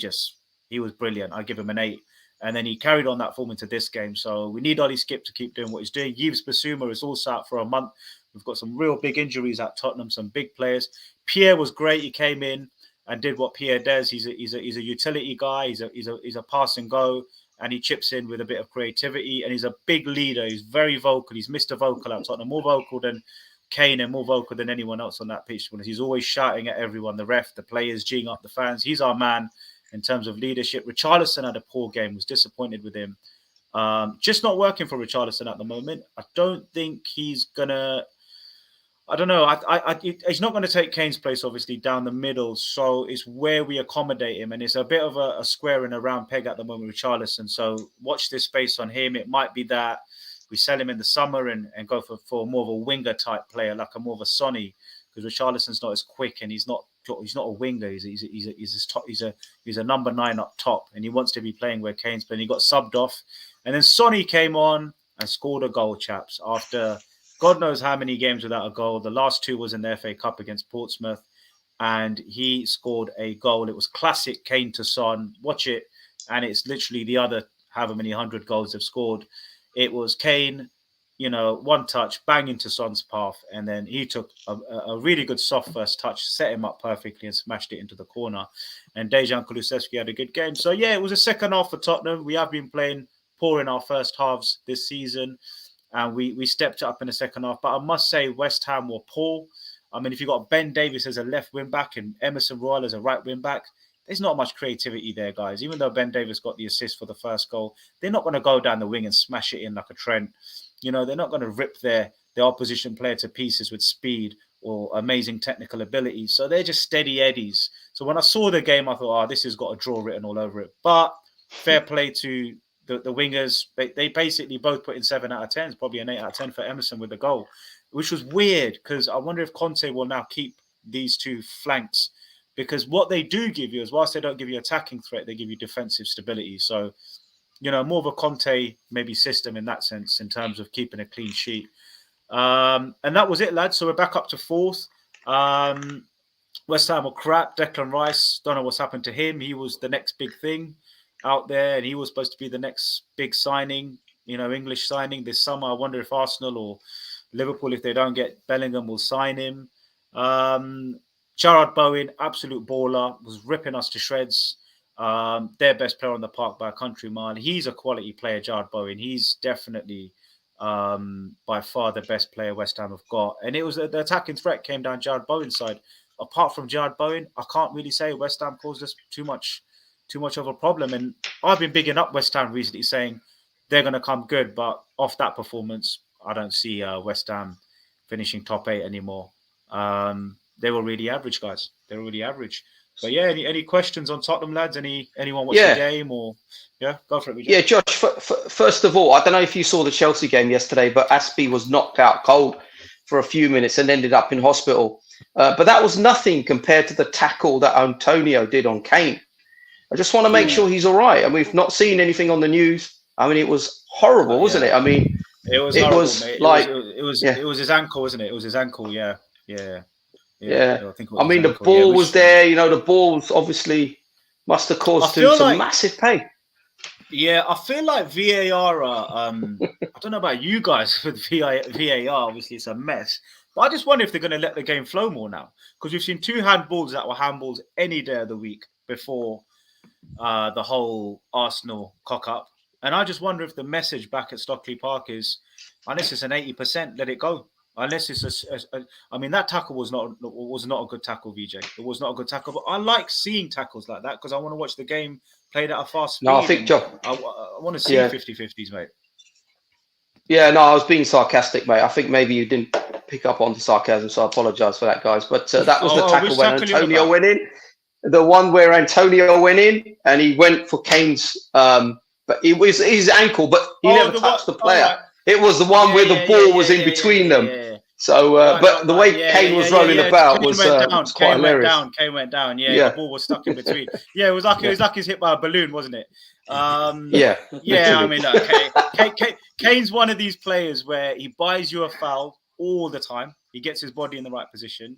was brilliant. I give him an 8. And then he carried on that form into this game. So we need Ollie Skip to keep doing what he's doing. Yves Bissouma is also out for a month. We've got some real big injuries at Tottenham, some big players. Pierre was great. He came in and did what Pierre does. He's a utility guy. He's a pass and go, and he chips in with a bit of creativity. And he's a big leader. He's very vocal. He's Mr. Vocal at Tottenham, more vocal than Kane and more vocal than anyone else on that pitch. He's always shouting at everyone, the ref, the players, geeing up the fans. He's our man in terms of leadership. Richarlison had a poor game, was disappointed with him. Just not working for Richarlison at the moment. I don't think he's going to... I don't know. He's not going to take Kane's place, obviously, down the middle. So it's where we accommodate him. And it's a bit of a square and a round peg at the moment with Richarlison. So watch this space on him. It might be that we sell him in the summer and go for more of a winger type player, like a more of a Sonny, because Richarlison's not as quick and he's not a winger. He's a number 9 up top, and he wants to be playing where Kane's playing. He got subbed off, and then Sonny came on and scored a goal, chaps, after God knows how many games without a goal. The last 2 was in the FA Cup against Portsmouth, and he scored a goal. It was classic Kane to Son. Watch it, and it's literally the other however many 100 goals they've scored. It was Kane, one touch, bang into Son's path, and then he took a really good soft first touch, set him up perfectly and smashed it into the corner. And Dejan Kulusevski had a good game. So, yeah, it was a second half for Tottenham. We have been playing poor in our first halves this season, and we stepped up in the second half. But I must say West Ham were poor. I mean, if you've got Ben Davies as a left wing-back and Emerson Royal as a right wing-back, there's not much creativity there, guys. Even though Ben Davies got the assist for the first goal, they're not going to go down the wing and smash it in like a Trent. They're not going to rip their opposition player to pieces with speed or amazing technical ability. So they're just steady eddies. So when I saw the game, I thought, this has got a draw written all over it. But fair play to the wingers. They basically both put in 7 out of 10. It's probably an 8 out of 10 for Emerson with the goal, which was weird because I wonder if Conte will now keep these 2 flanks, because what they do give you is, whilst they don't give you attacking threat, they give you defensive stability. So, more of a Conte maybe system in that sense, in terms of keeping a clean sheet. And that was it, lads. So we're back up to 4th. West Ham were crap. Declan Rice, don't know what's happened to him. He was the next big thing out there, and he was supposed to be the next big signing, English signing this summer. I wonder if Arsenal or Liverpool, if they don't get Bellingham, will sign him. Jarrod Bowen, absolute baller, was ripping us to shreds. Their best player on the park by a country mile. He's a quality player, Jarrod Bowen. He's definitely by far the best player West Ham have got. And it was the attacking threat came down Jarrod Bowen's side. Apart from Jarrod Bowen, I can't really say West Ham caused us too much of a problem. And I've been bigging up West Ham recently, saying they're going to come good. But off that performance, I don't see West Ham finishing top 8 anymore. They were really average, guys. They were really average. But yeah, any questions on Tottenham, lads? Anyone watch the game or go for it, Vijay. Yeah, Josh. First of all, I don't know if you saw the Chelsea game yesterday, but Aspie was knocked out cold for a few minutes and ended up in hospital. But that was nothing compared to the tackle that Antonio did on Kane. I just want to make sure he's all right. And we've not seen anything on the news. I mean, it was horrible, wasn't it? I mean, it was horrible, mate. It was his ankle, wasn't it? It was his ankle. Yeah. I mean, the ball was there. The ball was obviously must have caused him some massive pain. Yeah, I feel like VAR. I don't know about you guys with VAR. Obviously, it's a mess. But I just wonder if they're going to let the game flow more now, because we've seen 2 handballs that were handballs any day of the week before the whole Arsenal cock up. And I just wonder if the message back at Stockley Park is, unless it's an 80%, let it go. Unless it's that tackle was not a good tackle, VJ. It was not a good tackle. But I like seeing tackles like that because I want to watch the game played at a fast speed. No, I think, John, I want to see 50-50s, mate. Yeah, no, I was being sarcastic, mate. I think maybe you didn't pick up on the sarcasm, so I apologise for that, guys. But that was the tackle when Antonio went in. The one where Antonio went in and he went for Kane's, but it was his ankle, but he never touched the player. It was the one where the ball was in between them. So, but the way Kane was rolling about was quite hilarious. Kane went down. Yeah, Yeah. the ball was stuck in between. Yeah, it was like he's hit by a balloon, wasn't it? Yeah. Yeah. I mean, Kane's one of these players where he buys you a foul all the time. He gets his body in the right position.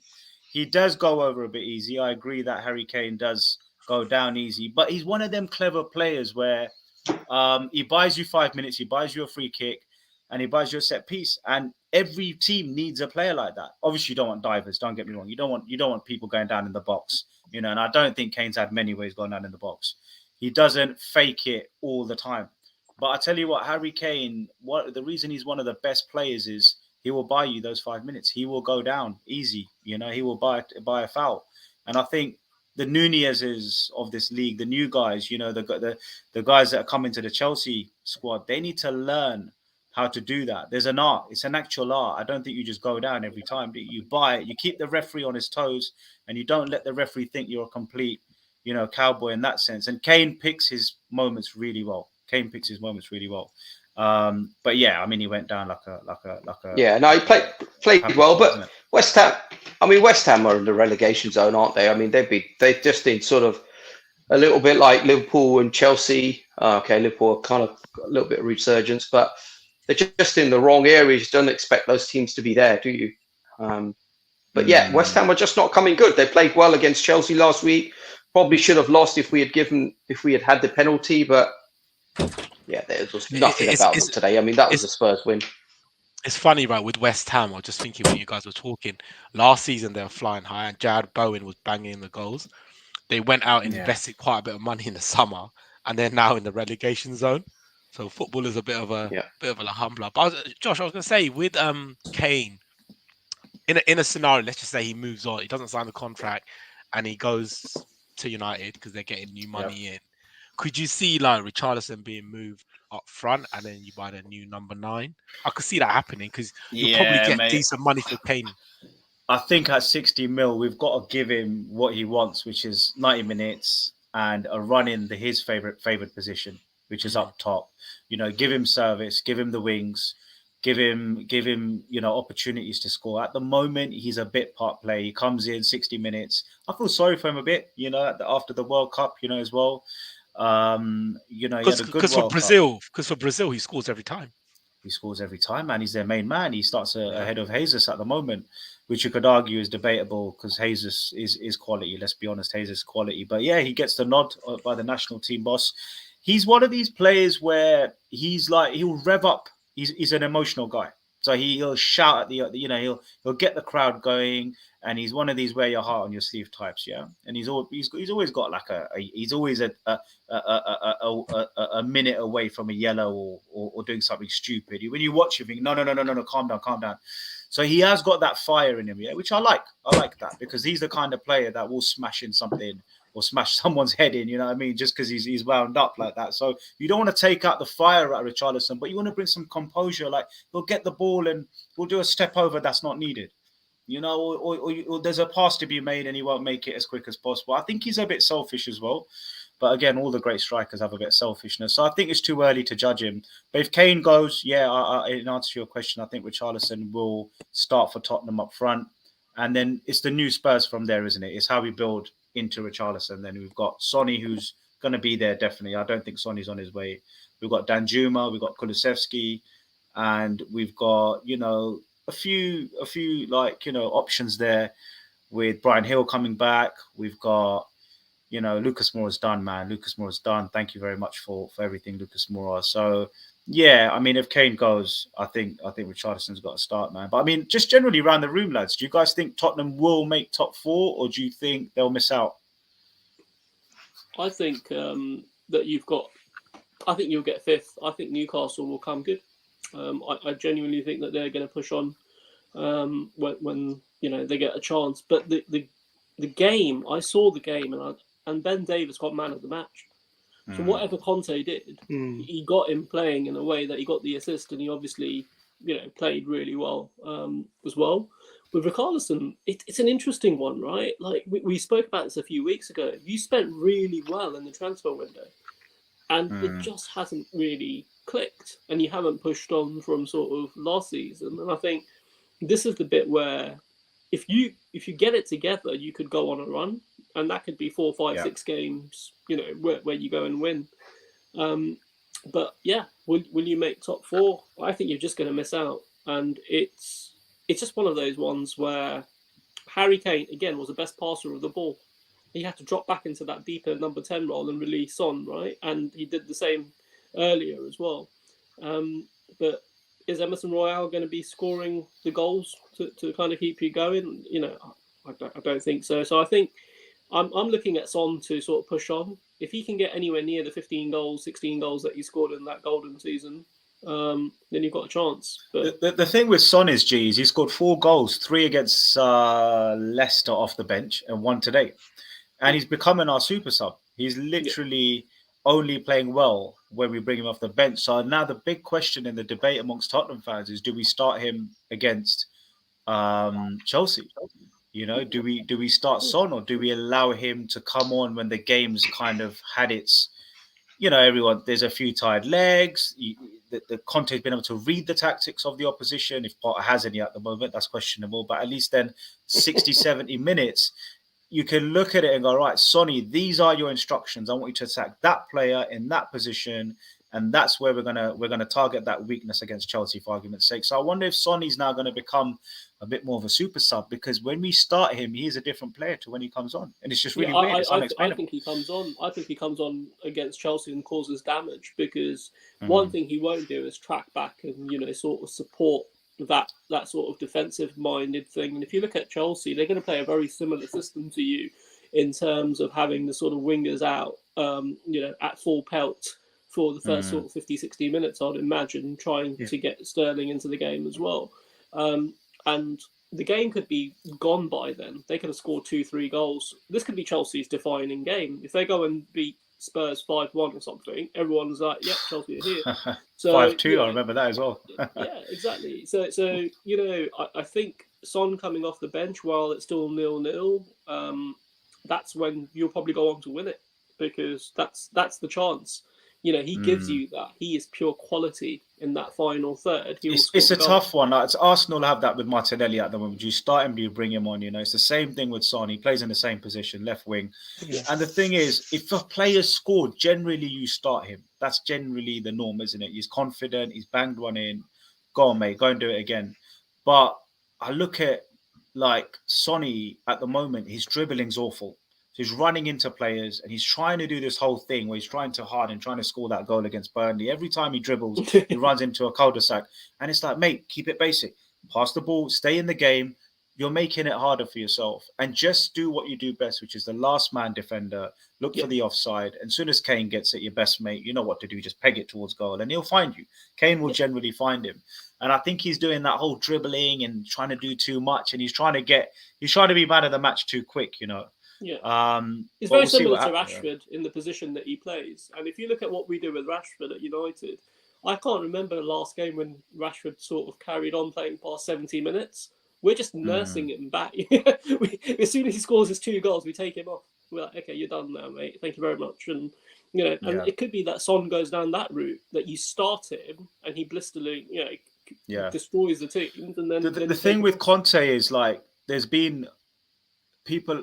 He does go over a bit easy. I agree that Harry Kane does go down easy, but he's one of them clever players where he buys you 5 minutes, he buys you a free kick, and he buys you a set piece. And every team needs a player like that. Obviously, you don't want divers. Don't get me wrong. You don't want people going down in the box. And I don't think Kane's had many ways going down in the box. He doesn't fake it all the time. But I tell you what, Harry Kane, the reason he's one of the best players is he will buy you those 5 minutes. He will go down easy. He will buy a foul. And I think the Nunez's of this league, the new guys, the guys that are coming to the Chelsea squad, they need to learn how to do that. There's an art. It's an actual art. I don't think you just go down every time. You buy it. You keep the referee on his toes, and you don't let the referee think you're a complete, cowboy in that sense. And Kane picks his moments really well. But yeah, I mean, he went down like a. Yeah, no, he played well, but West Ham are in the relegation zone, aren't they? I mean, they've just been sort of a little bit like Liverpool and Chelsea. Liverpool are kind of a little bit of resurgence, but they're just in the wrong areas. You don't expect those teams to be there, do you? But yeah, West Ham are just not coming good. They played well against Chelsea last week. Probably should have lost if we had had the penalty, but yeah, there was nothing about them today. I mean, that was a Spurs win. It's funny, right? With West Ham, I was just thinking when you guys were talking last season, they were flying high, and Jared Bowen was banging in the goals. They went out and invested quite a bit of money in the summer, and they're now in the relegation zone. So football is a bit of a humbler. But Josh, I was going to say with Kane, in a scenario, let's just say he moves on, he doesn't sign the contract, and he goes to United because they're getting new money in. Could you see like Richarlison being moved up front, and then you buy the new number 9? I could see that happening because you'll probably get decent money for Kane. I think at 60 mil, we've got to give him what he wants, which is 90 minutes and a run in his favorite position, which is up top. Give him service, give him the wings, give him opportunities to score. At the moment, he's a bit part play. He comes in 60 minutes. I feel sorry for him a bit, after the World Cup, as well. Because for Brazil, he scores every time. He scores every time, and he's their main man. He starts ahead of Jesus at the moment, which you could argue is debatable because Jesus is quality. Let's be honest, Jesus is quality. But yeah, he gets the nod by the national team boss. He's one of these players where he'll rev up. He's an emotional guy, so he'll shout at he'll get the crowd going, and he's one of these wear your heart on your sleeve types, yeah. And he's always got like he's always a minute away from a yellow or doing something stupid. When you watch him, you think, no, calm down. So he has got that fire in him, yeah, which I like. I like that because he's the kind of player that will smash in something or smash someone's head in, you know what I mean? Just because he's wound up like that. So you don't want to take out the fire out of Richarlison, but you want to bring some composure. Like he'll get the ball and we'll do a step over that's not needed, or there's a pass to be made and he won't make it as quick as possible. I think he's a bit selfish as well. But again, all the great strikers have a bit of selfishness. So I think it's too early to judge him. But if Kane goes, in answer to your question, I think Richarlison will start for Tottenham up front. And then it's the new Spurs from there, isn't it? It's how we build into Richarlison. Then we've got Sonny, who's going to be there, definitely. I don't think Sonny's on his way. We've got Danjuma, we've got Kulusevski, and we've got, a few options there with Brian Hill coming back. We've got, Lucas Moura's done, man. Lucas Moura's done. Thank you very much for everything, Lucas Moura. So, yeah, I mean, if Kane goes, I think Richarlison's got to start, man. But I mean, just generally around the room, lads, do you guys think Tottenham will make top 4 or do you think they'll miss out? I think that I think you'll get 5th. I think Newcastle will come good. I genuinely think that they're going to push on when they get a chance. But the game, I saw the game and Ben Davies got man of the match. So whatever Conte did, he got him playing in a way that he got the assist, and he obviously, played really well as well. With Richarlison, it's an interesting one, right? Like we spoke about this a few weeks ago. You spent really well in the transfer window, and it just hasn't really clicked, and you haven't pushed on from sort of last season. And I think this is the bit where if you get it together, you could go on a run, and that could be 4, 5, Yeah. 6 games, where you go and win. But yeah, will you make top 4? I think you're just going to miss out, and it's just one of those ones where Harry Kane again was the best passer of the ball. He had to drop back into that deeper number 10 role and release on, right? And he did the same earlier as well. But is Emerson Royale going to be scoring the goals to kind of keep you going? I don't think so. So I think I'm looking at Son to sort of push on. If he can get anywhere near the 15 goals, 16 goals that he scored in that golden season, then you've got a chance. But the thing with Son is, he scored 4 goals, 3 against Leicester off the bench and 1 today. And he's becoming our super sub. He's literally only playing well when we bring him off the bench. So now the big question in the debate amongst Tottenham fans is, do we start him against Chelsea? Do we start Son, or do we allow him to come on when the game's kind of had its, everyone, there's a few tired legs. The Conte's been able to read the tactics of the opposition. If Potter has any at the moment, that's questionable. But at least then 60, 70 minutes, you can look at it and go, right, Sonny, these are your instructions. I want you to attack that player in that position, and that's where we're gonna target that weakness against Chelsea, for argument's sake. So I wonder if Sonny's now going to become a bit more of a super sub, because when we start him, he is a different player to when he comes on, and it's just really weird. It's unexplainable. I think he comes on. I think he comes on against Chelsea and causes damage, because one thing he won't do is track back and sort of support that sort of defensive minded thing. And if you look at Chelsea, they're going to play a very similar system to you in terms of having the sort of wingers out, at full pelt for the first sort of 50, 60 minutes, I'd imagine, trying to get Sterling into the game as well. And the game could be gone by then. They could have scored 2, 3 goals. This could be Chelsea's defining game. If they go and beat Spurs 5-1 or something, everyone's like, "Yep, Chelsea are here." So 5-2, I remember that as well. Yeah, exactly. So I think Son coming off the bench while it's still 0-0, that's when you'll probably go on to win it, because that's the chance. He gives you that. He is pure quality in that final third. It's a tough one. Like, Arsenal have that with Martinelli at the moment. You start him, you bring him on. It's the same thing with Son. He plays in the same position, left wing. Yeah. And the thing is, if a player scored, generally you start him. That's generally the norm, isn't it? He's confident. He's banged one in. Go on, mate. Go and do it again. But I look at Sonny at the moment. His dribbling's awful. So he's running into players and he's trying to do this whole thing where he's trying to hard and trying to score that goal against Burnley. Every time he dribbles, he runs into a cul-de-sac. And it's like, mate, keep it basic. Pass the ball, stay in the game. You're making it harder for yourself. And just do what you do best, which is the last man defender. Look for the offside. And as soon as Kane gets it, your best mate, you know what to do. Just peg it towards goal and he'll find you. Kane will generally find him. And I think he's doing that whole dribbling and trying to do too much. And he's trying to be man of the match too quick, Yeah. It's very similar to Rashford in the position that he plays. And if you look at what we do with Rashford at United, I can't remember the last game when Rashford sort of carried on playing past 70 minutes. We're just nursing him back. As soon as he scores his 2 goals, we take him off. We're like, okay, you're done now, mate. Thank you very much. And it could be that Son goes down that route, that you start him and he blisterly, destroys the team. And then the thing with Conte is, there's been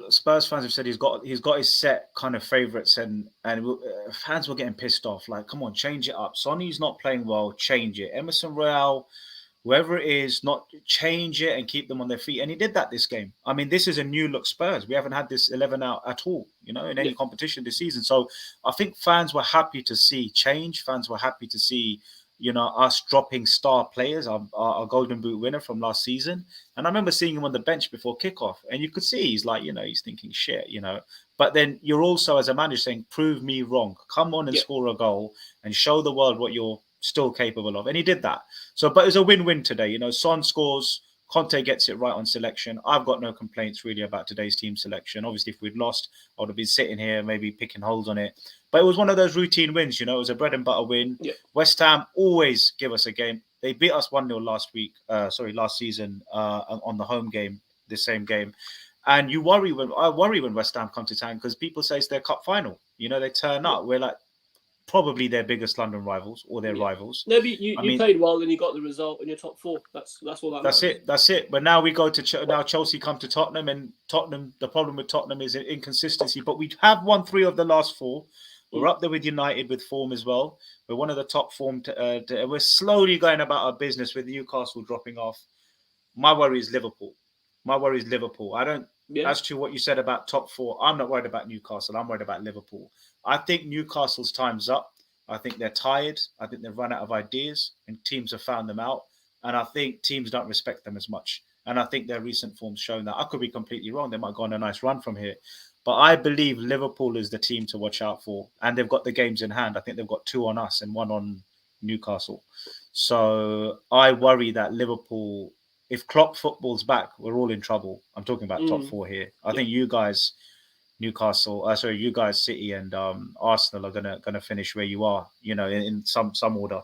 Spurs fans have said he's got his set kind of favourites, and fans were getting pissed off. Like, come on, change it up. Sonny's not playing well, change it. Emerson Royale, whoever it is, not change it and keep them on their feet. And he did that this game. I mean, this is a new look Spurs. We haven't had this 11 out at all, in any competition this season. So I think fans were happy to see change. Fans were happy to see, us dropping star players, our Golden Boot winner from last season. And I remember seeing him on the bench before kickoff, and you could see he's like, he's thinking shit, But then you're also, as a manager, saying, prove me wrong. Come on and score a goal and show the world what you're still capable of. And he did that. So, but it was a win-win today. Son scores, Conte gets it right on selection. I've got no complaints really about today's team selection. Obviously, if we'd lost, I would have been sitting here maybe picking holes on it. But it was one of those routine wins, It was a bread and butter win. Yeah. West Ham always give us a game. They beat us 1-0 last season on the home game, the same game. And I worry when West Ham come to town, because people say it's their cup final. They turn up. We're like, probably their biggest London rivals or their Yeah. rivals. No, but you I mean, played well and you got the result and you're top 4. That's all that That's matters. it. That's it. But now we go to now Chelsea come to Tottenham, and Tottenham. The problem with Tottenham is inconsistency. But we have won 3 of the last 4. We're up there with United with form as well. We're one of the top form. We're slowly going about our business with Newcastle dropping off. My worry is Liverpool. My worry is Liverpool. I don't. Yeah. As to what you said about top 4, I'm not worried about Newcastle. I'm worried about Liverpool. I think Newcastle's time's up. I think they're tired. I think they've run out of ideas, and teams have found them out. And I think teams don't respect them as much. And I think their recent form's shown that. I could be completely wrong. They might go on a nice run from here. But I believe Liverpool is the team to watch out for. And they've got the games in hand. I think they've got 2 on us and 1 on Newcastle. So I worry that Liverpool, if Klopp football's back, we're all in trouble. I'm talking about top 4 here. I think you guys, Newcastle, you guys, City and Arsenal are gonna finish where you are, in some order.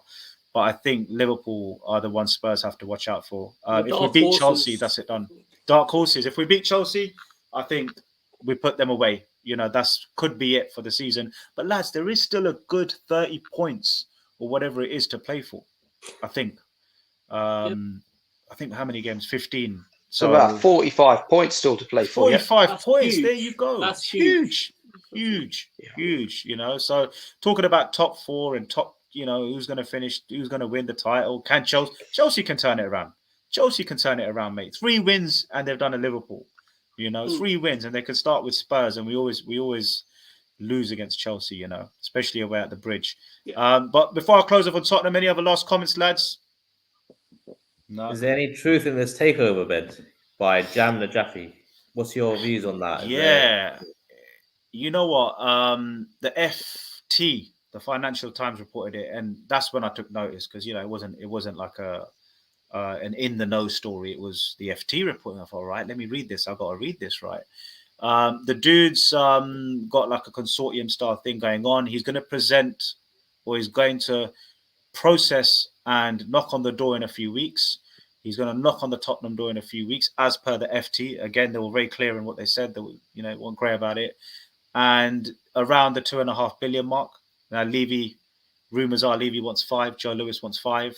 But I think Liverpool are the ones Spurs have to watch out for. If we beat Chelsea, that's it done. Dark horses. If we beat Chelsea, I think we put them away. That's could be it for the season. But lads, there is still a good 30 points or whatever it is to play for. I think. I think how many games? 15. So about 45 points still to play for. 45 points. Huge. There you go. That's huge. So talking about top 4 and top, who's going to finish, who's going to win the title? Can Chelsea can turn it around. Chelsea can turn it around, mate. 3 wins and they've done a Liverpool. 3 wins and they can start with Spurs, and we always lose against Chelsea. Especially away at the Bridge. But before I close off on Tottenham, any other last comments, lads? No. Is there any truth in this takeover bid by Jam Najafi? What's your views on that? Yeah. You know what? The FT, the Financial Times, reported it, and that's when I took notice because it wasn't like an in the know story. It was the FT reporting. I thought, all right, let me read this. I've got to read this right. The dude's got like a consortium style thing going on. He's going to present, or he's going to process and knock on the door in a few weeks. He's going to knock on the Tottenham door in a few weeks, as per the FT. Again, they were very clear in what they said. They weren't grey about it. And around the 2.5 billion mark. Now, rumours are Levy wants 5. Joe Lewis wants 5.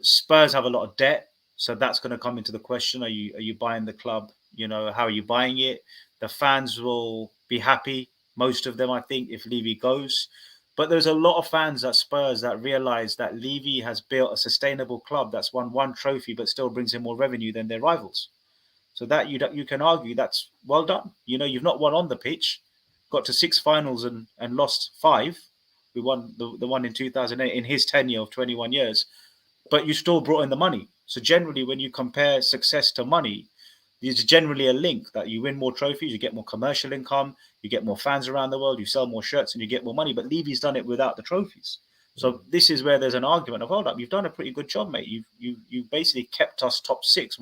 Spurs have a lot of debt, so that's going to come into the question. Are you buying the club? How are you buying it? The fans will be happy, most of them, I think, if Levy goes. But there's a lot of fans at Spurs that realise that Levy has built a sustainable club that's won 1 trophy but still brings in more revenue than their rivals. So that you can argue that's well done. You've not won on the pitch, got to 6 finals and lost 5. We won the one in 2008 in his tenure of 21 years, but you still brought in the money. So generally, when you compare success to money, there's generally a link that you win more trophies, you get more commercial income, you get more fans around the world, you sell more shirts, and you get more money. But Levy's done it without the trophies. So this is where there's an argument of, hold up, you've done a pretty good job, mate. You've basically kept us top 6.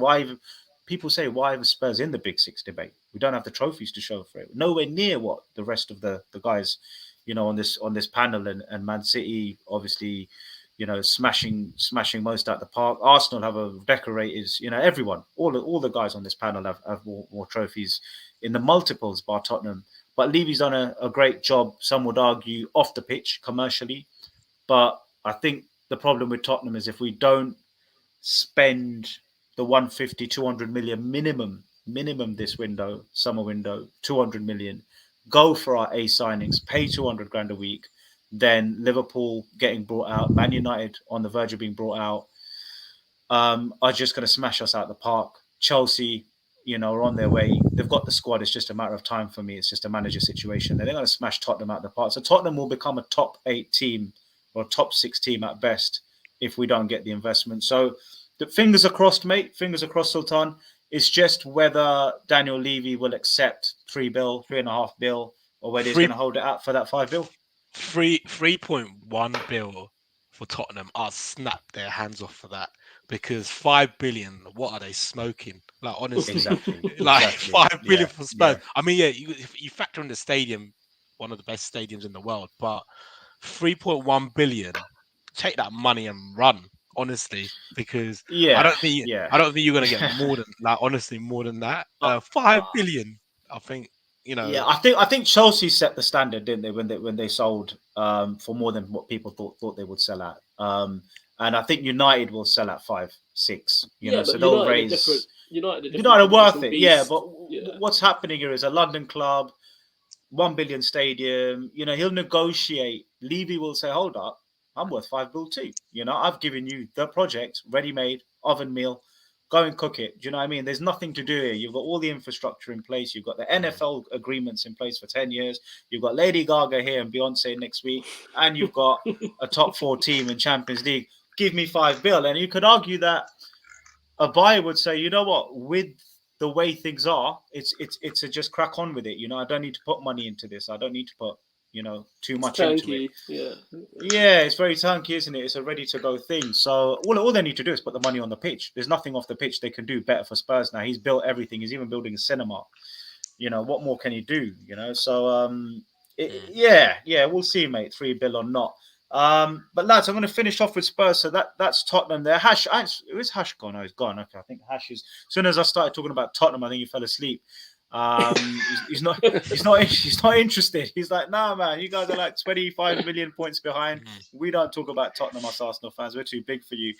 People say, why are Spurs in the Big 6 debate? We don't have the trophies to show for it. Nowhere near what the rest of the guys, on this panel, and Man City, obviously, smashing most out the park. Arsenal have a decorated, everyone, all the guys on this panel have more trophies in the multiples bar Tottenham. But Levy's done a great job, some would argue, off the pitch commercially. But I think the problem with Tottenham is if we don't spend the 150, 200 million minimum this summer window, 200 million, go for our A signings, pay 200 grand a week, then Liverpool getting brought out, Man United on the verge of being brought out, are just going to smash us out the park. Chelsea, are on their way. They've got the squad. It's just a matter of time for me. It's just a manager situation. They're going to smash Tottenham out the park. So Tottenham will become a top 8 team or top 6 team at best if we don't get the investment. So the fingers are crossed, mate. Fingers are crossed, Sultan. It's just whether Daniel Levy will accept 3.5 bill, or whether he's going to hold it out for that 5 bill. 3.1 bill for Tottenham. I'll snap their hands off for that, because 5 billion, what are they smoking? Like, honestly, Exactly. like Exactly. 5 billion for Spurs. Yeah. I mean, you factor in the stadium, one of the best stadiums in the world, but 3.1 billion, take that money and run, honestly, because I don't think you're gonna get more than that. Honestly, more than that. 5 billion, I think. you know. Yeah, I think Chelsea set the standard, didn't they, when they sold for more than what people thought they would sell at. And I think United will sell at 5, 6. You know, but so they'll United are raise. different. United United are worth commercial it, yeah. beast. But Yeah. what's happening here is a London club, 1 billion stadium. You know, he'll negotiate. Levy will say, "Hold up, I'm worth 5 bill too. You know, I've given you the project, ready made, oven meal. Go and cook it." Do you know what I mean? There's nothing to do here. You've got all the infrastructure in place. You've got the NFL agreements in place for 10 years. You've got Lady Gaga here and Beyonce next week. And you've got a top 4 team in Champions League. Give me 5 bill. And you could argue that a buyer would say, you know what, with the way things are, it's a just crack on with it. You know, I don't need to put money into this. I don't need to put, you know, too much into it. Yeah. Yeah, it's very tanky, isn't it? It's a ready to go thing. So all they need to do is put the money on the pitch. There's nothing off the pitch they can do better for Spurs now. He's built everything. He's even building a cinema. You know, what more can he do? You know, so yeah, we'll see, mate. 3 bill or not. But lads, I'm going to finish off with Spurs. So that's Tottenham there. Hash, is Hash gone? Oh, he's gone. Okay, I think Hash is. As soon as I started talking about Tottenham, I think he fell asleep. He's not interested. He's like, nah, man, you guys are like 25 million points behind. We don't talk about Tottenham as Arsenal fans. We're too big for you.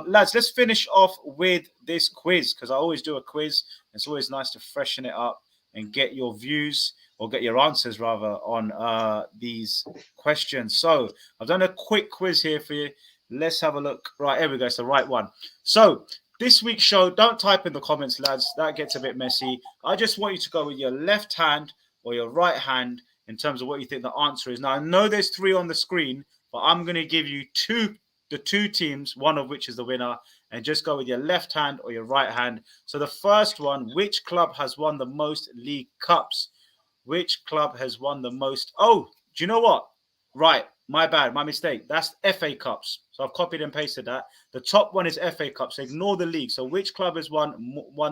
Lads, let's finish off with this quiz, because I always do a quiz. It's always nice to freshen it up and get your views, or get your answers rather, on these questions. So I've done a quick quiz here for you. Let's have a look. Right, here we go. It's the right one. So this week's show, don't type in the comments, lads. That gets a bit messy. I just want you to go with your left hand or your right hand in terms of what you think the answer is. Now, I know there's 3 on the screen, but I'm going to give you the two teams, one of which is the winner, and just go with your left hand or your right hand. So the first one, which club has won the most League Cups? Which club has won the most? Oh, do you know what? Right, my bad, my mistake. That's FA Cups. So I've copied and pasted that. The top one is FA Cups. So ignore the league. So which club has won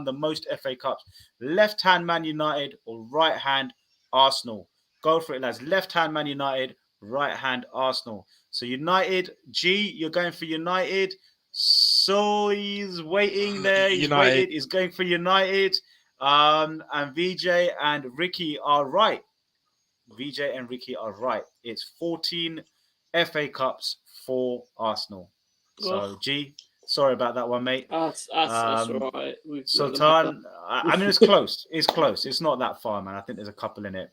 the most FA Cups? Left hand Man United or right hand Arsenal? Go for it, lads. Left hand Man United, right hand Arsenal. So United, G, you're going for United. So he's waiting there. He's United. waited. He's going for United. And VJ and Ricky are right. VJ and Ricky are right. It's 14 FA Cups for Arsenal. So, G, sorry about that one, mate. That's all right. Sultan, I mean, it's close. It's close. It's not that far, man. I think there's a couple in it.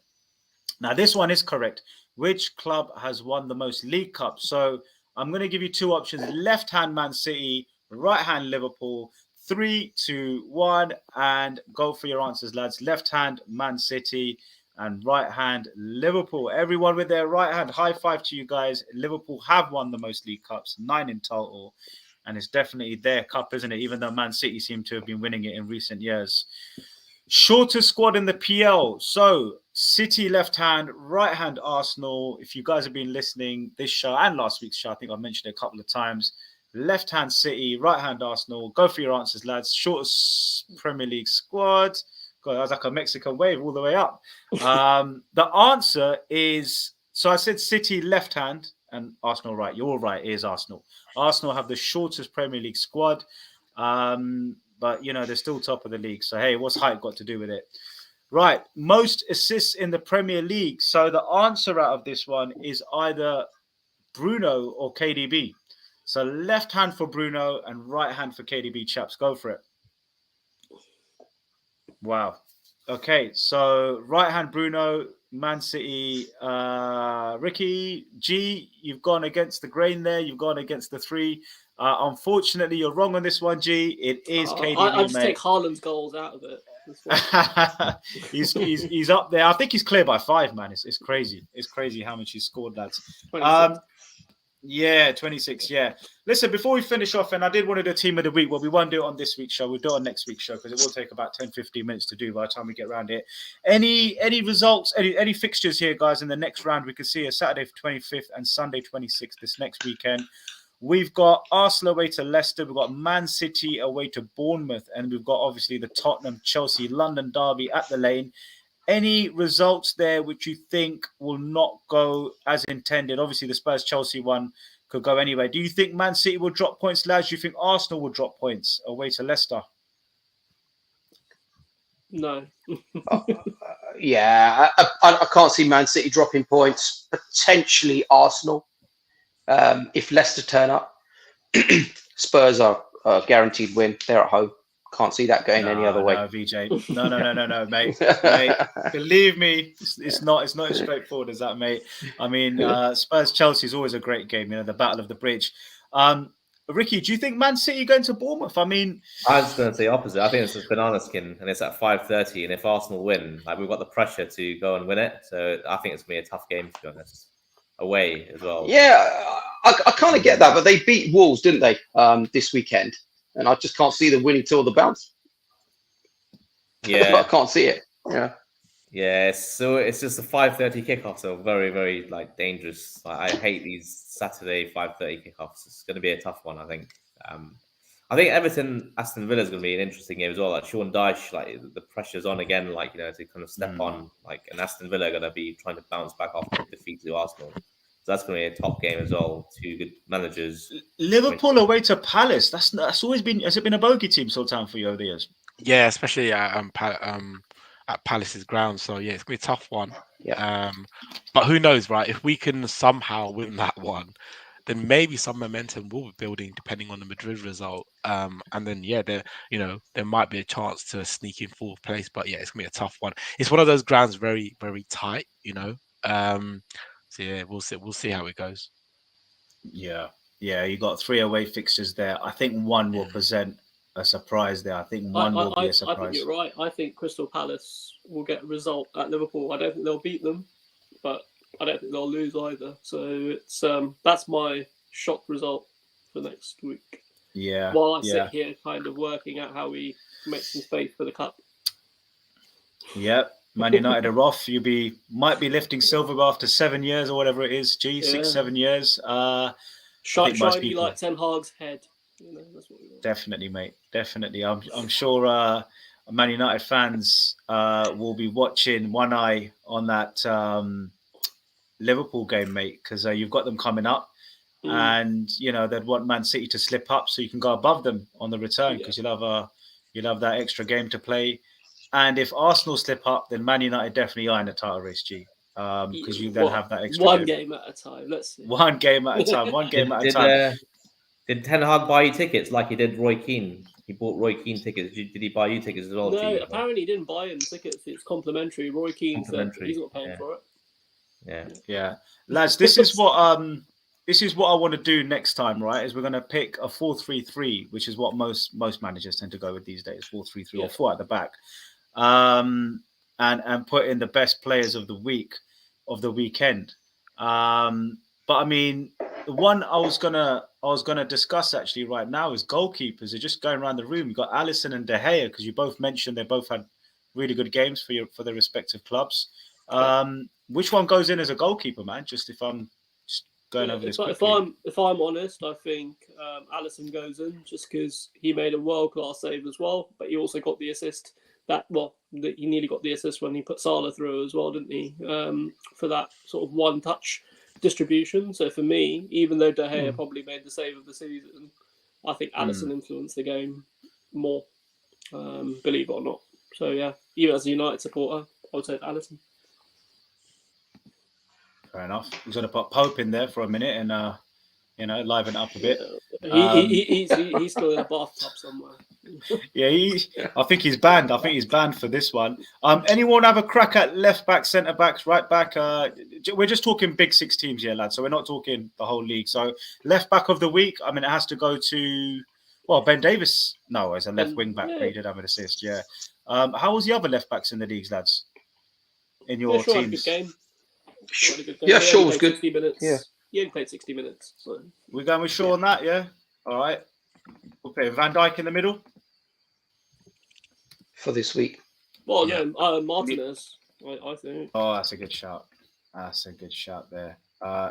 Now, this one is correct. Which club has won the most League Cups? So, I'm going to give you 2 options. Left hand Man City, right hand Liverpool. 3, 2, 1, and go for your answers, lads. Left hand Man City and right hand Liverpool. Everyone with their right hand, high five to you guys. Liverpool have won the most League Cups, 9 in total, and it's definitely their cup, isn't it? Even though Man City seem to have been winning it in recent years. Shortest squad in the PL. So City left hand, right hand Arsenal. If you guys have been listening this show and last week's show, I think I mentioned it a couple of times. Left hand City, right hand Arsenal. Go for your answers, lads. Shortest Premier League squad. God, that was like a Mexican wave all the way up. The answer is, so I said City left hand and Arsenal right. You're all right. It is Arsenal. Arsenal have the shortest Premier League squad. But, you know, they're still top of the league. So, hey, what's height got to do with it? Right. Most assists in the Premier League. So the answer out of this one is either Bruno or KDB. So left hand for Bruno and right hand for KDB, chaps. Go for it. Wow. Okay, so right hand Bruno, Man City, Ricky, G, you've gone against the grain there. You've gone against the 3. Unfortunately, you're wrong on this one, G. It is KDB, I just mate. take Haaland's goals out of it. he's up there. I think he's clear by 5, man. It's crazy. It's crazy how much he's scored, lads. 26. Yeah, 26. Yeah. Listen, before we finish off, and I did want to do a team of the week. Well, we won't do it on this week's show. We'll do it on next week's show because it will take about 10, 15 minutes to do by the time we get around it. Any results, any fixtures here, guys, in the next round? We can see a Saturday 25th and Sunday 26th this next weekend. We've got Arsenal away to Leicester. We've got Man City away to Bournemouth. And we've got, obviously, the Tottenham, Chelsea, London derby at the Lane. Any results there which you think will not go as intended? Obviously, the Spurs-Chelsea one could go anyway. Do you think Man City will drop points, lads? Do you think Arsenal will drop points away to Leicester? No. Yeah, I can't see Man City dropping points. Potentially Arsenal, if Leicester turn up. Spurs are a guaranteed win. They're at home. Can't see that going any other way. No, VJ. No, mate. Mate, believe me, it's not as straightforward as that, mate. I mean, Spurs Chelsea is always a great game. You know, the battle of the bridge. Ricky, do you think Man City going to Bournemouth? I mean, I was going to say opposite. I think it's a banana skin, and it's at 5:30. And if Arsenal win, like we've got the pressure to go and win it. So I think it's going to be a tough game, to be honest. Away as well. Yeah, I kind of get that, but they beat Wolves, didn't they, this weekend? And I just can't see them winning till the bounce. Yeah, I can't see it. Yeah. Yeah, so it's just a 5:30 kickoff, so very, very like dangerous. I hate these Saturday 5:30 kickoffs. It's going to be a tough one, I think. I think Everton Aston Villa is going to be an interesting game as well. Like Sean Dyche, like the pressure's on again, like to kind of step on. Like and Aston Villa are going to be trying to bounce back after the defeat to Arsenal. So that's going to be a top game as well. Two good managers. Liverpool away to Palace. That's always been. Has it been a bogey team sort of time for you over the years? Yeah, especially at Palace's ground. So yeah, it's gonna be a tough one. Yeah. But who knows, right? If we can somehow win that one, then maybe some momentum will be building depending on the Madrid result. And then there might be a chance to sneak in fourth place. But yeah, it's gonna be a tough one. It's one of those grounds very, very tight, So yeah, we'll see how it goes. Yeah. You got 3 away fixtures there. I think one will present a surprise there. I think one will be a surprise. I think you're right. I think Crystal Palace will get a result at Liverpool. I don't think they'll beat them, but I don't think they'll lose either. So it's that's my shock result for next week. Yeah. While I sit here kind of working out how we make some space for the cup. Yep. Man United are off. Might be lifting silver after 7 years or whatever it is. 6-7 years. Shiny like Ten Hag's head. That's what we want. Definitely, mate. Definitely. I'm sure Man United fans will be watching one eye on that Liverpool game, mate, because you've got them coming up, and they'd want Man City to slip up so you can go above them on the return because you'll have that extra game to play. And if Arsenal slip up, then Man United definitely are in the title race, G. Because you then have that extra game at a time. Let's see. One game at a time. One game at a time. Did Ten Hag buy you tickets like he did Roy Keane? He bought Roy Keane tickets. Did he buy you tickets as well? No, apparently he didn't buy him tickets. It's complimentary. Roy Keane said he's not paying for it. Yeah. Lads, this is what I want to do next time, right? Is we're going to pick a 4-3-3, which is what most managers tend to go with these days, 4-3-3 or 4 at the back. And put in the best players of the weekend. But I mean, the one I was gonna discuss actually right now is goalkeepers. They're just going around the room. You got Alisson and De Gea because you both mentioned they both had really good games for their respective clubs. Which one goes in as a goalkeeper, man? Just if I'm just going over this. If I'm honest, I think Alisson goes in just because he made a world-class save as well, but he also got the assist. He nearly got the assist when he put Salah through as well, didn't he? For that sort of one-touch distribution. So for me, even though De Gea probably made the save of the season, I think Alisson influenced the game more, believe it or not. So yeah, even as a United supporter, I would say Alisson. Fair enough. He's going to put Pope in there for a minute and liven it up a bit. He's still in a bathtub somewhere. I think he's banned. I think he's banned for this one. Anyone have a crack at left back, centre backs, right back? We're just talking big 6 teams here, lads. So we're not talking the whole league. So left back of the week. I mean, it has to go to Ben Davis. No, as a left wing back, he did have an assist. Yeah. How was the other left backs in the leagues, lads? In your teams? Had a good game. Yeah, Shaw was good. 60 minutes. Yeah. He only played 60 minutes. So. We're going with Shaw on that, yeah? All right. We'll play Van Dijk in the middle. For this week. Well, no, Martinez, I think. Oh, that's a good shout. That's a good shout there.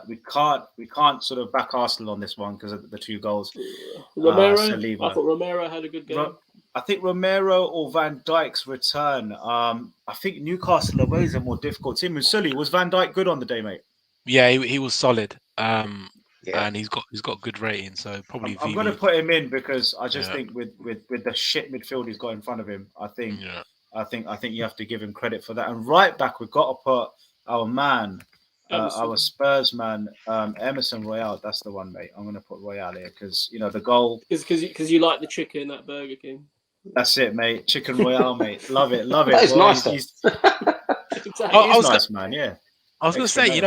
We can't sort of back Arsenal on this one because of the 2 goals. Romero, I thought Romero had a good game. I think Romero or Van Dijk's return. I think Newcastle away is a more difficult team. Sully, was Van Dijk good on the day, mate? Yeah, he was solid. And he's got good rating, so probably. I'm going to put him in because I just think with the shit midfield he's got in front of him, I think I think you have to give him credit for that. And right back, we've got to put our man, our Spurs man, Emerson Royale. That's the one, mate. I'm going to put Royale here because the goal. Because you like the chicken at Burger King. That's it, mate. Chicken Royale, mate. Love it. That is nice. He's Exactly. nice, man. Yeah. I was going to say,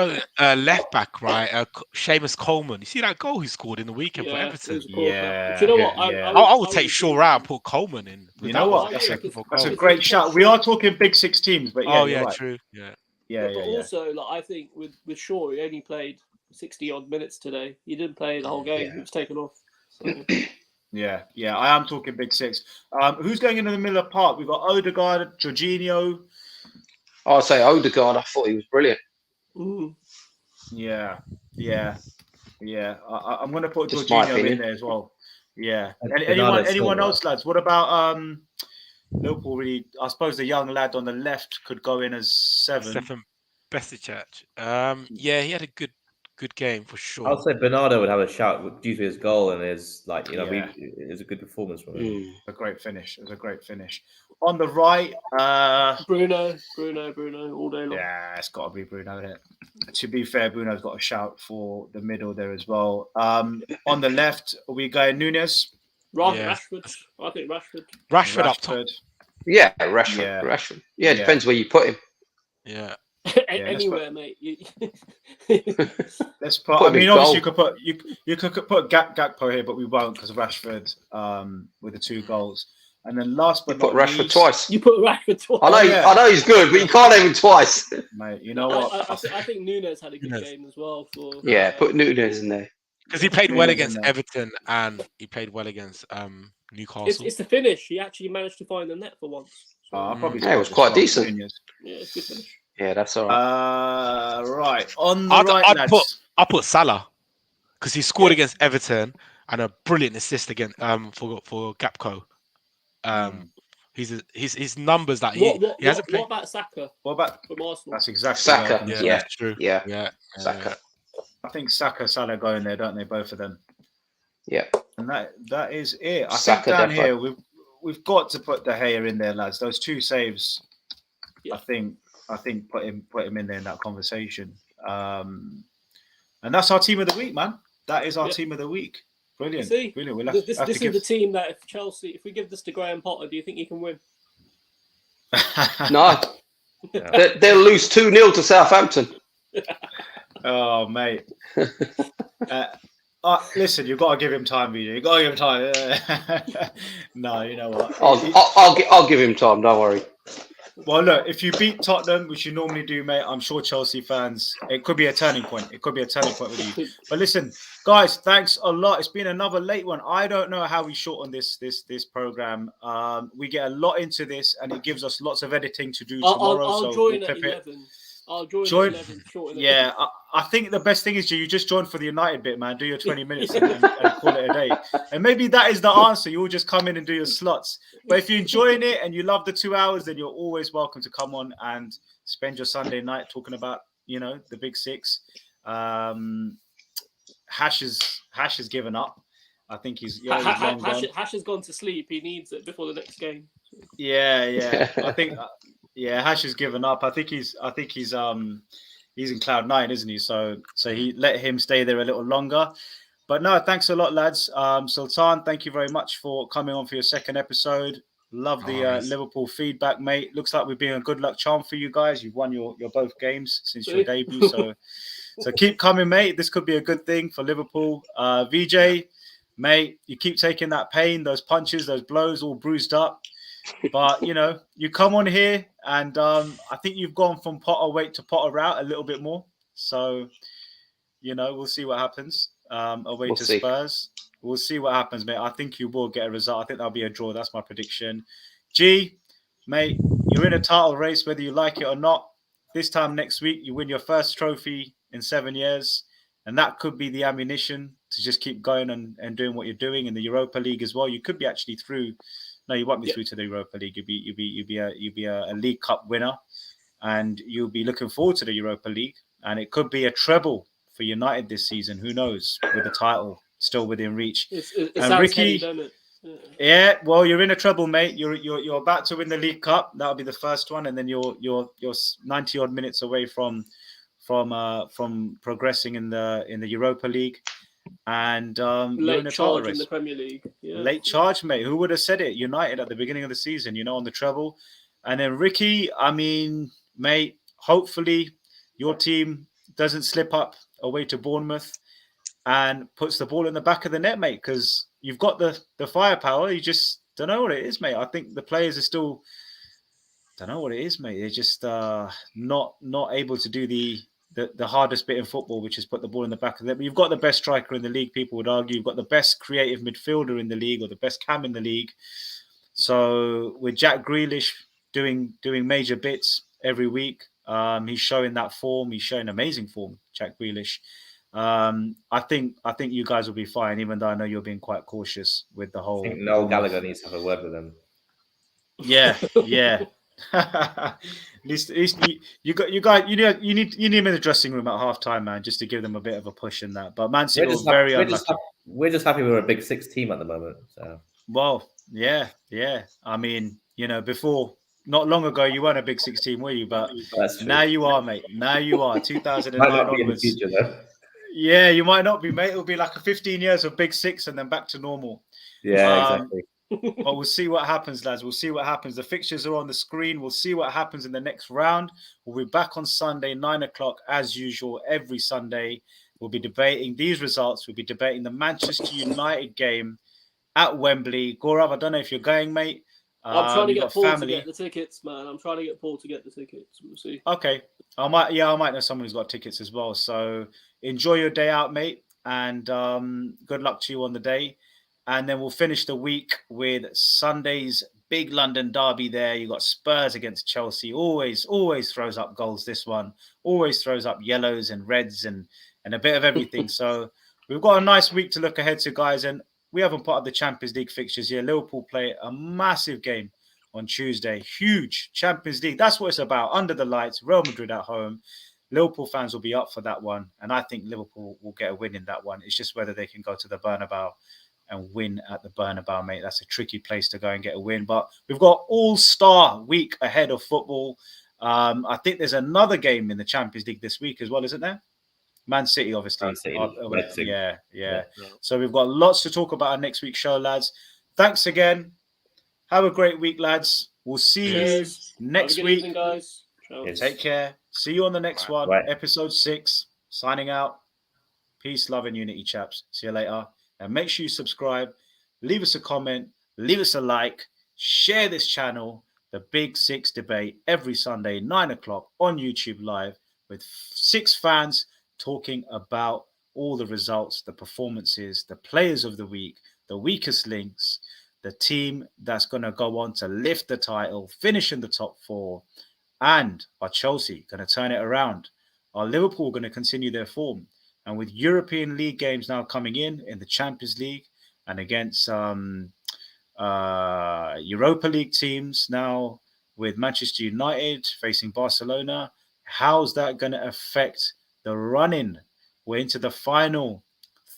left back, right? Seamus Coleman. You see that goal he scored in the weekend for Everton? Yeah. Do you know what? I would take Shaw out and put Coleman in. You know what? That's a great shout. We are talking big 6 teams, but yeah. Right. True. Yeah. But also, like, I think with Shaw, he only played 60 odd minutes today. He didn't play the whole game. Yeah. He was taken off. So. Yeah. I am talking big 6. Who's going into the middle of the park? We've got Odegaard, Jorginho. I'd say Odegaard. I thought he was brilliant. Mm. Yeah. I'm going to put Just my Jorginho opinion. in there as well. Yeah. And Anyone else, lads? What about Liverpool? Really, I suppose the young lad on the left could go in as 7. Stefan Besichach. Yeah, he had a good game for sure. I'll say Bernardo would have a shout due to his goal and his it was a good performance from him. A great finish. It was a great finish. On the right, Bruno, all day long. Yeah, it's got to be Bruno. Isn't it? To be fair, Bruno's got a shout for the middle there as well. On the left, are we going Nunes? Rashford. I think Rashford. Rashford up top. Yeah, Rashford. Yeah, it depends where you put him. Yeah. Anywhere, mate. Let's put. I mean, obviously, you could put Gakpo here, but we won't because of Rashford with the 2 goals. And then last but not Rashford least, twice. You put Rashford twice. I know he's good, but you can't have him twice. Mate, you know what? I think Nunes had a good game as well. Put Nunes in there. Because he played well against Everton and he played well against Newcastle. It's the finish. He actually managed to find the net for once. So. It was quite decent. Yeah, it's a good finish. Yeah, that's all right. Right. On the right, lads. I'll put Salah because he scored against Everton and a brilliant assist again for Gakpo. His numbers that he hasn't played. What about Saka? What about from Arsenal? That's exactly Saka. right. Yeah, that's true. Yeah. Saka. I think Saka, Salah go in there, don't they? Both of them. Yeah. And that is it. I Saka think down definitely. here we've got to put De Gea in there, lads. Those 2 saves. Yeah. I think put him in there in that conversation. And that's our team of the week, man. That is our team of the week. Brilliant. Brilliant. We'll this is the team that if we give this to Graham Potter, do you think he can win? No. They'll lose 2-0 to Southampton. Oh, mate. Listen, you've got to give him time, VJ. You've got to give him time. No, you know what? I'll give him time. Don't worry. Well, look, if you beat Tottenham, which you normally do, mate, I'm sure Chelsea fans, it could be a turning point. It could be a turning point with you. But listen, guys, thanks a lot. It's been another late one. I don't know how we shorten this program. We get a lot into this, and it gives us lots of editing to do tomorrow. I'll join at 11. I'll join at 11. Yeah, I think the best thing is you just join for the United bit, man. Do your 20 minutes and call it a day. And maybe that is the answer. You will just come in and do your slots. But if you're enjoying it and you love the 2 hours, then you're always welcome to come on and spend your Sunday night talking about, the big 6. Hash has given up. I think he's long gone. Hash has gone to sleep. He needs it before the next game. Yeah. I think Hash has given up. I think he's in cloud 9, isn't he? So he let him stay there a little longer. But no, thanks a lot, lads. Sultan, thank you very much for coming on for your 2nd episode. Love the Liverpool feedback, mate. Looks like we've been a good luck charm for you guys. You've won your both games since your debut. So keep coming, mate. This could be a good thing for Liverpool. VJ, mate, you keep taking that pain, those punches, those blows, all bruised up. But you come on here, and I think you've gone from Potter weight to Potter route a little bit more. So we'll see what happens. Away to Spurs, we'll see what happens, mate. I think you will get a result. I think that'll be a draw. That's my prediction. G, mate, you're in a title race whether you like it or not. This time next week, you win your first trophy in 7 years, and that could be the ammunition to just keep going and doing what you're doing in the Europa League as well. You could be actually through. No, you won't be through to the Europa League. You'll be a League Cup winner, and you'll be looking forward to the Europa League. And it could be a treble for United this season. Who knows? With the title still within reach. It and sounds Ricky, heavy, doesn't it? Yeah, well, you're in a trouble, mate. You're about to win the League Cup. That'll be the first one, and then you're 90 odd minutes away from progressing in the Europa League, and you're in Late a title charge in race. the Premier League. Yeah. Late charge, mate. Who would have said it? United at the beginning of the season, on the treble, and then Ricky. I mean, mate. Hopefully, your team doesn't slip up away to Bournemouth and puts the ball in the back of the net, mate, because you've got the firepower. You just don't know what it is, mate. I think the players are still don't know what it is, mate. They're just not able to do the hardest bit in football, which is put the ball in the back of the net. But you've got the best striker in the league, people would argue. You've got the best creative midfielder in the league, or the best cam in the league. So with Jack Grealish doing major bits every week, he's showing that form. He's showing amazing form, Jack Grealish. I think you guys will be fine, even though I know you're being quite cautious with the I whole. think Noel Gallagher needs to have a word with him. Yeah. At least you need him in the dressing room at half time, man, just to give them a bit of a push in that. But Man City was very unlucky. We're just happy we're a Big Six team at the moment. So. Well, yeah. I mean, before. Not long ago, you weren't a Big Six team, were you? But now you are, mate. Now you are. 2009 onwards. Future, though. Yeah, you might not be, mate. It'll be like a 15 years of Big Six and then back to normal. Yeah, exactly. But we'll see what happens, lads. We'll see what happens. The fixtures are on the screen. We'll see what happens in the next round. We'll be back on Sunday, 9 o'clock, as usual, every Sunday. We'll be debating these results. We'll be debating the Manchester United game at Wembley. Gaurav, I don't know if you're going, mate. I'm trying to get Paul to get the tickets, man. I'm trying to get Paul to get the tickets. We'll see. Okay. I might know someone who's got tickets as well. So enjoy your day out, mate. And good luck to you on the day. And then we'll finish the week with Sunday's big London derby there. You got Spurs against Chelsea. Always throws up goals, this one. Always throws up yellows and reds and a bit of everything. So we've got a nice week to look ahead to, guys. And we haven't put up the Champions League fixtures here. Liverpool play a massive game on Tuesday. Huge Champions League. That's what it's about. Under the lights, Real Madrid at home. Liverpool fans will be up for that one. And I think Liverpool will get a win in that one. It's just whether they can go to the Bernabeu and win at the Bernabeu, mate. That's a tricky place to go and get a win. But we've got all-star week ahead of football. I think there's another game in the Champions League this week as well, isn't there? Man City, obviously. Man City, yeah. So we've got lots to talk about on next week's show, lads. Thanks again. Have a great week, lads. We'll see you next week. Evening, guys. Take care. See you on the next one. Right. Episode 6. Signing out. Peace, love, and unity, chaps. See you later. And make sure you subscribe. Leave us a comment. Leave us a like. Share this channel. The Big Six debate every Sunday, 9 o'clock on YouTube Live with 6 fans talking about all the results, the performances, the players of the week, the weakest links, the team that's going to go on to lift the title, finish in the top 4, and are Chelsea going to turn it around? Are Liverpool going to continue their form? And with European League games now coming in the Champions League and against Europa League teams now with Manchester United facing Barcelona, how's that going to affect the run-in? We're into the final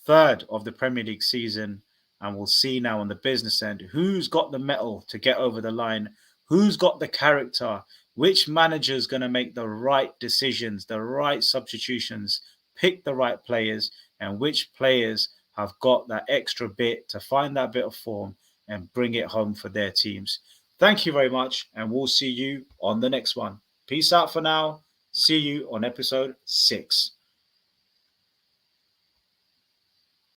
third of the Premier League season, and we'll see now on the business end who's got the mettle to get over the line, who's got the character, which manager's going to make the right decisions, the right substitutions, pick the right players, and which players have got that extra bit to find that bit of form and bring it home for their teams. Thank you very much, and we'll see you on the next one. Peace out for now. See you on episode 6.